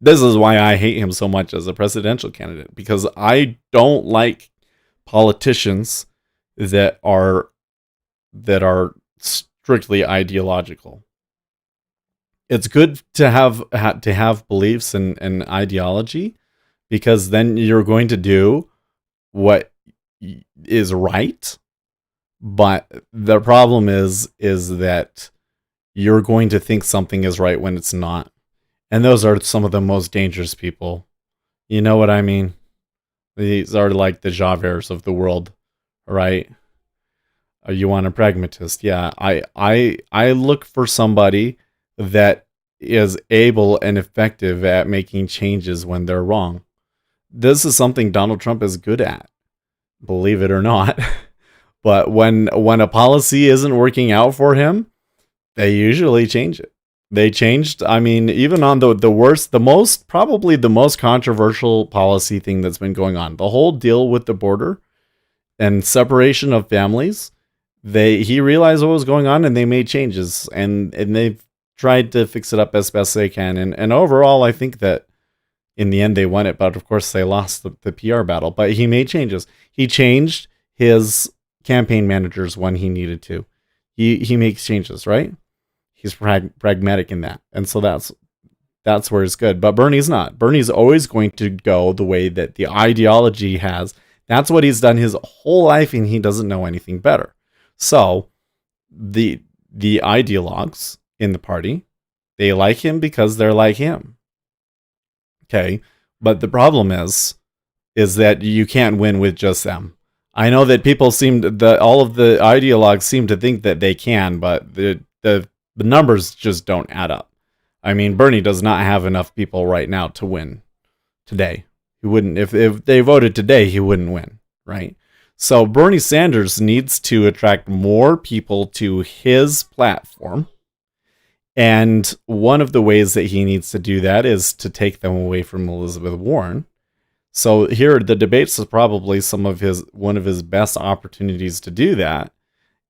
This is why I hate him so much as a presidential candidate, because I don't like politicians that are strictly ideological. it's good to have beliefs and ideology, because then you're going to do what is right. But the problem is that you're going to think something is right when it's not. And those are some of the most dangerous people. You know what I mean? These are like the Javiers of the world, right? You want a pragmatist? Yeah, I look for somebody that is able and effective at making changes when they're wrong. This is something Donald Trump is good at, believe it or not. But when a policy isn't working out for him, they usually change it. They changed, I mean, even on the worst, probably the most controversial policy thing that's been going on, the whole deal with the border and separation of families. He realized what was going on, and they made changes, and they've tried to fix it up as best they can. And overall, I think that in the end they won it, but of course they lost the PR battle. But he made changes. He changed his campaign managers when he needed to. He makes changes, right? He's pragmatic in that, and so that's where it's good. But Bernie's not. Bernie's always going to go the way that the ideology has. That's what he's done his whole life, and he doesn't know anything better. So the ideologues in the party, they like him because they're like him. Okay, but the problem is that you can't win with just them. I know that people all of the ideologues seem to think that they can, but the numbers just don't add up. I mean, Bernie does not have enough people right now to win today. He wouldn't, if they voted today, he wouldn't win, right? So Bernie Sanders needs to attract more people to his platform. And one of the ways that he needs to do that is to take them away from Elizabeth Warren. So here, the debates is probably one of his best opportunities to do that.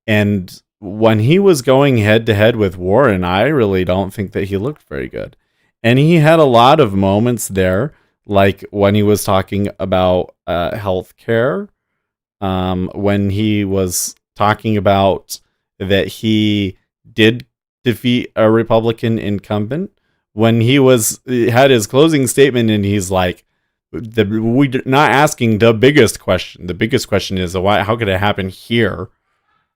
And when he was going head to head with Warren, I really don't think that he looked very good. And he had a lot of moments there, like when he was talking about health care, when he was talking about that he did defeat a Republican incumbent, when he had his closing statement, and he's like, we're not asking the biggest question. The biggest question is, why? How could it happen here?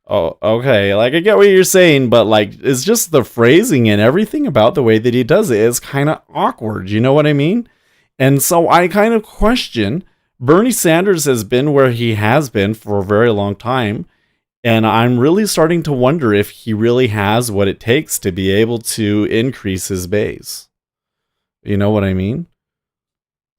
Oh, okay. Like, I get what you're saying, but like, it's just the phrasing and everything about the way that he does it is kind of awkward. You know what I mean? And so I kind of question. Bernie Sanders has been where he has been for a very long time, and I'm really starting to wonder if he really has what it takes to be able to increase his base. You know what I mean?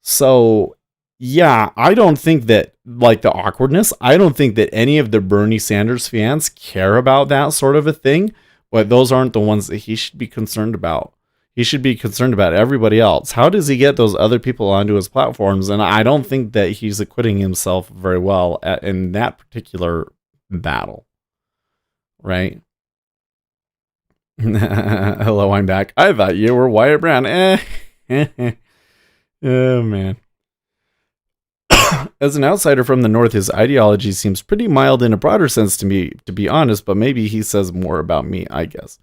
So, yeah, I don't think that, like, the awkwardness, I don't think that any of the Bernie Sanders fans care about that sort of a thing, but those aren't the ones that he should be concerned about. He should be concerned about everybody else. How does he get those other people onto his platforms? And I don't think that he's acquitting himself very well in that particular battle. Right? Hello, I'm back. I thought you were Wyatt Brown. Oh, man. As an outsider from the North, his ideology seems pretty mild in a broader sense to me, to be honest, but maybe he says more about me, I guess.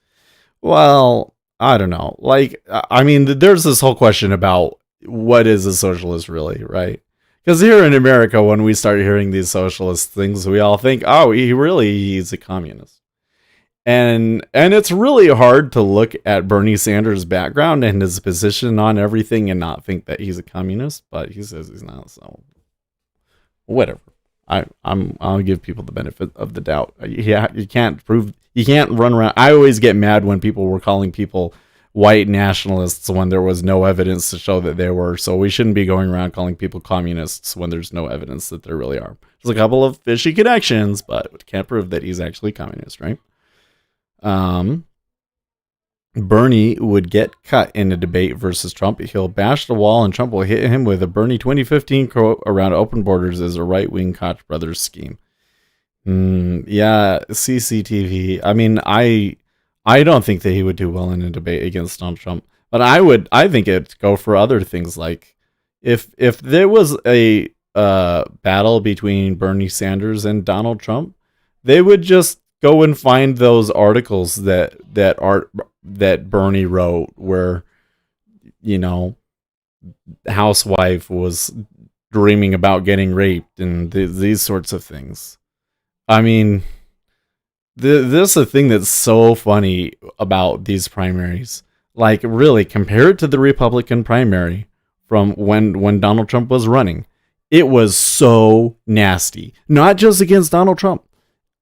Well, I don't know. Like, I mean, there's this whole question about what is a socialist really, right? Because here in America, when we start hearing these socialist things, we all think, oh, he's a communist. And it's really hard to look at Bernie Sanders' background and his position on everything and not think that he's a communist, but he says he's not, so whatever. I'll give people the benefit of the doubt. Yeah, you can't run around. I always get mad when people were calling people white nationalists when there was no evidence to show that they were. So we shouldn't be going around calling people communists when there's no evidence that there really are. There's a couple of fishy connections, but it can't prove that he's actually communist, right? Bernie would get cut in a debate versus Trump. He'll bash the wall, and Trump will hit him with a Bernie 2015 quote around open borders as a right-wing Koch brothers scheme. Yeah, CCTV. I mean, I don't think that he would do well in a debate against Donald Trump, but I think it'd go for other things. Like if there was a battle between Bernie Sanders and Donald Trump, they would just go and find those articles that are that Bernie wrote, where, you know, the housewife was dreaming about getting raped and these sorts of things. I mean, this is a thing that's so funny about these primaries. Like, really, compare it to the Republican primary from when Donald Trump was running. It was so nasty. Not just against Donald Trump,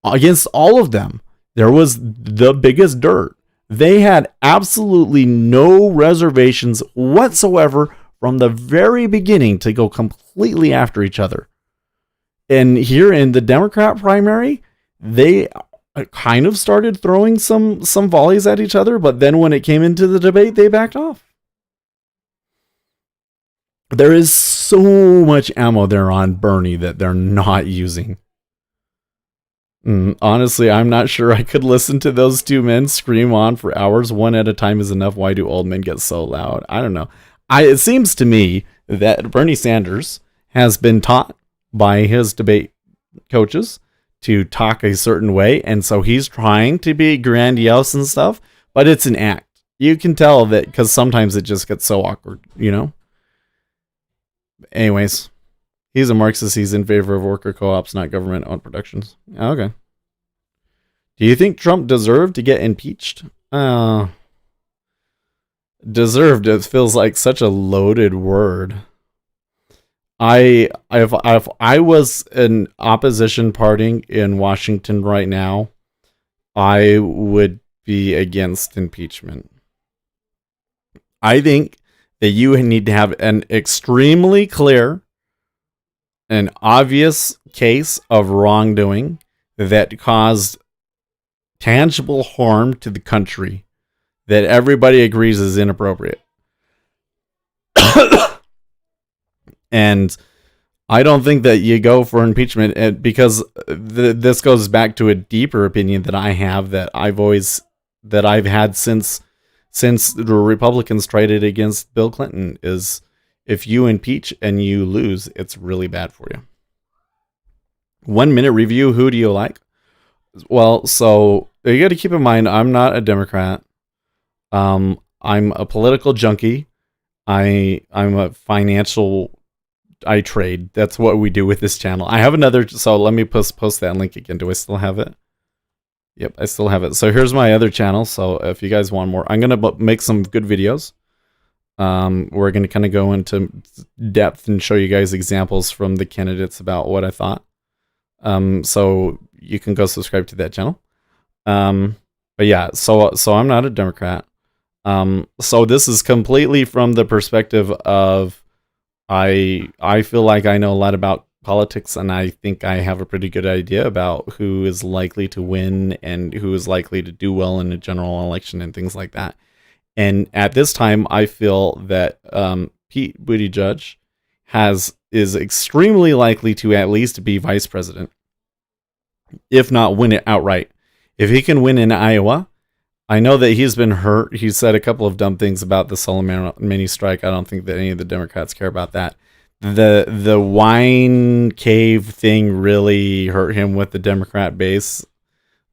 against all of them. There was the biggest dirt. They had absolutely no reservations whatsoever from the very beginning to go completely after each other. And here in the Democrat primary, they kind of started throwing some volleys at each other, but then when it came into the debate, they backed off. There is so much ammo there on Bernie that they're not using. Honestly, I'm not sure I could listen to those two men scream on for hours. One at a time is enough. Why do old men get so loud? I don't know. It seems to me that Bernie Sanders has been taught by his debate coaches to talk a certain way, and so he's trying to be grandiose and stuff, but it's an act. You can tell that because sometimes it just gets so awkward, you know? Anyways, he's a Marxist. He's in favor of worker co-ops, not government-owned productions. Okay. Do you think Trump deserved to get impeached? Deserved, it feels like such a loaded word. If I was an opposition party in Washington right now, I would be against impeachment. I think that you need to have an extremely clear and obvious case of wrongdoing that caused tangible harm to the country that everybody agrees is inappropriate. And I don't think that you go for impeachment because this goes back to a deeper opinion that I have that I've had since the Republicans tried it against Bill Clinton, is if you impeach and you lose, it's really bad for you. 1 minute review. Who do you like? Well, so you got to keep in mind, I'm not a Democrat. I'm a political junkie. I'm a financial. I trade. That's what we do with this channel. I have another. So let me post that link again. Do I still have it? Yep, I still have it. So here's my other channel. So if you guys want more, I'm gonna make some good videos. We're gonna kind of go into depth and show you guys examples from the candidates about what I thought. So you can go subscribe to that channel. But yeah, so I'm not a Democrat. So this is completely from the perspective of I feel like I know a lot about politics, and I think I have a pretty good idea about who is likely to win and who is likely to do well in a general election and things like that. And at this time, I feel that Pete Buttigieg is extremely likely to at least be vice president, if not win it outright. If he can win in Iowa, I know that he's been hurt. He said a couple of dumb things about the Soleimani strike. I don't think that any of the Democrats care about that. The wine cave thing really hurt him with the Democrat base.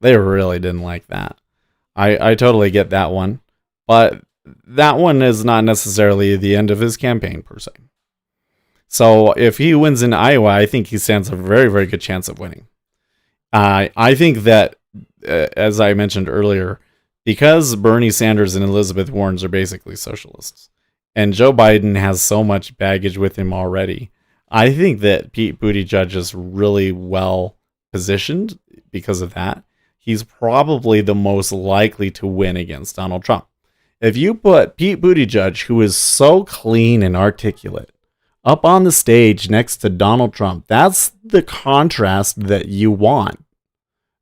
They really didn't like that. I totally get that one. But that one is not necessarily the end of his campaign, per se. So if he wins in Iowa, I think he stands a very, very good chance of winning. I think that, as I mentioned earlier, because Bernie Sanders and Elizabeth Warren are basically socialists, and Joe Biden has so much baggage with him already, I think that Pete Buttigieg is really well positioned because of that. He's probably the most likely to win against Donald Trump. If you put Pete Buttigieg, who is so clean and articulate, up on the stage next to Donald Trump, that's the contrast that you want.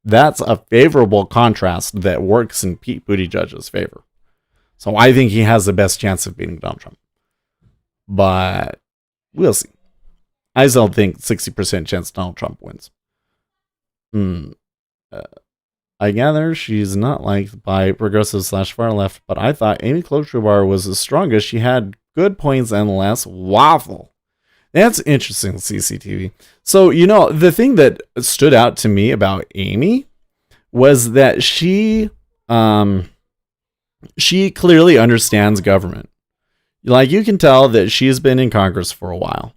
That's a favorable contrast that works in Pete Buttigieg's favor. So I think he has the best chance of beating Donald Trump. But we'll see. I still think 60% chance Donald Trump wins. I gather she's not liked by progressive / far left, but I thought Amy Klobuchar was the strongest. She had good points and less waffle. That's interesting, CCTV. So, the thing that stood out to me about Amy was that she she clearly understands government. Like, you can tell that she's been in Congress for a while.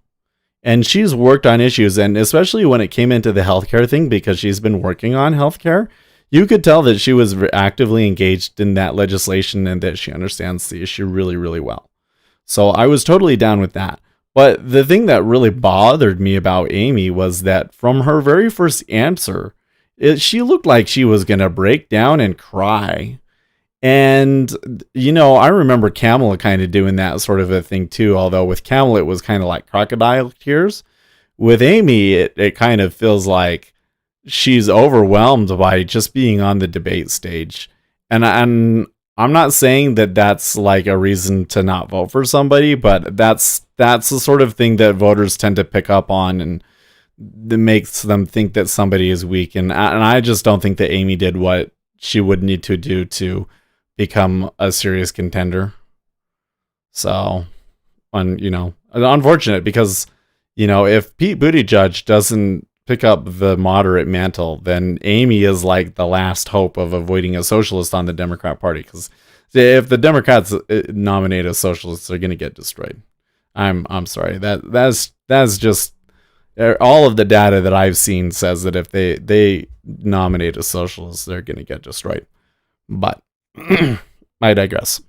And she's worked on issues, and especially when it came into the healthcare thing, because she's been working on healthcare, you could tell that she was actively engaged in that legislation and that she understands the issue really, really well. So I was totally down with that. But the thing that really bothered me about Amy was that from her very first answer, she looked like she was going to break down and cry. And, I remember Kamala kind of doing that sort of a thing too, although with Kamala, it was kind of like crocodile tears. With Amy, it kind of feels like she's overwhelmed by just being on the debate stage. And I'm not saying that that's like a reason to not vote for somebody, but that's the sort of thing that voters tend to pick up on, and that makes them think that somebody is weak. And I just don't think that Amy did what she would need to do to become a serious contender. So, unfortunate, because, if Pete Buttigieg doesn't pick up the moderate mantle, then Amy is like the last hope of avoiding a socialist on the Democrat Party. Because if the Democrats nominate a socialist, they're going to get destroyed. I'm sorry. That's just all of the data that I've seen says that if they nominate a socialist, they're going to get destroyed. But I digress.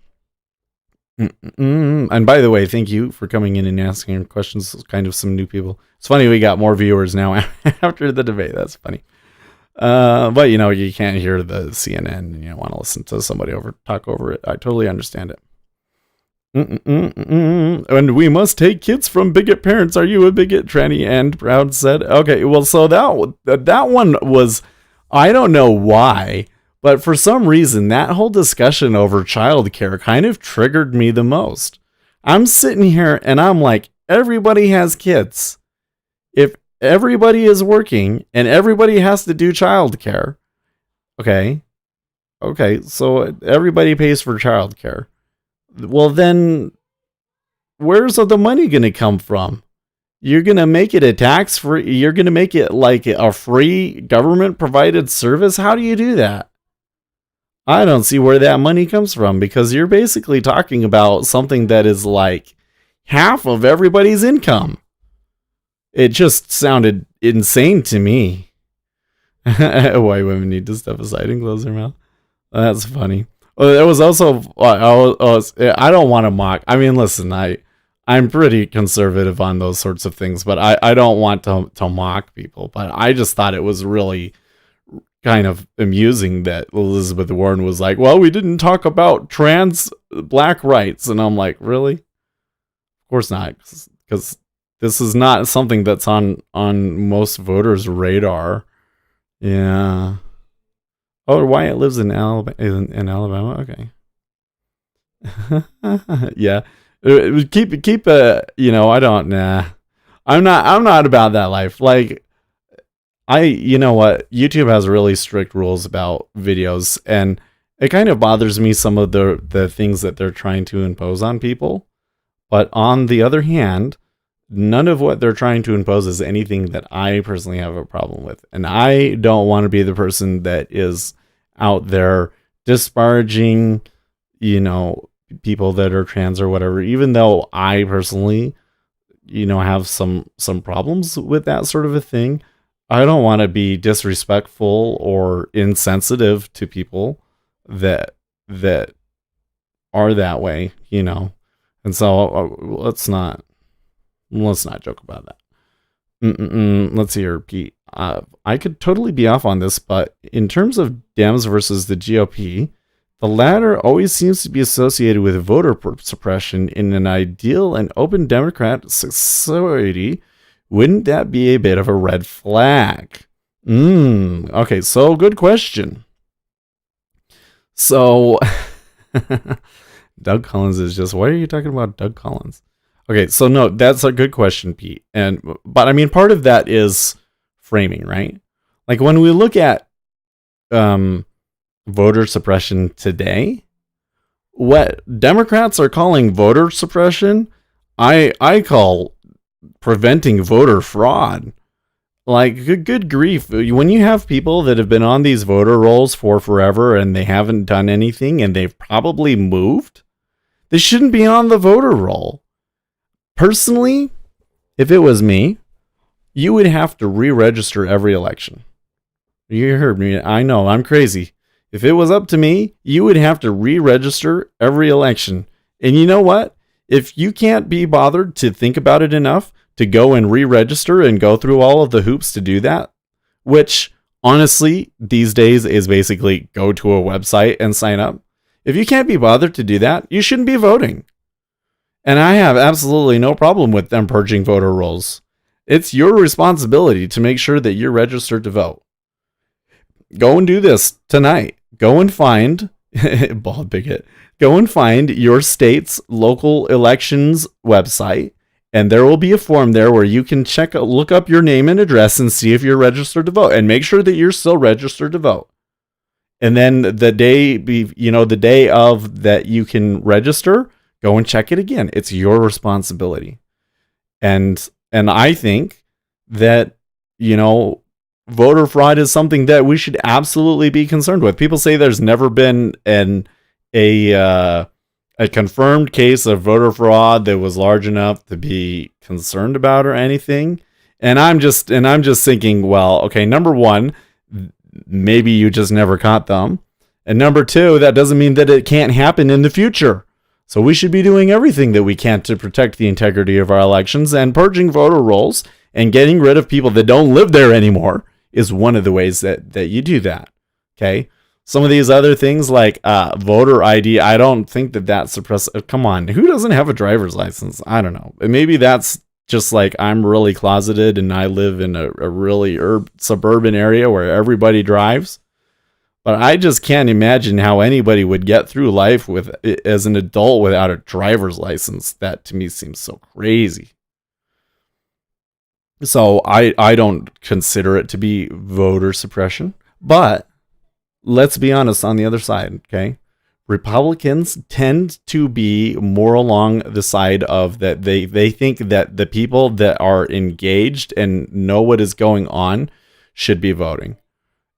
And by the way, thank you for coming in and asking questions. Kind of some new people. It's funny, we got more viewers now after the debate. That's funny. But you can't hear the CNN and you want to listen to somebody talk over it. I totally understand it. And we must take kids from bigot parents. Are you a bigot? Tranny and Proud said. Okay, well, so that one was, I don't know why, but for some reason, that whole discussion over childcare kind of triggered me the most. I'm sitting here and I'm like, everybody has kids. If everybody is working and everybody has to do childcare, okay, so everybody pays for childcare. Well, then, where's the money going to come from? You're going to make it a tax-free, you're going to make it like a free government-provided service? How do you do that? I don't see where that money comes from, because you're basically talking about something that is like half of everybody's income. It just sounded insane to me. Why women need to step aside and close their mouth. That's funny. Well, it was also, I don't want to mock. I mean, listen, I'm pretty conservative on those sorts of things, but I don't want to mock people. But I just thought it was really kind of amusing that Elizabeth Warren was like, well, we didn't talk about trans black rights. And I'm like, really? Of course not. Because this is not something that's on most voters' radar. Yeah. Oh, Wyatt lives in Alabama. Okay. Yeah. Keep I don't, nah. I'm not about that life. Like, you know what? YouTube has really strict rules about videos, and it kind of bothers me, some of the things that they're trying to impose on people. But on the other hand, none of what they're trying to impose is anything that I personally have a problem with. And I don't want to be the person that is out there disparaging, people that are trans or whatever, even though I personally, have some problems with that sort of a thing. I don't want to be disrespectful or insensitive to people that are that way, And so let's not joke about that. Let's see here, Pete. I could totally be off on this, but in terms of Dems versus the GOP, the latter always seems to be associated with voter suppression. In an ideal and open Democrat society, wouldn't that be a bit of a red flag? Okay, so good question. So, Doug Collins is just, why are you talking about Doug Collins? Okay, so no, that's a good question, Pete. But I mean, part of that is framing, right? Like when we look at voter suppression today, what Democrats are calling voter suppression, I call preventing voter fraud. Like, good grief. When you have people that have been on these voter rolls for forever and they haven't done anything and they've probably moved, they shouldn't be on the voter roll. Personally, if it was me, you would have to re-register every election. You heard me. I know, I'm crazy. If it was up to me, you would have to re-register every election. And you know what? If you can't be bothered to think about it enough to go and re-register and go through all of the hoops to do that, which honestly these days is basically go to a website and sign up. If you can't be bothered to do that, you shouldn't be voting. And I have absolutely no problem with them purging voter rolls. It's your responsibility to make sure that you're registered to vote. Go and do this tonight. Go and find bald bigot. Go and find your state's local elections website, and there will be a form there where you can look up your name and address and see if you're registered to vote, and make sure that you're still registered to vote. And then the day of that you can register, go and check it again. It's your responsibility. And I think that, voter fraud is something that we should absolutely be concerned with. People say there's never been a confirmed case of voter fraud that was large enough to be concerned about or anything. And I'm just thinking, well, okay, number one, maybe you just never caught them. And number two, that doesn't mean that it can't happen in the future. So we should be doing everything that we can to protect the integrity of our elections, and purging voter rolls and getting rid of people that don't live there anymore is one of the ways that you do that. Okay. Some of these other things like voter ID, I don't think that suppresses. Come on, who doesn't have a driver's license? I don't know. Maybe that's just like I'm really closeted and I live in a really suburban area where everybody drives. But I just can't imagine how anybody would get through life as an adult without a driver's license. That to me seems so crazy. So I don't consider it to be voter suppression. But let's be honest on the other side, okay? Republicans tend to be more along the side of that they think that the people that are engaged and know what is going on should be voting.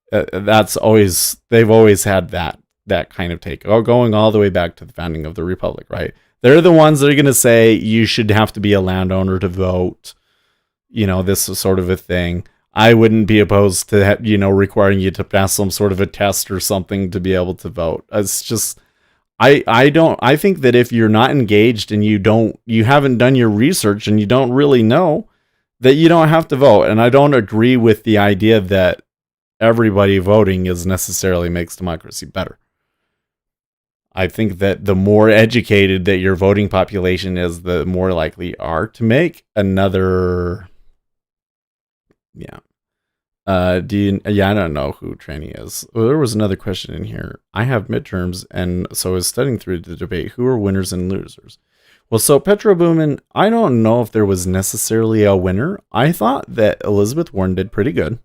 They've always had that kind of take, going all the way back to the founding of the republic, right? They're the ones that are going to say you should have to be a landowner to vote. This is sort of a thing. I wouldn't be opposed to requiring you to pass some sort of a test or something to be able to vote. It's just I think that if you're not engaged and you haven't done your research and you don't really know, that you don't have to vote. And I don't agree with the idea that everybody voting is necessarily makes democracy better. I think that the more educated that your voting population is, the more likely you are to make another. Yeah. I don't know who Tranny is. Well, there was another question in here. I have midterms, and so I was studying through the debate. Who are winners and losers? Well, so Petro Boomin, I don't know if there was necessarily a winner. I thought that Elizabeth Warren did pretty good.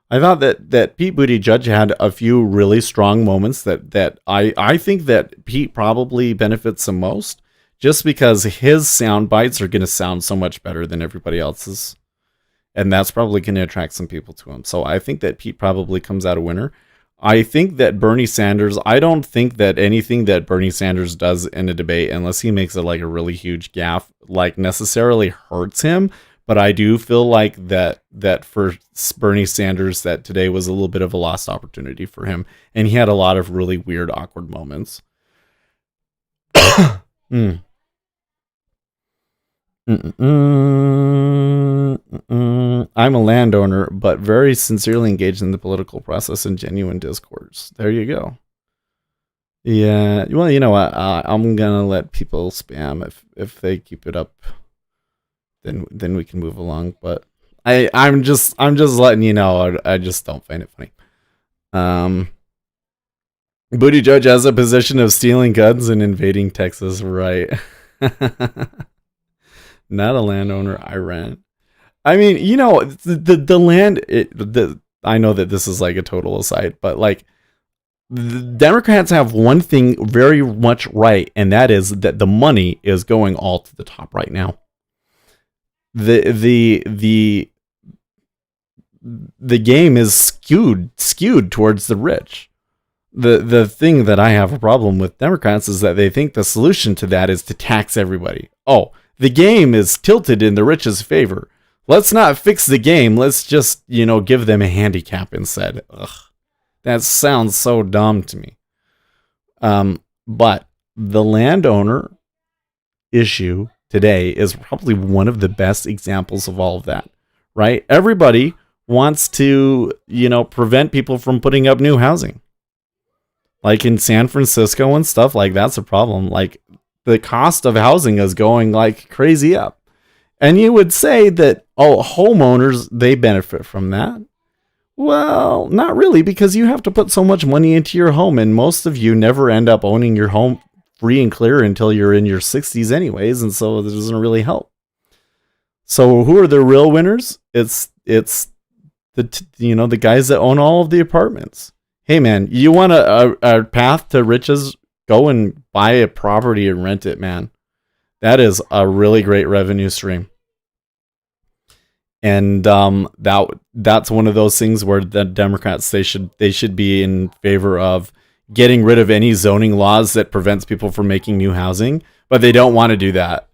I thought that Pete Buttigieg had a few really strong moments that I think that Pete probably benefits the most, just because his sound bites are going to sound so much better than everybody else's. And that's probably going to attract some people to him. So I think that Pete probably comes out a winner. I think that Bernie Sanders, I don't think that anything that Bernie Sanders does in a debate, unless he makes it like a really huge gaffe, like necessarily hurts him. But I do feel like that for Bernie Sanders, that today was a little bit of a lost opportunity for him. And he had a lot of really weird, awkward moments. I'm a landowner, but very sincerely engaged in the political process and genuine discourse. There you go. Yeah, well, you know what? I'm gonna let people spam if they keep it up. Then we can move along. But I'm just letting you know. I just don't find it funny. Buttigieg has a position of stealing guns and invading Texas, right? Not a landowner, I rent. I mean, the land. I know that this is like a total aside, but like the Democrats have one thing very much right, and that is that the money is going all to the top right now. The the game is skewed towards the rich. The thing that I have a problem with Democrats is that they think the solution to that is to tax everybody. Oh, the game is tilted in the rich's favor. Let's not fix the game. Let's just, give them a handicap instead. Ugh, that sounds so dumb to me. But the landowner issue today is probably one of the best examples of all of that, right? Everybody wants to, prevent people from putting up new housing. Like in San Francisco and stuff, like that's a problem. Like the cost of housing is going like crazy up. And you would say that, homeowners, they benefit from that. Well, not really, because you have to put so much money into your home, and most of you never end up owning your home free and clear until you're in your 60s anyways, and so it doesn't really help. So who are the real winners? It's the guys that own all of the apartments. Hey man, you want a path to riches? Go and buy a property and rent it, man. That is a really great revenue stream. And that's one of those things where the Democrats, they should be in favor of getting rid of any zoning laws that prevents people from making new housing, but they don't want to do that.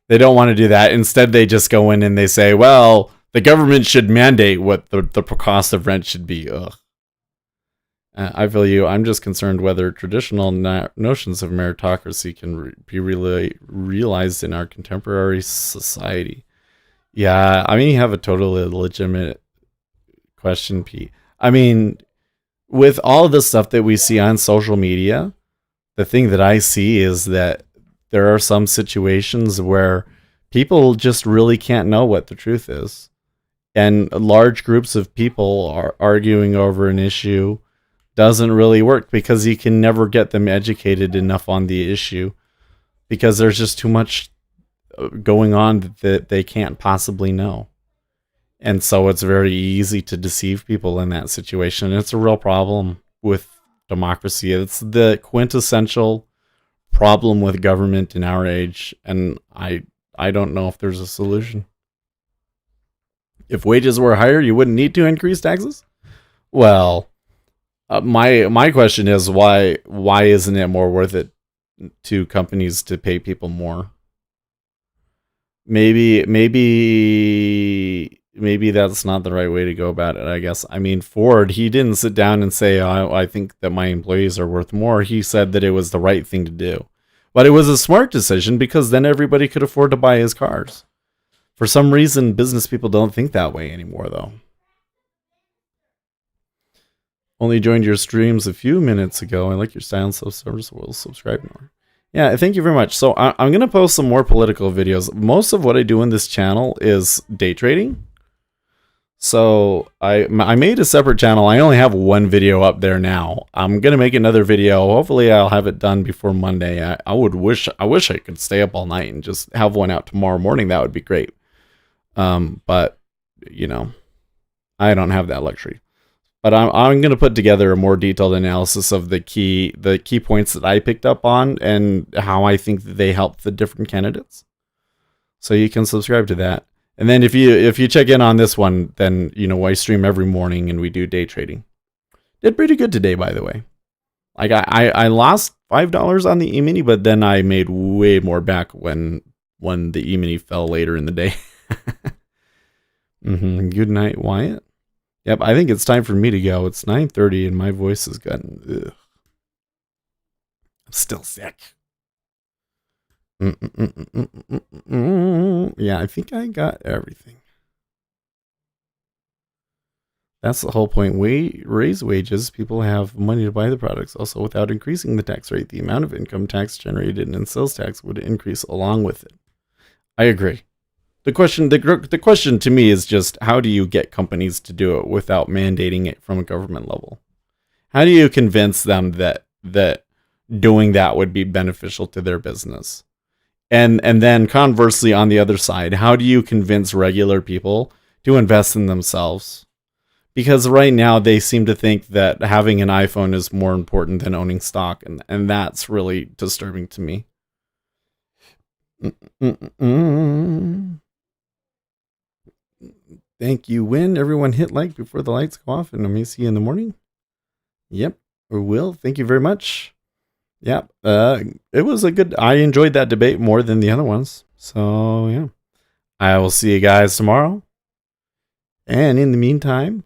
Instead, they just go in and they say, well, the government should mandate what the cost of rent should be. Ugh. I feel you. I'm just concerned whether traditional notions of meritocracy can be realized in our contemporary society. Yeah, I mean, you have a totally legitimate question, Pete. I mean, with all the stuff that we see on social media, the thing that I see is that there are some situations where people just really can't know what the truth is. And large groups of people are arguing over an issue doesn't really work because you can never get them educated enough on the issue because there's just too much going on that they can't possibly know. And so it's very easy to deceive people in that situation. It's a real problem with democracy. It's the quintessential problem with government in our age, and I don't know if there's a solution. If wages were higher, you wouldn't need to increase taxes? Well, my question is why isn't it more worth it to companies to pay people more? Maybe that's not the right way to go about it, I guess. I mean, Ford, he didn't sit down and say, I think that my employees are worth more. He said that it was the right thing to do. But it was a smart decision because then everybody could afford to buy his cars. For some reason, business people don't think that way anymore, though. Only joined your streams a few minutes ago. I like your style, so will subscribe more. Yeah, thank you very much. So I'm going to post some more political videos. Most of what I do in this channel is day trading. So I made a separate channel. I only have one video up there now. I'm going to make another video. Hopefully I'll have it done before Monday. I wish I could stay up all night and just have one out tomorrow morning. That would be great. But I don't have that luxury. But I'm going to put together a more detailed analysis of the key points that I picked up on and how I think that they help the different candidates. So you can subscribe to that. And then if you check in on this one, then I stream every morning and we do day trading. Did pretty good today, by the way. Like I lost $5 on the E-mini, but then I made way more back when the E-mini fell later in the day. Good night, Wyatt. Yep, I think it's time for me to go. It's 9:30 and my voice has gotten... Ugh. I'm still sick. Yeah, I think I got everything. That's the whole point. Raise wages. People have money to buy the products. Also, without increasing the tax rate, the amount of income tax generated in sales tax would increase along with it. I agree. The question to me is just how do you get companies to do it without mandating it from a government level? How do you convince them that doing that would be beneficial to their business? And then conversely, on the other side, how do you convince regular people to invest in themselves? Because right now they seem to think that having an iPhone is more important than owning stock, and that's really disturbing to me. Thank you. When everyone hit like before the lights go off, and I may see you in the morning. Yep, or will. Thank you very much. Yeah, it was a good. I enjoyed that debate more than the other ones. So yeah, I will see you guys tomorrow. And in the meantime,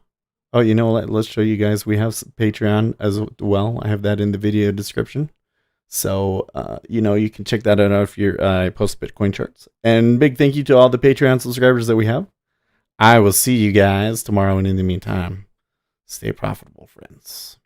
oh, let's show you guys. We have Patreon as well. I have that in the video description. So, you can check that out if you're post Bitcoin charts. And big thank you to all the Patreon subscribers that we have. I will see you guys tomorrow. And in the meantime, stay profitable, friends.